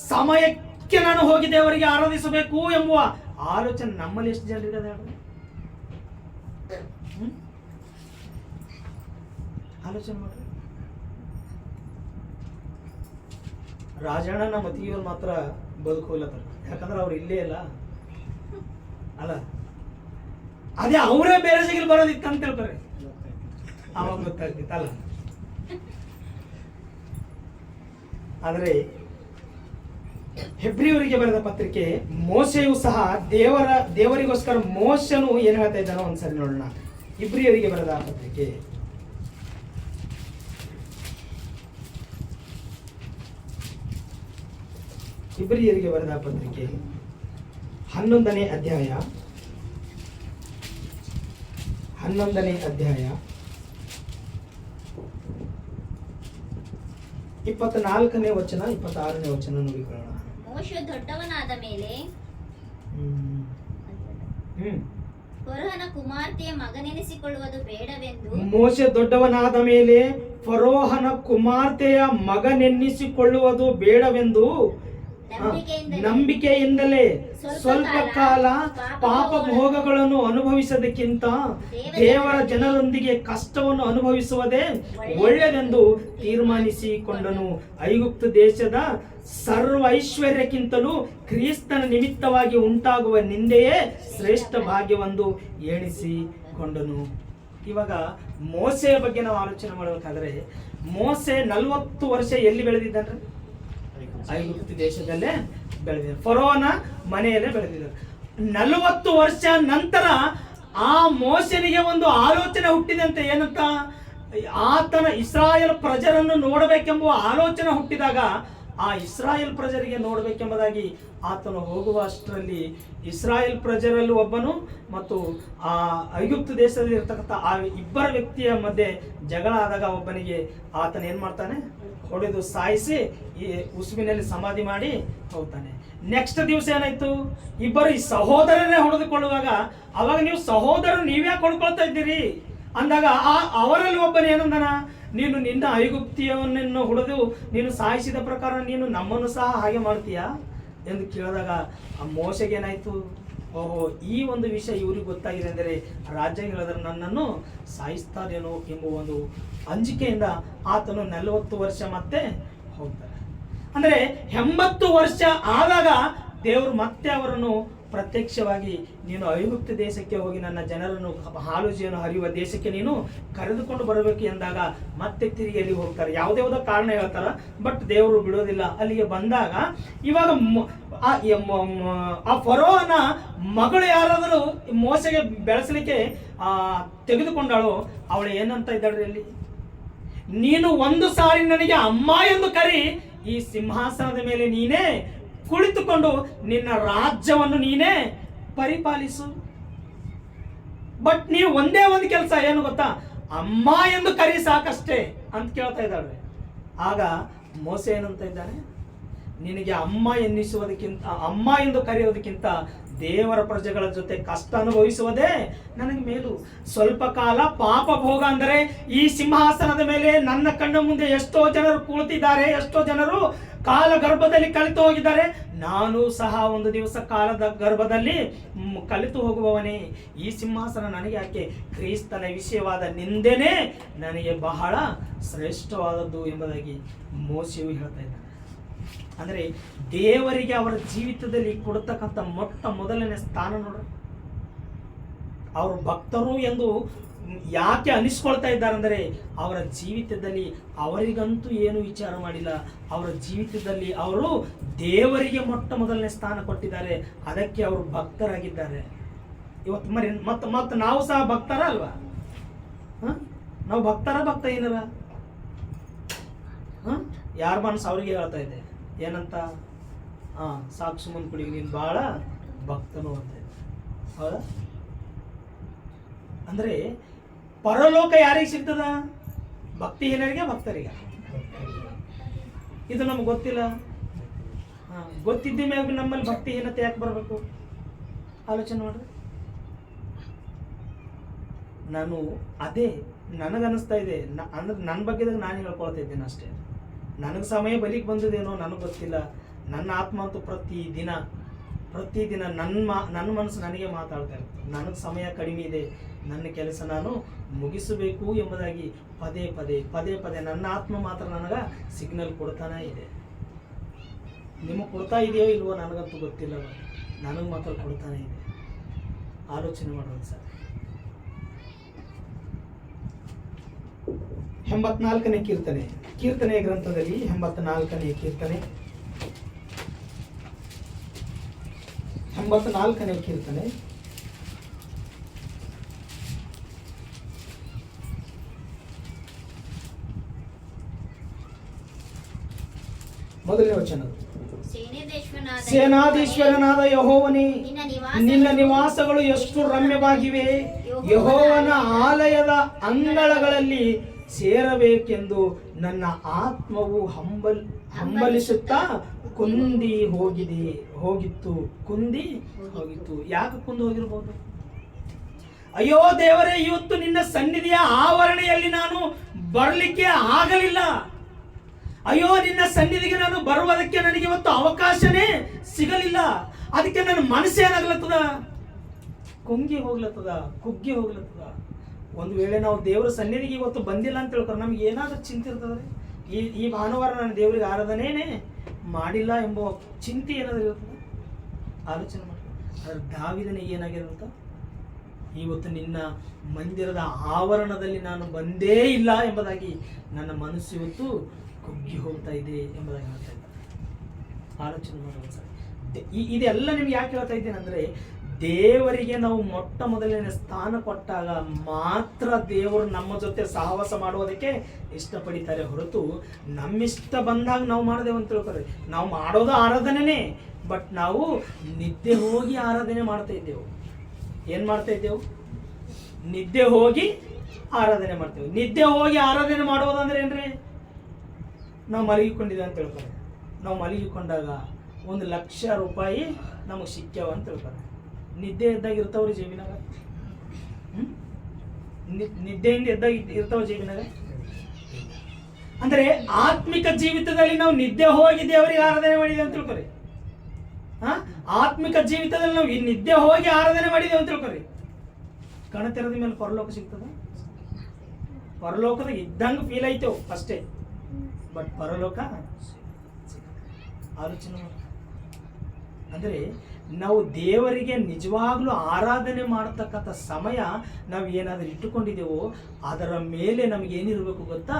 ಸಮಯಕ್ಕೆ ನಾನು ಹೋಗಿ ದೇವರಿಗೆ ಆರಾಧಿಸಬೇಕು ಎಂಬುವ ಆಲೋಚನೆ ನಮ್ಮಲ್ಲಿ ಎಷ್ಟು ಜನರಿದೆ ಹೇಳಿ? ಆಲೋಚನೆ ಮಾಡ್ರಿ. ರಾಜಣ್ಣನ ಮತಿಯವ್ರು ಮಾತ್ರ ಬದುಕೋಲ್ಲತ್ತಾರ, ಯಾಕಂದ್ರೆ ಅವ್ರು ಇಲ್ಲೇ ಇಲ್ಲ ಅಲ್ಲ. ಅದೇ ಅವರೇ ಬೇರೆ ಸಿಗಲ್ ಬರೋದಿತ್ತು ಅಂತ ಹೇಳ್ತಾರೆ, ಅವಾಗ ಗೊತ್ತಾಗ್ತಿತ್ತು ಅಲ್ಲ. ಆದರೆ ಹೆಬ್ರಿಯವರಿಗೆ ಬರೆದ ಪತ್ರಿಕೆ, ಮೋಶೆಯು ಸಹ ದೇವರಿಗೋಸ್ಕರ ಮೋಶನು ಏನು ಹೇಳ್ತಾ ಇದ್ದಾನೋ ಒಂದ್ಸರಿ ನೋಡೋಣ. ಇಬ್ರಿಯವರಿಗೆ ಬರೆದ ಪತ್ರಿಕೆ ಇಬ್ರಿಯರಿಗೆ ಬರೆದ ಪತ್ರಿಕೆ 11ನೇ ಅಧ್ಯಾಯ 24ನೇ ವಚನ 26ನೇ ವಚನ ನೋಡಿಕೊಳ್ಳೋಣ. ಮೋಶೆ ದೊಡ್ಡವನಾದ ಮೇಲೆ ಫರೋಹನ ಕುಮಾರ್ತೆಯ ಮಗನೆನಿಸಿಕೊಳ್ಳುವುದು ಬೇಡವೆಂದು, ಮೋಶೆ ದೊಡ್ಡವನಾದ ಮೇಲೆ ಫರೋಹನ ಕುಮಾರ್ತೆಯ ಮಗನೆನ್ನಿಸಿಕೊಳ್ಳುವುದು ಬೇಡವೆಂದು ನಂಬಿಕೆಯಿಂದಲೇ ಸ್ವಲ್ಪ ಕಾಲ ಪಾಪ ಭೋಗಗಳನ್ನು ಅನುಭವಿಸೋದಕ್ಕಿಂತ ದೇವರ ಜನರೊಂದಿಗೆ ಕಷ್ಟವನ್ನು ಅನುಭವಿಸುವುದೇ ಒಳ್ಳೆಯದೆಂದು ತೀರ್ಮಾನಿಸಿಕೊಂಡನು. ಐಗುಪ್ತ ದೇಶದ ಸರ್ವ ಐಶ್ವರ್ಯಕ್ಕಿಂತಲೂ ಕ್ರಿಸ್ತನ ನಿಮಿತ್ತವಾಗಿ ಉಂಟಾಗುವ ನಿಂದೆಯೇ ಶ್ರೇಷ್ಠ ಭಾಗ್ಯವೆಂದು ಎಣಿಸಿಕೊಂಡನು. ಇವಾಗ ಮೋಸೆಯ ಬಗ್ಗೆ ನಾವು ಆಲೋಚನೆ ಮಾಡಬೇಕಾದ್ರೆ ಮೋಸೆ 40 ವರ್ಷ ಎಲ್ಲಿ ಬೆಳೆದಿದ್ದಾನೆ? ಐಗುಪ್ತ ದೇಶದಲ್ಲೇ ಬೆಳೆದಿದ್ದ, ಫರೋನ ಮನೆಯಲ್ಲೇ ಬೆಳೆದಿದ್ದಾರೆ. 40 ವರ್ಷ ನಂತರ ಆ ಮೋಸನಿಗೆ ಒಂದು ಆಲೋಚನೆ ಹುಟ್ಟಿದಂತೆ, ಏನಂತ? ಆತನ ಇಸ್ರಾಯೇಲ್ ಪ್ರಜರನ್ನು ನೋಡಬೇಕೆಂಬ ಆಲೋಚನೆ ಹುಟ್ಟಿದಾಗ ಆ ಇಸ್ರಾಯೇಲ್ ಪ್ರಜರಿಗೆ ನೋಡಬೇಕೆಂಬುದಾಗಿ ಆತನು ಹೋಗುವ ಅಷ್ಟರಲ್ಲಿ ಇಸ್ರಾಯೇಲ್ ಪ್ರಜರಲ್ಲಿ ಒಬ್ಬನು ಮತ್ತು ಆ ಐಗುಪ್ತ ದೇಶದಲ್ಲಿ ಇರ್ತಕ್ಕಂಥ ಆ ಇಬ್ಬರ ವ್ಯಕ್ತಿಯ ಮಧ್ಯೆ ಜಗಳ ಆದಾಗ ಒಬ್ಬನಿಗೆ ಆತನ ಏನು ಮಾಡ್ತಾನೆ? ಹೊಡೆದು ಸಾಯಿಸಿ ಈ ಉಸುಬಿನಲ್ಲಿ ಸಮಾಧಿ ಮಾಡಿ ಹೋಗ್ತಾನೆ. ನೆಕ್ಸ್ಟ್ ದಿವಸ ಏನಾಯ್ತು? ಇಬ್ಬರು ಈ ಸಹೋದರನೇ ಹೊಡೆದುಕೊಳ್ಳುವಾಗ ಅವಾಗ ನೀವು ಸಹೋದರರು ನೀವ್ಯಾಕೆ ಹೊಡ್ಕೊಳ್ತಾ ಇದ್ದೀರಿ ಅಂದಾಗ ಅವರಲ್ಲಿ ಒಬ್ಬನ ಏನಂದನ, ನೀನು ನಿನ್ನ ಐಗುಪ್ತಿಯವನನ್ನು ಹೊಡೆದು ನೀನು ಸಾಯಿಸಿದ ಪ್ರಕಾರ ನೀನು ನಮ್ಮನ್ನು ಸಹ ಹಾಗೆ ಮಾಡ್ತೀಯಾ ಎಂದು ಕೇಳಿದಾಗ ಆ ಮೋಸೆಗೆ ಏನಾಯ್ತು? ಓಹೋ, ಈ ಒಂದು ವಿಷಯ ಇವ್ರಿಗೆ ಗೊತ್ತಾಗಿದೆ ಅಂದರೆ ರಾಜ್ಯ ಹೇಳಿದ್ರೆ ನನ್ನನ್ನು ಸಾಯಿಸ್ತಾರೇನೋ ಎಂಬ ಒಂದು ಅಂಜಿಕೆಯಿಂದ ಆತನು 40 ವರ್ಷ ಮತ್ತೆ ಹೋಗ್ತಾರೆ. ಅಂದರೆ 80 ವರ್ಷ ಆದಾಗ ದೇವರು ಮತ್ತೆ ಅವರನ್ನು ಪ್ರತ್ಯಕ್ಷವಾಗಿ ನೀನು ಐಗುಪ್ತ ದೇಶಕ್ಕೆ ಹೋಗಿ ನನ್ನ ಜನರನ್ನು ಹಾಲು ಜೇನು ಹರಿಯುವ ದೇಶಕ್ಕೆ ನೀನು ಕರೆದುಕೊಂಡು ಬರಬೇಕು ಎಂದಾಗ ಮತ್ತೆ ತಿರುಗಿ ಅಲ್ಲಿಗೆ ಹೋಗ್ತಾರೆ. ಯಾವುದ್ಯಾವುದೋ ಕಾರಣ ಹೇಳ್ತಾರ, ಬಟ್ ದೇವರು ಬಿಡೋದಿಲ್ಲ. ಅಲ್ಲಿಗೆ ಬಂದಾಗ ಇವಾಗ ಆ ಫರೋಹನ ಮಗಳು ಯಾರಾದರೂ ಮೋಸೆಗೆ ಬೆಳೆಸಲಿಕ್ಕೆ ತೆಗೆದುಕೊಂಡಾಳು. ಅವಳು ಏನಂತ ಇದ್ದಾಳ್ರಿ ಅಲ್ಲಿ? ನೀನು ಒಂದು ಸಾರಿ ನನಗೆ ಅಮ್ಮ ಎಂದು ಕರಿ, ಈ ಸಿಂಹಾಸನದ ಮೇಲೆ ನೀನೇ ಕುಳಿತುಕೊಂಡು ನಿನ್ನ ರಾಜ್ಯವನ್ನು ನೀನೇ ಪರಿಪಾಲಿಸು. ಬಟ್ ನೀವು ಒಂದೇ ಒಂದು ಕೆಲಸ ಏನು ಗೊತ್ತಾ? ಅಮ್ಮ ಎಂದು ಕರಿ ಸಾಕಷ್ಟೇ ಅಂತ ಕೇಳ್ತಾ ಇದ್ದಾಳೆ. ಆಗ ಮೋಸೆ ಏನಂತ ಇದ್ದಾನೆ? ನಿನಗೆ ಅಮ್ಮ ಎನ್ನಿಸುವುದಕ್ಕಿಂತ, ಅಮ್ಮ ಎಂದು ಕರೆಯೋದಕ್ಕಿಂತ ದೇವರ ಪ್ರಜೆಗಳ ಜೊತೆ ಕಷ್ಟ ಅನುಭವಿಸುವುದೇ ನನಗೆ ಮೇಲು. ಸ್ವಲ್ಪ ಕಾಲ ಪಾಪ ಭೋಗ ಅಂದರೆ ಈ ಸಿಂಹಾಸನದ ಮೇಲೆ ನನ್ನ ಕಣ್ಣ ಮುಂದೆ ಎಷ್ಟೋ ಜನರು ಕುಳಿತಿದ್ದಾರೆ, ಎಷ್ಟೋ ಜನರು ಕಾಲ ಗರ್ಭದಲ್ಲಿ ಕಲಿತು ಹೋಗಿದ್ದಾರೆ. ನಾನು ಸಹ ಒಂದು ದಿವಸ ಕಾಲದ ಗರ್ಭದಲ್ಲಿ ಕಲಿತು ಹೋಗುವವನೇ. ಈ ಸಿಂಹಾಸನ ನನಗೆ ಯಾಕೆ? ಕ್ರಿಸ್ತನ ವಿಷಯವಾದ ನಿಂದೆನೇ ನನಗೆ ಬಹಳ ಶ್ರೇಷ್ಠವಾದದ್ದು ಎಂಬುದಾಗಿ ಮೋಸೆಯು ಹೇಳ್ತಾ ಇದ್ದಾನೆ. ಅಂದರೆ ದೇವರಿಗೆ ಅವರ ಜೀವಿತದಲ್ಲಿ ಕೊಡತಕ್ಕಂಥ ಮೊಟ್ಟ ಮೊದಲನೇ ಸ್ಥಾನ ನೋಡ್ರಿ. ಅವರು ಭಕ್ತರು ಎಂದು ಯಾಕೆ ಅನಿಸ್ಕೊಳ್ತಾ ಇದ್ದಾರೆ ಅಂದರೆ ಅವರ ಜೀವಿತದಲ್ಲಿ ಅವರಿಗಂತೂ ಏನು ವಿಚಾರ ಮಾಡಿಲ್ಲ. ಅವರ ಜೀವಿತದಲ್ಲಿ ಅವರು ದೇವರಿಗೆ ಮೊಟ್ಟ ಮೊದಲನೇ ಸ್ಥಾನ ಕೊಟ್ಟಿದ್ದಾರೆ. ಅದಕ್ಕೆ ಅವರು ಭಕ್ತರಾಗಿದ್ದಾರೆ. ಇವತ್ತು ಮತ್ತೆ ನಾವು ಸಹ ಭಕ್ತರ ಅಲ್ವಾ? ನಾವು ಭಕ್ತ ಏನರ ಯಾರ ಮನಸ್ಸು ಅವ್ರಿಗೆ ಹೇಳ್ತಾ ಇದೆ ಏನಂತ? ಸಾಕು ಸುಮ್ಮನೆ ಕುಡಿ, ನೀನು ಭಾಳ ಭಕ್ತನು ಅಂತ. ಹೌದಾ? ಅಂದರೆ ಪರಲೋಕ ಯಾರಿಗೆ ಸಿಗ್ತದ? ಭಕ್ತಿಹೀನರಿಗೆ, ಭಕ್ತರಿಗೆ. ಇದು ನಮ್ಗೆ ಗೊತ್ತಿಲ್ಲ. ಗೊತ್ತಿದ್ದ ಮ್ಯಾಗ ನಮ್ಮಲ್ಲಿ ಭಕ್ತಿಹೀನತೆ ಯಾಕೆ ಬರಬೇಕು? ಆಲೋಚನೆ ಮಾಡ್ರಿ. ನಾನು ಅದೇ ನನಗನ್ನಿಸ್ತಾ ಇದೆ. ಅಂದ್ರೆ ನನ್ನ ಬಗ್ಗೆ ನಾನು ಹೇಳ್ಕೊಳ್ತಾ ಇದ್ದೇನೆ ಅಷ್ಟೇ. ನನಗೆ ಸಮಯ ಬಲಿಗೆ ಬಂದದೇನೋ ನನಗೆ ಗೊತ್ತಿಲ್ಲ. ನನ್ನ ಆತ್ಮ ಅಂತೂ ಪ್ರತಿದಿನ ನನ್ನ ಮನಸ್ಸು ನನಗೆ ಮಾತಾಡ್ತಾ ಇರ್ತದೆ. ನನಗೆ ಸಮಯ ಕಡಿಮೆ ಇದೆ, ನನ್ನ ಕೆಲಸ ನಾನು ಮುಗಿಸಬೇಕು ಎಂಬುದಾಗಿ ಪದೇ ಪದೇ ನನ್ನ ಆತ್ಮ ಮಾತ್ರ ನನಗೆ ಸಿಗ್ನಲ್ ಕೊಡ್ತಾನೆ ಇದೆ. ನಿಮಗೆ ಕೊಡ್ತಾ ಇದೆಯೋ ಇಲ್ವೋ ನನಗಂತೂ ಗೊತ್ತಿಲ್ಲ, ನನಗೆ ಮಾತ್ರ ಕೊಡ್ತಾನೆ ಇದೆ. ಆಲೋಚನೆ ಮಾಡೋದು ಸರ್. 84ನೇ ಕೀರ್ತನೆ ಗ್ರಂಥದಲ್ಲಿ 84ನೇ ಕೀರ್ತನೆ 84ನೇ ಕೀರ್ತನೆ ಮೊದಲನೇ ವಚನ. ಸೇನಾಧೀಶ್ವರನಾದ ಯೆಹೋವನೇ, ನಿನ್ನ ನಿವಾಸಗಳು ಎಷ್ಟು ರಮ್ಯವಾಗಿವೆ. ಯೆಹೋವನ ಆಲಯದ ಅಂಗಳಗಳಲ್ಲಿ ಸೇರಬೇಕೆಂದು ನನ್ನ ಆತ್ಮವು ಹಂಬಲಿಸುತ್ತಾ ಕುಂದಿ ಹೋಗಿತ್ತು. ಯಾಕೆ ಕುಂದು ಹೋಗಿರ್ಬೋದು? ಅಯ್ಯೋ ದೇವರೇ, ಇವತ್ತು ನಿನ್ನ ಸನ್ನಿಧಿಯ ಆವರಣೆಯಲ್ಲಿ ನಾನು ಬರಲಿಕ್ಕೆ ಆಗಲಿಲ್ಲ. ಅಯ್ಯೋ, ನಿನ್ನ ಸನ್ನಿಧಿಗೆ ನಾನು ಬರುವುದಕ್ಕೆ ನನಗೆ ಇವತ್ತು ಅವಕಾಶನೇ ಸಿಗಲಿಲ್ಲ. ಅದಕ್ಕೆ ನನ್ನ ಮನಸ್ಸು ಏನಾಗ್ಲತ್ತದ? ಕುಗ್ಗಿ ಹೋಗ್ಲತ್ತದ. ಒಂದು ವೇಳೆ ನಾವು ದೇವರ ಸನ್ನಿಧಿಗೆ ಇವತ್ತು ಬಂದಿಲ್ಲ ಅಂತ ಹೇಳ್ತಾರೆ, ನಮ್ಗೆ ಏನಾದ್ರೂ ಚಿಂತೆ ಇರ್ತದೆ. ಈ ಭಾನುವಾರ ನಾನು ದೇವರಿಗೆ ಆರಾಧನೆನೇ ಮಾಡಿಲ್ಲ ಎಂಬ ಚಿಂತೆ ಏನಾದರೂ ಇರ್ತದೆ. ಆಲೋಚನೆ ಮಾಡಿ. ಅದ್ರ ದಾವಿದನಿಗೆ ಏನಾಗಿದೆ ಅಂತ? ಇವತ್ತು ನಿನ್ನ ಮಂದಿರದ ಆವರಣದಲ್ಲಿ ನಾನು ಬಂದೇ ಇಲ್ಲ ಎಂಬುದಾಗಿ ನನ್ನ ಮನಸ್ಸು ಇವತ್ತು ಕುಗ್ಗಿ ಹೋಗ್ತಾ ಇದೆ ಎಂಬುದಾಗಿ ಹೇಳ್ತಾ ಇದ್ದಾರೆ. ಆಲೋಚನೆ ಮಾಡೋದು ಸರ್. ಇದೆಲ್ಲ ನಿಮ್ಗೆ ಯಾಕೆ ಹೇಳ್ತಾ ಇದ್ದೇನೆ ಅಂದರೆ, ದೇವರಿಗೆ ನಾವು ಮೊಟ್ಟ ಮೊದಲನೇ ಸ್ಥಾನ ಕೊಟ್ಟಾಗ ಮಾತ್ರ ದೇವರು ನಮ್ಮ ಜೊತೆ ಸಹವಾಸ ಮಾಡುವುದಕ್ಕೆ ಇಷ್ಟಪಡಿತಾರೆ ಹೊರತು ನಮ್ಮಿಷ್ಟ ಬಂದಾಗ ನಾವು ಮಾಡಿದೆವು ಅಂತ ತಿಳ್ಕೊರಿ. ನಾವು ಮಾಡೋದು ಆರಾಧನೆನೇ, ಬಟ್ ನಾವು ನಿದ್ದೆ ಹೋಗಿ ಆರಾಧನೆ ಮಾಡ್ತಾ ಇದ್ದೆವು. ಏನು ಮಾಡ್ತಾ ಇದ್ದೆವು? ನಿದ್ದೆ ಹೋಗಿ ಆರಾಧನೆ ಮಾಡ್ತೇವೆ. ನಿದ್ದೆ ಹೋಗಿ ಆರಾಧನೆ ಮಾಡೋದಂದ್ರೆ ಏನ್ರಿ? ನಾವು ಮಲಗಿಕೊಂಡಿದ್ದೇವೆ ಅಂತ ತಿಳ್ಕೊರಿ. ನಾವು ಮಲಗಿಕೊಂಡಾಗ 1,00,000 ರೂಪಾಯಿ ನಮಗೆ ಸಿಕ್ಕ್ಯಾವ ಅಂತ ತಿಳ್ಕೊರಿ. ನಿದ್ದೆ ಎದ್ದಾಗ ಇರ್ತಾವ್ರಿ ಜೇಬಿನಾಗ? ನಿದ್ದೆಯಿಂದ ಎದ್ದಾಗ ಇರ್ತಾವ ಜೇಬಿನಾಗ? ಅಂದ್ರೆ ಆತ್ಮಿಕ ಜೀವಿತದಲ್ಲಿ ನಾವು ನಿದ್ದೆ ಹೋಗಿ ದೇವರಿಗೆ ಆರಾಧನೆ ಮಾಡಿದ್ದೇವೆ ಅಂತ ತಿಳ್ಕೊರಿ. ಆತ್ಮಿಕ ಜೀವಿತದಲ್ಲಿ ನಾವು ನಿದ್ದೆ ಹೋಗಿ ಆರಾಧನೆ ಮಾಡಿದ್ದೇವೆ ಅಂತ ತಿಳ್ಕೊರಿ. ಕಣ ತೆರೆದ ಮೇಲೆ ಪರಲೋಕ ಸಿಗ್ತದ? ಪರಲೋಕದಾಗ ಇದ್ದಂಗೆ ಫೀಲ್ ಐತೇವು ಅಷ್ಟೇ, ಬಟ್ ಪರಲೋಕ ಆಲೋಚನೆ ಮಾಡಿ. ಅಂದರೆ ನಾವು ದೇವರಿಗೆ ನಿಜವಾಗ್ಲೂ ಆರಾಧನೆ ಮಾಡತಕ್ಕಂಥ ಸಮಯ ನಾವು ಏನಾದರೂ ಇಟ್ಟುಕೊಂಡಿದ್ದೇವೋ ಅದರ ಮೇಲೆ ನಮಗೆ ಏನಿರಬೇಕು ಗೊತ್ತಾ?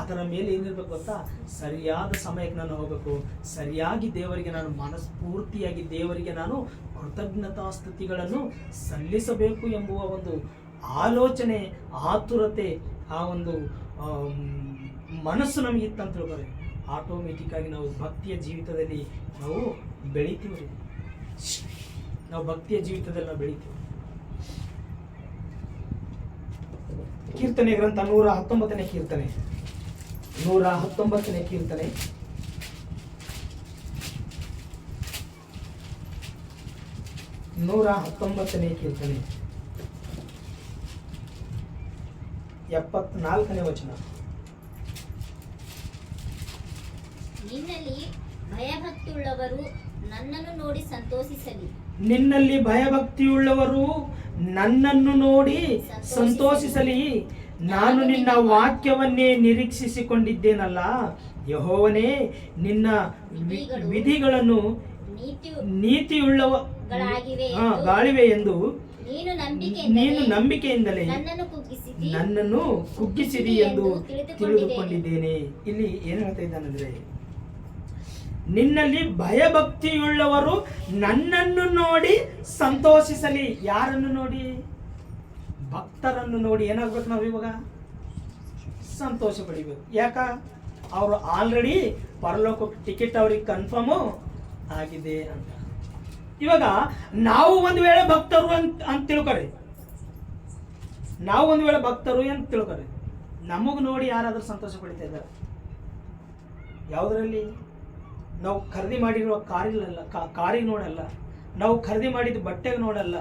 ಅದರ ಮೇಲೆ ಏನಿರ್ಬೇಕು ಗೊತ್ತಾ? ಸರಿಯಾದ ಸಮಯಕ್ಕೆ ನಾನು ಹೋಗಬೇಕು, ಸರಿಯಾಗಿ ದೇವರಿಗೆ ನಾನು ಮನಸ್ಫೂರ್ತಿಯಾಗಿ ದೇವರಿಗೆ ನಾನು ಕೃತಜ್ಞತಾ ಸ್ತುತಿಗಳನ್ನು ಸಲ್ಲಿಸಬೇಕು ಎಂಬುವ ಒಂದು ಆಲೋಚನೆ, ಆತುರತೆ, ಆ ಒಂದು ಮನಸ್ಸು ನಮಗಿತ್ತಂತ ತಿಳ್ಕೊರಿ. ಆಟೋಮೆಟಿಕ್ಕಾಗಿ ನಾವು ಭಕ್ತಿಯ ಜೀವಿತದಲ್ಲಿ ನಾವು ಬೆಳಿತೀವಿ. ನಾವು ಭಕ್ತಿಯ ಜೀವಿತದಲ್ಲಿ ನಾವು ಬೆಳಿತೀವಿ. ಕೀರ್ತನೆ ಗ್ರಂಥ 119ನೇ ಕೀರ್ತನೆ, 119ನೇ ಕೀರ್ತನೆ, 119ನೇ ಕೀರ್ತನೆ 74ನೇ ವಚನ. ನಿನ್ನಲ್ಲಿ ಭಯಭಕ್ತಿಯುಳ್ಳವರು ನನ್ನನ್ನು ನೋಡಿ ಸಂತೋಷಿಸಲಿ. ನಿನ್ನಲ್ಲಿ ಭಯಭಕ್ತಿಯುಳ್ಳವರು ನನ್ನನ್ನು ನೋಡಿ ಸಂತೋಷಿಸಲಿ. ನಾನು ನಿನ್ನ ವಾಕ್ಯವನ್ನೇ ನಿರೀಕ್ಷಿಸಿಕೊಂಡಿದ್ದೇನಲ್ಲ. ಯೆಹೋವನೇ, ನಿನ್ನ ವಿಧಿಗಳನ್ನು ನೀತಿಯುಳ್ಳವುಗಳಾಗಿವೆ ಎಂದು ನೀನು ನಂಬಿಕೆಯಿಂದಲೇ ನನ್ನನ್ನು ಕುಗ್ಗಿಸಿದಿ ಎಂದು ತಿಳಿದುಕೊಂಡಿದ್ದೇನೆ. ಇಲ್ಲಿ ಏನು ಹೇಳ್ತಾ ಇದ್ದಾನಂದ್ರೆ, ನಿನ್ನಲ್ಲಿ ಭಯಭಕ್ತಿಯುಳ್ಳವರು ನನ್ನನ್ನು ನೋಡಿ ಸಂತೋಷಿಸಲಿ. ಯಾರನ್ನು ನೋಡಿ? ಭಕ್ತರನ್ನು ನೋಡಿ ಏನಾಗ್ಬೇಕು? ನಾವು ಇವಾಗ ಸಂತೋಷ ಪಡಿಬೇಕು. ಯಾಕ? ಅವರು ಆಲ್ರೆಡಿ ಪರಲೋಕ ಟಿಕೆಟ್ ಅವ್ರಿಗೆ ಕನ್ಫರ್ಮು ಆಗಿದೆ ಅಂತ. ಇವಾಗ ನಾವು ಒಂದು ವೇಳೆ ಭಕ್ತರು ಅಂತ ತಿಳ್ಕೊರಿ, ನಾವು ಒಂದು ವೇಳೆ ಭಕ್ತರು ಅಂತ ತಿಳ್ಕೊರಿ, ನಮಗ್ ನೋಡಿ ಯಾರಾದ್ರೂ ಸಂತೋಷ ಪಡಿತಾ ಇದ್ದಾರೆ? ಯಾವುದರಲ್ಲಿ? ನಾವು ಖರೀದಿ ಮಾಡಿರುವ ಕಾರಿಗೆ ನೋಡಲ್ಲ, ನಾವು ಖರೀದಿ ಮಾಡಿದ ಬಟ್ಟೆಗೆ ನೋಡಲ್ಲ,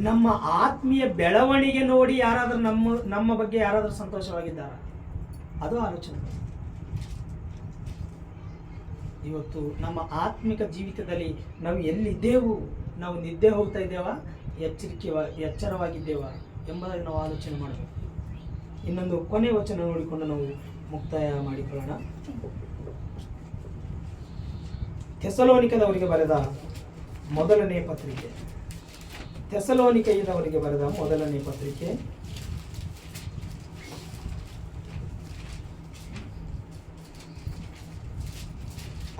ನಮ್ಮ ಆತ್ಮೀಯ ಬೆಳವಣಿಗೆ ನೋಡಿ ಯಾರಾದ್ರೂ ನಮ್ಮ ಬಗ್ಗೆ ಯಾರಾದ್ರೂ ಸಂತೋಷವಾಗಿದ್ದಾರ? ಅದು ಆಲೋಚನೆ. ಇವತ್ತು ನಮ್ಮ ಆತ್ಮಿಕ ಜೀವಿತದಲ್ಲಿ ನಾವು ಎಲ್ಲಿದ್ದೇವು? ನಾವು ನಿದ್ದೆ ಹೋಗ್ತಾ ಇದ್ದೇವಾ, ಎಚ್ಚರವಾಗಿದ್ದೇವಾ ಎಂಬುದಾಗಿ ನಾವು ಆಲೋಚನೆ ಮಾಡಬೇಕು. ಇನ್ನೊಂದು ಕೊನೆ ವಚನ ನೋಡಿಕೊಂಡು ನಾವು ಮುಕ್ತಾಯ ಮಾಡಿಕೊಳ್ಳೋಣ. ಥೆಸಲೋನಿಕದವರಿಗೆ ಬರೆದ ಮೊದಲನೇ ಪತ್ರಿಕೆ, ಥೆಸಲೋನಿಕೆಯದವರಿಗೆ ಬರೆದ ಮೊದಲನೇ ಪತ್ರಿಕೆ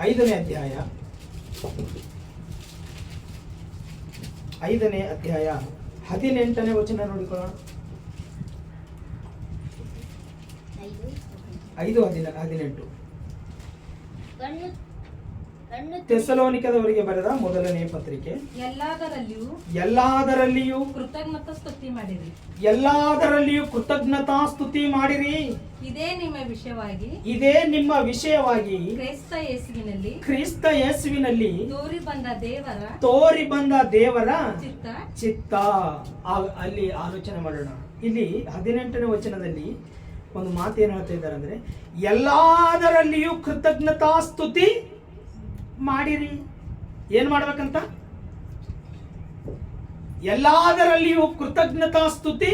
5ನೇ ಅಧ್ಯಾಯ 18ನೇ ವಚನ ನೋಡಿಕೊಳ್ಳೋಣ. 5:18 ಥೆಸಲೋನಿಕದವರಿಗೆ ಬರೆದ ಮೊದಲನೇ ಪತ್ರಿಕೆ. ಎಲ್ಲಾದರಲ್ಲಿಯೂ ಕೃತಜ್ಞತಾ ಸ್ತುತಿ ಮಾಡಿರಿ. ಇದೇ ನಿಮ್ಮ ವಿಷಯವಾಗಿ ಕ್ರಿಸ್ತ ಯೇಸುವಿನಲ್ಲಿ ತೋರಿ ಬಂದ ದೇವರ ಚಿತ್ತ. ಅಲ್ಲಿ ಆಲೋಚನೆ ಮಾಡೋಣ. ಇಲ್ಲಿ 18ನೇ ವಚನದಲ್ಲಿ ಒಂದು ಮಾತು ಏನು ಹೇಳ್ತಾ ಇದ್ದಾರೆ ಅಂದ್ರೆ, ಎಲ್ಲಾದರಲ್ಲಿಯೂ ಕೃತಜ್ಞತಾ ಸ್ತುತಿ ಮಾಡಿರಿ. ಏನ್ ಮಾಡ್ಬೇಕಂತ? ಎಲ್ಲಾದರಲ್ಲಿಯೂ ಕೃತಜ್ಞತಾ ಸ್ತುತಿ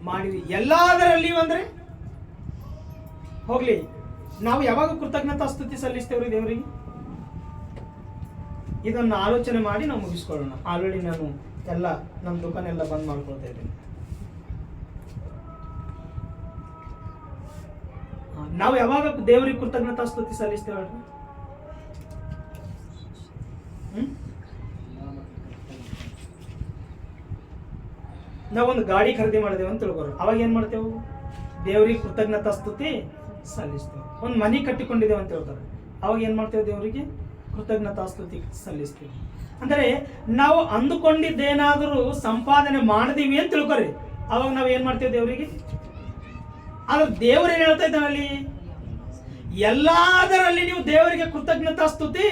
ಮಾಡಿರಿ. ಎಲ್ಲಾದರಲ್ಲಿಯೂ ಅಂದ್ರೆ ಹೋಗ್ಲಿ, ನಾವು ಯಾವಾಗ ಕೃತಜ್ಞತಾ ಸ್ತುತಿ ಸಲ್ಲಿಸ್ತೇವ್ರಿ ದೇವರಿಗೆ? ಇದನ್ನು ಆಲೋಚನೆ ಮಾಡಿ ನಾವು ಮುಗಿಸ್ಕೊಳ್ಳೋಣ. ಆಲ್ರೆಡಿ ನಾನು ಎಲ್ಲ ನಮ್ಮ ದುಕಾನ್ ಎಲ್ಲ ಬಂದ್ ಮಾಡ್ಕೊಳ್ತಾ ಇದ್ದೀನಿ. ನಾವು ಯಾವಾಗ ದೇವರಿಗೆ ಕೃತಜ್ಞತಾ ಸ್ತುತಿ ಸಲ್ಲಿಸ್ತೇವೆ ಹೇಳ್ರಿ? ನಾವೊಂದು ಗಾಡಿ ಖರೀದಿ ಮಾಡಿದೇವೆ ಅಂತ ತಿಳ್ಕೊರು, ಅವಾಗ ಏನ್ ಮಾಡ್ತೇವೆ? ದೇವರಿಗೆ ಕೃತಜ್ಞತಾ ಸ್ತುತಿ ಸಲ್ಲಿಸ್ತೇವೆ. ಒಂದು ಮನೆ ಕಟ್ಟಿಕೊಂಡಿದ್ದೇವೆ ಅಂತ ಹೇಳ್ತಾರೆ, ಅವಾಗ ಏನ್ ಮಾಡ್ತೇವೆ? ದೇವರಿಗೆ ಕೃತಜ್ಞತಾ ಸ್ತುತಿ ಸಲ್ಲಿಸ್ತೇವೆ. ಅಂದರೆ ನಾವು ಅಂದುಕೊಂಡಿದ್ದೇನಾದರೂ ಸಂಪಾದನೆ ಮಾಡಿದೀವಿ ಅಂತ ತಿಳ್ಕೊರಿ, ಅವಾಗ ನಾವು ಏನ್ ಮಾಡ್ತೇವೆ? ದೇವರಿಗೆ. ಆದ್ರೆ ದೇವರು ಏನ್ ಹೇಳ್ತಾ ಇದ್ದಾನೆ ಅಲ್ಲಿ? ಎಲ್ಲದರಲ್ಲಿ ನೀವು ದೇವರಿಗೆ ಕೃತಜ್ಞತಾ ಸ್ತುತಿ,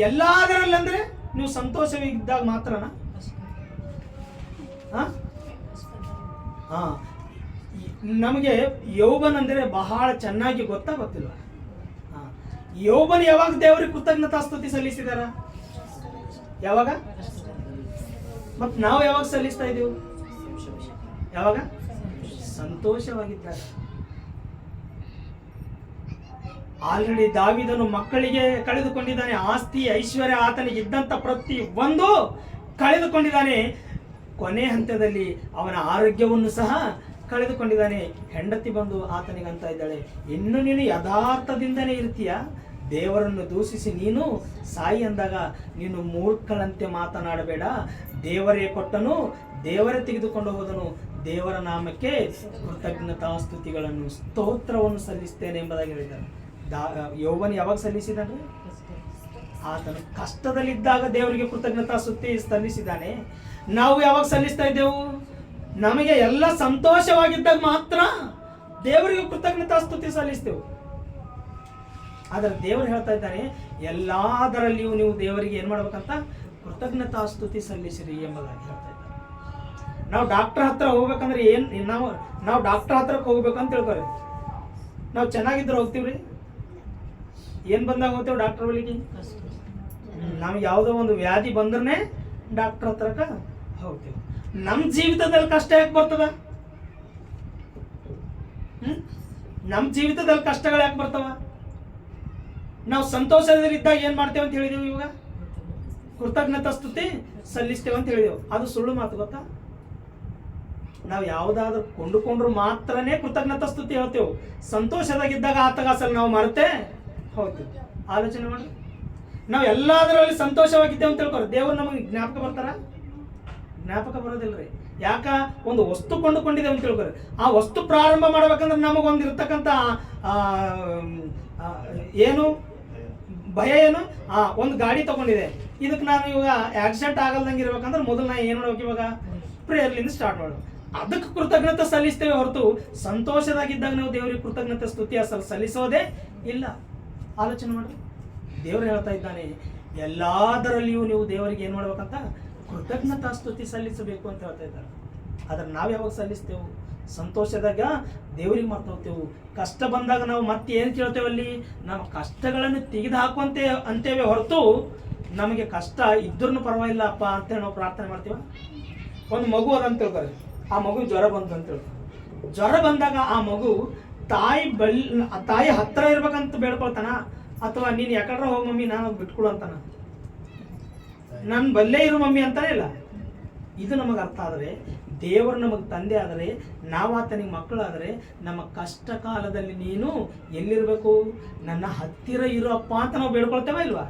ಎಲ್ಲದರಲ್ಲಿ ಅಂದ್ರೆ ನೀವು ಸಂತೋಷವಿದ್ದಾಗ ಮಾತ್ರನ? ನಮಗೆ ಯೋಬನ್ ಅಂದರೆ ಬಹಳ ಚೆನ್ನಾಗಿ ಗೊತ್ತಿಲ್ಲ. ಯೋಬನ್ ಯಾವಾಗ ದೇವರಿಗೆ ಕೃತಜ್ಞತಾ ಸ್ತುತಿ ಸಲ್ಲಿಸಿದಾರ? ಯಾವಾಗ? ಮತ್ ನಾವು ಯಾವಾಗ ಸಲ್ಲಿಸ್ತಾ ಇದೀವಿ? ಯಾವಾಗ? ಸಂತೋಷವಾಗಿದ್ದಾರೆ. ಆಲ್ರೆಡಿ ದಾವೀದನು ಮಕ್ಕಳಿಗೆ ಕಳೆದುಕೊಂಡಿದ್ದಾನೆ, ಆಸ್ತಿ ಐಶ್ವರ್ಯ ಆತನಿಗೆ ಇದ್ದಂತ ಪ್ರತಿ ಒಂದು ಕಳೆದುಕೊಂಡಿದ್ದಾನೆ. ಕೊನೆ ಹಂತದಲ್ಲಿ ಅವನ ಆರೋಗ್ಯವನ್ನು ಸಹ ಕಳೆದುಕೊಂಡಿದ್ದಾನೆ. ಹೆಂಡತಿ ಬಂದು ಆತನಿಗೆ ಅಂತ ಇದ್ದಾಳೆ, ಇನ್ನು ನೀನು ಯಥಾರ್ಥದಿಂದನೇ ಇರ್ತೀಯ, ದೇವರನ್ನು ದೂಷಿಸಿ ನೀನು ಸಾಯಿ ಅಂದಾಗ ನೀನು ಮೂರ್ಖಳಂತೆ ಮಾತನಾಡಬೇಡ. ದೇವರೇ ಕೊಟ್ಟನು, ದೇವರೇ ತೆಗೆದುಕೊಂಡು ಹೋದನು, ದೇವರ ನಾಮಕ್ಕೆ ಕೃತಜ್ಞತಾ ಸ್ತುತಿಗಳನ್ನು ಸ್ತೋತ್ರವನ್ನು ಸಲ್ಲಿಸ್ತೇನೆ ಎಂಬುದಾಗಿ ಹೇಳಿದ್ದಾರೆ. ಯೋಬನು ಯಾವಾಗ ಸಲ್ಲಿಸಿದನು? ಆತನು ಕಷ್ಟದಲ್ಲಿದ್ದಾಗ ದೇವರಿಗೆ ಕೃತಜ್ಞತಾ ಸ್ತುತಿ ಸಲ್ಲಿಸಿದ್ದಾನೆ. ನಾವು ಯಾವಾಗ ಸಲ್ಲಿಸ್ತಾ ಇದ್ದೆವು? ನಮಗೆ ಎಲ್ಲ ಸಂತೋಷವಾಗಿದ್ದಾಗ ಮಾತ್ರ ದೇವರಿಗೆ ಕೃತಜ್ಞತಾ ಸ್ತುತಿ ಸಲ್ಲಿಸ್ತೇವೆ. ಆದ್ರೆ ದೇವರು ಹೇಳ್ತಾ ಇದ್ದಾನೆ, ಎಲ್ಲದರಲ್ಲಿಯೂ ನೀವು ದೇವರಿಗೆ ಏನ್ ಮಾಡ್ಬೇಕಂತ? ಕೃತಜ್ಞತಾ ಸ್ತುತಿ ಸಲ್ಲಿಸಿರಿ ಎಂಬುದಾಗಿ ಹೇಳ್ತಾ ಇದ್ದಾರೆ. ನಾವು ಡಾಕ್ಟರ್ ಹತ್ರ ಹೋಗ್ಬೇಕಂದ್ರೆ ನಾವು ಡಾಕ್ಟರ್ ಹತ್ರಕ್ಕೆ ಹೋಗ್ಬೇಕಂತ ತಿಳ್ಕೊರಿ. ನಾವು ಚೆನ್ನಾಗಿದ್ರೆ ಹೋಗ್ತೀವ್ರಿ, ಏನ್ ಬಂದಾಗ ಹೋಗ್ತೇವೆ ಡಾಕ್ಟರ್ ಬಳಿಗೆ? ನಮ್ಗೆ ಯಾವುದೋ ಒಂದು ವ್ಯಾಧಿ ಬಂದ್ರೆ ಡಾಕ್ಟರ್ ಹತ್ರಕ್ಕೆ ಹೋಗ್ತೇವೆ. ನಮ್ಮ ಜೀವಿತದಲ್ಲಿ ಕಷ್ಟ ಯಾಕೆ ಬರ್ತದ? ನಮ್ಮ ಜೀವಿತದಲ್ಲಿ ಕಷ್ಟಗಳು ಯಾಕೆ ಬರ್ತಾವ? ನಾವು ಸಂತೋಷದಲ್ಲಿದ್ದಾಗ ಏನ್ ಮಾಡ್ತೇವೆ ಅಂತ ಹೇಳಿದೆವು? ಇವಾಗ ಕೃತಜ್ಞತಾ ಸ್ತುತಿ ಸಲ್ಲಿಸ್ತೇವೆ ಅಂತ ಹೇಳಿದೆವು. ಅದು ಸುಳ್ಳು ಮಾತು ಗೊತ್ತಾ? ನಾವು ಯಾವುದಾದ್ರೂ ಕೊಂಡುಕೊಂಡ್ರು ಮಾತ್ರನೇ ಕೃತಜ್ಞತಾ ಸ್ತುತಿ ಹೇಳ್ತೇವೆ. ಸಂತೋಷದಾಗಿದ್ದಾಗ ಆತಗಾಸಲ್ಲಿ ನಾವು ಮರೆತೆ ಹೋಗ್ತೇವೆ. ಆಲೋಚನೆ ಮಾಡಿ. ನಾವು ಎಲ್ಲದರಲ್ಲಿ ಸಂತೋಷವಾಗಿದ್ದೇವೆ ಅಂತ ತಿಳ್ಕೊರಿ, ದೇವರು ನಮಗೆ ಜ್ಞಾಪಕ ಬರ್ತಾರ? ಜ್ಞಾಪಕ ಬರೋದಿಲ್ರಿ. ಯಾಕ? ಒಂದು ವಸ್ತು ಕೊಂಡುಕೊಂಡಿದ್ದೇವೆ ಅಂತ ತಿಳ್ಕೊರಿ, ಆ ವಸ್ತು ಪ್ರಾರಂಭ ಮಾಡ್ಬೇಕಂದ್ರೆ ನಮಗೊಂದು ಇರ್ತಕ್ಕಂಥ ಏನು ಭಯ ಏನು? ಒಂದು ಗಾಡಿ ತಗೊಂಡಿದೆ, ಇದಕ್ಕೆ ನಾನು ಇವಾಗ ಆಕ್ಸಿಡೆಂಟ್ ಆಗಲ್ದಂಗೆ ಇರ್ಬೇಕಂದ್ರೆ ಮೊದಲು ನಾನು ಏನು ಮಾಡ್ಬೇಕು? ಇವಾಗ ಪ್ರೇಯರ್ಲಿಂದ ಸ್ಟಾರ್ಟ್ ಮಾಡೋದು. ಅದಕ್ಕೆ ಕೃತಜ್ಞತೆ ಸಲ್ಲಿಸ್ತೇವೆ ಹೊರತು ಸಂತೋಷದಾಗಿದ್ದಾಗ ನಾವು ದೇವರಿಗೆ ಕೃತಜ್ಞತೆ ಸ್ತುತಿ ಸಲ್ಲಿಸೋದೇ ಇಲ್ಲ. ಆಲೋಚನೆ ಮಾಡಿ. ದೇವರು ಹೇಳ್ತಾ ಇದ್ದಾನೆ, ಎಲ್ಲದರಲ್ಲಿಯೂ ನೀವು ದೇವರಿಗೆ ಏನು ಮಾಡ್ಬೇಕಂತ? ಕೃತಜ್ಞತಾ ಸ್ತುತಿ ಸಲ್ಲಿಸಬೇಕು ಅಂತ ಹೇಳ್ತಾ ಇದ್ದಾರೆ. ಆದ್ರೆ ನಾವು ಯಾವಾಗ ಸಲ್ಲಿಸ್ತೇವೆ? ಸಂತೋಷದಾಗ ದೇವರಿಗೆ ಮರ್ತೋಗ್ತೇವೆ. ಕಷ್ಟ ಬಂದಾಗ ನಾವು ಮತ್ತೆ ಏನು ಕೇಳ್ತೇವೆ? ಅಲ್ಲಿ ನಮ್ಮ ಕಷ್ಟಗಳನ್ನು ತೆಗೆದು ಹಾಕುವಂತೆ ಅಂತೇವೆ ಹೊರತು ನಮಗೆ ಕಷ್ಟ ಇದ್ರೂ ಪರವಾಗಿಲ್ಲಪ್ಪ ಅಂತೇಳಿ ನಾವು ಪ್ರಾರ್ಥನೆ ಮಾಡ್ತೀವ. ಒಂದು ಮಗು ಅದಂತ ತಿಳ್ಕೊರಿ, ಆ ಮಗು ಜ್ವರ ಬಂತು ಅಂತ ತಿಳ್ಕೊ. ಜ್ವರ ಬಂದಾಗ ಆ ಮಗು ತಾಯಿ ಹತ್ರ ಇರ್ಬೇಕಂತ ಬೇಡ್ಕೊಳ್ತಾನ, ಅಥವಾ ನೀನು ಯಾಕಡ್ರ ಹೋಗಿ ಮಮ್ಮಿ ನಾನು ಬಿಟ್ಕೊಡು ಅಂತಾನ? ನನ್ನ ಬಲ್ಲೇ ಇರು ಮಮ್ಮಿ ಅಂತಾನೆ ಇಲ್ಲ. ಇದು ನಮಗೆ ಅರ್ಥ ಆದರೆ, ದೇವರು ನಮಗೆ ತಂದೆ ಆದರೆ, ನಾವು ಆತನಿಗೆ ಮಕ್ಕಳಾದರೆ, ನಮ್ಮ ಕಷ್ಟ ಕಾಲದಲ್ಲಿ ನೀನು ಎಲ್ಲಿರ್ಬೇಕು? ನನ್ನ ಹತ್ತಿರ ಇರೋ ಅಪ್ಪ ಅಂತ ನಾವು ಬೇಡ್ಕೊಳ್ತೇವ ಇಲ್ವಾ?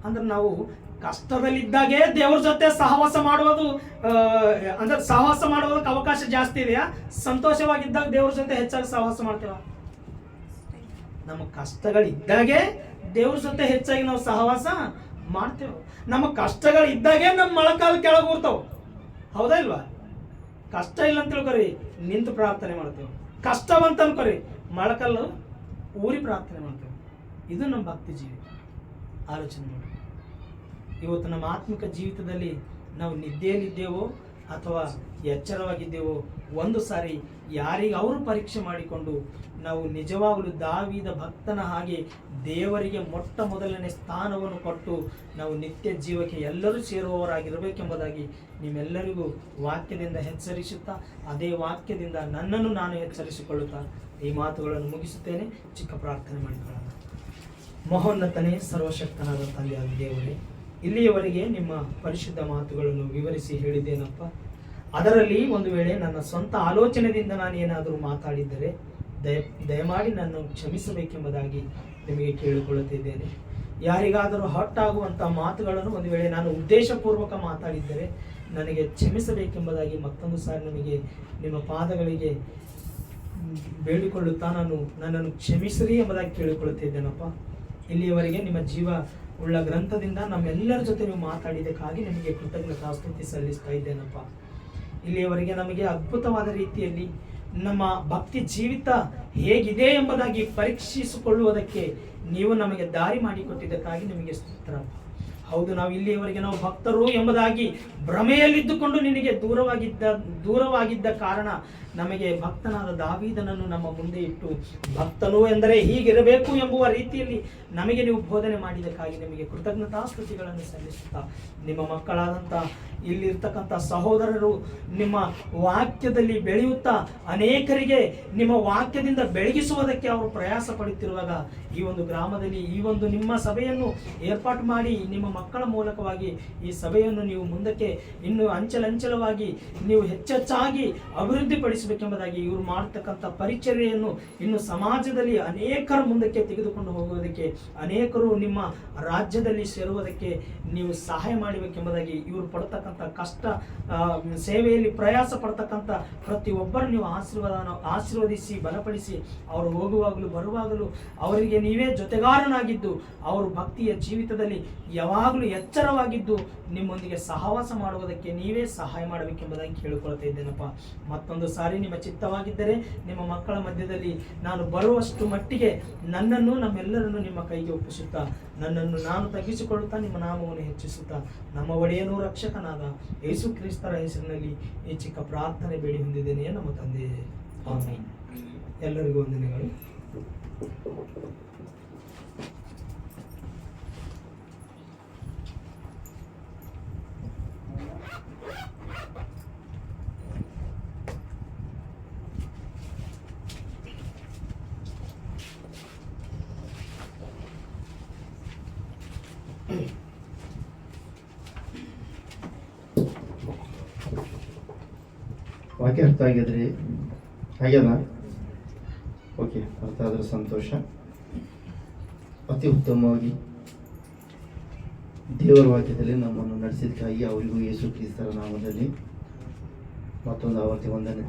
ಅಂದ್ರೆ ನಾವು ಕಷ್ಟದಲ್ಲಿದ್ದಾಗೆ ದೇವ್ರ ಜೊತೆ ಸಹವಾಸ ಮಾಡುವುದು, ಅಂದ್ರೆ ಸಹವಾಸ ಮಾಡೋದಕ್ಕೆ ಅವಕಾಶ ಜಾಸ್ತಿ ಇದೆಯಾ? ಸಂತೋಷವಾಗಿದ್ದಾಗ ದೇವ್ರ ಜೊತೆ ಹೆಚ್ಚಾಗಿ ಸಹವಾಸ ಮಾಡ್ತೇವ? ನಮ್ಮ ಕಷ್ಟಗಳಿದ್ದಾಗೆ ದೇವ್ರ ಜೊತೆ ಹೆಚ್ಚಾಗಿ ನಾವು ಸಹವಾಸ ಮಾಡ್ತೇವೆ. ನಮ್ಮ ಕಷ್ಟಗಳಿದ್ದಾಗೆ ನಮ್ಮ ಮೊಳಕಾಲು ಕೆಳಗೆ ಊರ್ತಾವ, ಹೌದಾ ಇಲ್ವಾ? ಕಷ್ಟ ಇಲ್ಲ ಅಂತ ತಿಳ್ಕೊರಿ, ನಿಂತು ಪ್ರಾರ್ಥನೆ ಮಾಡ್ತೇವೆ. ಕಷ್ಟ ಬಂತ ಅನ್ಕೊರಿ, ಮೊಳಕಲ್ಲು ಊರಿ ಪ್ರಾರ್ಥನೆ ಮಾಡ್ತೇವೆ. ಇದು ನಮ್ಮ ಭಕ್ತಿ ಜೀವಿತ. ಆಲೋಚನೆ ಮಾಡಿ. ಇವತ್ತು ನಮ್ಮ ಆತ್ಮಿಕ ಜೀವಿತದಲ್ಲಿ ನಾವು ನಿದ್ದೆಯಲ್ಲಿದ್ದೇವೋ ಅಥವಾ ಎಚ್ಚರವಾಗಿದ್ದೇವೋ, ಒಂದು ಸಾರಿ ಯಾರಿಗೆ ಅವರು ಪರೀಕ್ಷೆ ಮಾಡಿಕೊಂಡು ನಾವು ನಿಜವಾಗಲೂ ದಾವೀದ ಭಕ್ತನ ಹಾಗೆ ದೇವರಿಗೆ ಮೊಟ್ಟ ಮೊದಲನೇ ಸ್ಥಾನವನ್ನು ಕೊಟ್ಟು ನಾವು ನಿತ್ಯ ಜೀವಕ್ಕೆ ಎಲ್ಲರೂ ಸೇರುವವರಾಗಿರಬೇಕೆಂಬುದಾಗಿ ನಿಮ್ಮೆಲ್ಲರಿಗೂ ವಾಕ್ಯದಿಂದ ಎಚ್ಚರಿಸುತ್ತಾ, ಅದೇ ವಾಕ್ಯದಿಂದ ನನ್ನನ್ನು ನಾನು ಎಚ್ಚರಿಸಿಕೊಳ್ಳುತ್ತಾ ಈ ಮಾತುಗಳನ್ನು ಮುಗಿಸುತ್ತೇನೆ. ಚಿಕ್ಕ ಪ್ರಾರ್ಥನೆ ಮಾಡಿಕೊಳ್ಳೋಣ. ಮಹೋನ್ನತನೇ ಸರ್ವಶಕ್ತನಾದ ತಂದೆಯಾದ ದೇವರೇ, ಇಲ್ಲಿಯವರೆಗೆ ನಿಮ್ಮ ಪರಿಶುದ್ಧ ಮಾತುಗಳನ್ನು ವಿವರಿಸಿ ಹೇಳಿದ್ದೇನಪ್ಪ. ಅದರಲ್ಲಿ ಒಂದು ವೇಳೆ ನನ್ನ ಸ್ವಂತ ಆಲೋಚನೆಯಿಂದ ನಾನು ಏನಾದರೂ ಮಾತಾಡಿದ್ದರೆ ದಯಮಾಡಿ ನನ್ನನ್ನು ಕ್ಷಮಿಸಬೇಕೆಂಬುದಾಗಿ ನಿಮಗೆ ಕೇಳಿಕೊಳ್ಳುತ್ತಿದ್ದೇನೆ. ಯಾರಿಗಾದರೂ ಹರ್ಟಾಗುವಂಥ ಮಾತುಗಳನ್ನು ಒಂದು ವೇಳೆ ನಾನು ಉದ್ದೇಶಪೂರ್ವಕ ಮಾತಾಡಿದ್ದರೆ ನನಗೆ ಕ್ಷಮಿಸಬೇಕೆಂಬುದಾಗಿ ಮತ್ತೊಂದು ಸಾರಿ ನಿಮಗೆ ನಿಮ್ಮ ಪಾದಗಳಿಗೆ ಬೇಡಿಕೊಳ್ಳುತ್ತಾ ನನ್ನನ್ನು ಕ್ಷಮಿಸಿರಿ ಎಂಬುದಾಗಿ ಕೇಳಿಕೊಳ್ಳುತ್ತಿದ್ದೇನಪ್ಪ. ಇಲ್ಲಿಯವರೆಗೆ ನಿಮ್ಮ ಜೀವ ಉಳ್ಳ ಗ್ರಂಥದಿಂದ ನಮ್ಮೆಲ್ಲರ ಜೊತೆ ನೀವು ಮಾತಾಡಿದ್ದಕ್ಕಾಗಿ ನಿಮಗೆ ಕೃತಜ್ಞತಾಸ್ತುತಿ ಸಲ್ಲಿಸ್ತಾ ಇದ್ದೇನಪ್ಪ. ಇಲ್ಲಿಯವರೆಗೆ ನಮಗೆ ಅದ್ಭುತವಾದ ರೀತಿಯಲ್ಲಿ ನಮ್ಮ ಭಕ್ತಿ ಜೀವಿತ ಹೇಗಿದೆ ಎಂಬುದಾಗಿ ಪರೀಕ್ಷಿಸಿಕೊಳ್ಳುವುದಕ್ಕೆ ನೀವು ನಮಗೆ ದಾರಿ ಮಾಡಿಕೊಟ್ಟಿದ್ದಕ್ಕಾಗಿ ನಿಮಗೆ ಸ್ತೋತ್ರ. ಹೌದು, ನಾವು ಇಲ್ಲಿಯವರೆಗೆ ನಾವು ಭಕ್ತರು ಎಂಬುದಾಗಿ ಭ್ರಮೆಯಲ್ಲಿದ್ದುಕೊಂಡು ನಿನಗೆ ದೂರವಾಗಿದ್ದ ಕಾರಣ ನಮಗೆ ಭಕ್ತನಾದ ದಾವೀದನನ್ನು ನಮ್ಮ ಮುಂದೆ ಇಟ್ಟು ಭಕ್ತನು ಎಂದರೆ ಹೀಗಿರಬೇಕು ಎಂಬುವ ರೀತಿಯಲ್ಲಿ ನಮಗೆ ನೀವು ಬೋಧನೆ ಮಾಡಿದ್ದಕ್ಕಾಗಿ ನಿಮಗೆ ಕೃತಜ್ಞತಾಸ್ತುತಿಗಳನ್ನು ಸಲ್ಲಿಸುತ್ತಾ, ನಿಮ್ಮ ಮಕ್ಕಳಾದಂಥ ಇಲ್ಲಿರ್ತಕ್ಕಂಥ ಸಹೋದರರು ನಿಮ್ಮ ವಾಕ್ಯದಲ್ಲಿ ಬೆಳೆಯುತ್ತಾ ಅನೇಕರಿಗೆ ನಿಮ್ಮ ವಾಕ್ಯದಿಂದ ಬೆಳಗಿಸುವುದಕ್ಕೆ ಅವರು ಪ್ರಯಾಸ ಪಡುತ್ತಿರುವಾಗ ಈ ಒಂದು ಗ್ರಾಮದಲ್ಲಿ ಈ ಒಂದು ನಿಮ್ಮ ಸಭೆಯನ್ನು ಏರ್ಪಾಟು ಮಾಡಿ ನಿಮ್ಮ ಮಕ್ಕಳ ಮೂಲಕವಾಗಿ ಈ ಸಭೆಯನ್ನು ನೀವು ಮುಂದಕ್ಕೆ ಇನ್ನು ಅಂಚಲಂಚಲವಾಗಿ ನೀವು ಹೆಚ್ಚೆಚ್ಚಾಗಿ ಅಭಿವೃದ್ಧಿಪಡಿಸಬೇಕೆಂಬುದಾಗಿ ಇವರು ಮಾಡತಕ್ಕಂಥ ಪರಿಚರ್ಯೆಯನ್ನು ಇನ್ನು ಸಮಾಜದಲ್ಲಿ ಅನೇಕರ ಮುಂದಕ್ಕೆ ತೆಗೆದುಕೊಂಡು ಹೋಗುವುದಕ್ಕೆ, ಅನೇಕರು ನಿಮ್ಮ ರಾಜ್ಯದಲ್ಲಿ ಸೇರುವುದಕ್ಕೆ ನೀವು ಸಹಾಯ ಮಾಡಬೇಕೆಂಬುದಾಗಿ ಇವರು ಪಡ್ತಕ್ಕಂಥ ಕಷ್ಟ ಸೇವೆಯಲ್ಲಿ ಪ್ರಯಾಸ ಪಡ್ತಕ್ಕಂಥ ಪ್ರತಿಯೊಬ್ಬರು ನೀವು ಆಶೀರ್ವದಿಸಿ ಬಲಪಡಿಸಿ ಅವರು ಹೋಗುವಾಗಲೂ ಬರುವಾಗಲೂ ಅವರಿಗೆ ನೀವೇ ಜೊತೆಗಾರನಾಗಿದ್ದು ಅವರು ಭಕ್ತಿಯ ಜೀವಿತದಲ್ಲಿ ಯಾವಾಗಲೂ ಎಚ್ಚರವಾಗಿದ್ದು ನಿಮ್ಮೊಂದಿಗೆ ಸಹವಾಸ ಮಾಡುವುದಕ್ಕೆ ನೀವೇ ಸಹಾಯ ಮಾಡಬೇಕೆಂಬುದಾಗಿ ಕೇಳಿಕೊಳ್ತಾ ಇದ್ದೇನಪ್ಪ. ಮತ್ತೊಂದು ಸಾರಿ ನಿಮ್ಮ ಚಿತ್ತವಾಗಿದ್ದರೆ ನಿಮ್ಮ ಮಕ್ಕಳ ಮಧ್ಯದಲ್ಲಿ ನಾನು ಬರುವಷ್ಟು ಮಟ್ಟಿಗೆ ನನ್ನನ್ನು ನಮ್ಮೆಲ್ಲರನ್ನು ನಿಮ್ಮ ಕೈಗೆ ಒಪ್ಪಿಸುತ್ತಾ ನನ್ನನ್ನು ನಾನು ತಗ್ಗಿಸಿಕೊಳ್ಳುತ್ತಾ ನಿಮ್ಮ ನಾಮವನ್ನು ಹೆಚ್ಚಿಸುತ್ತಾ ನಮ್ಮ ಒಡೆಯನೂ ರಕ್ಷಕನಾದ ಯೇಸು ಕ್ರಿಸ್ತರ ಹೆಸರಿನಲ್ಲಿ ಈ ಚಿಕ್ಕ ಪ್ರಾರ್ಥನೆ ಬೇಡಿ ಹೊಂದಿದ್ದೇನೆ ನಮ್ಮ ತಂದೆ, ಆಮೆನ್. ಎಲ್ಲರಿಗೂ ವಂದನೆಗಳು. ವಾಕ್ಯ ಅರ್ಥ ಆಗಿದ್ರಿ? ಆಗ್ಯದ? ಓಕೆ, ಅರ್ಥ ಆದ್ರೆ ಸಂತೋಷ. ಅತಿ ಉತ್ತಮವಾಗಿ ದೇವರ ವಾಕ್ಯದಲ್ಲಿ ನಮ್ಮನ್ನು ನಡೆಸಿದ್ದಕ್ಕಾಗಿ ಅವರಿಗೂ ಯೇಸು ಕ್ರಿಸ್ತರ ನಾಮದಲ್ಲಿ ಮತ್ತೊಂದು ಆವರ್ತಿ ವಂದನೆ.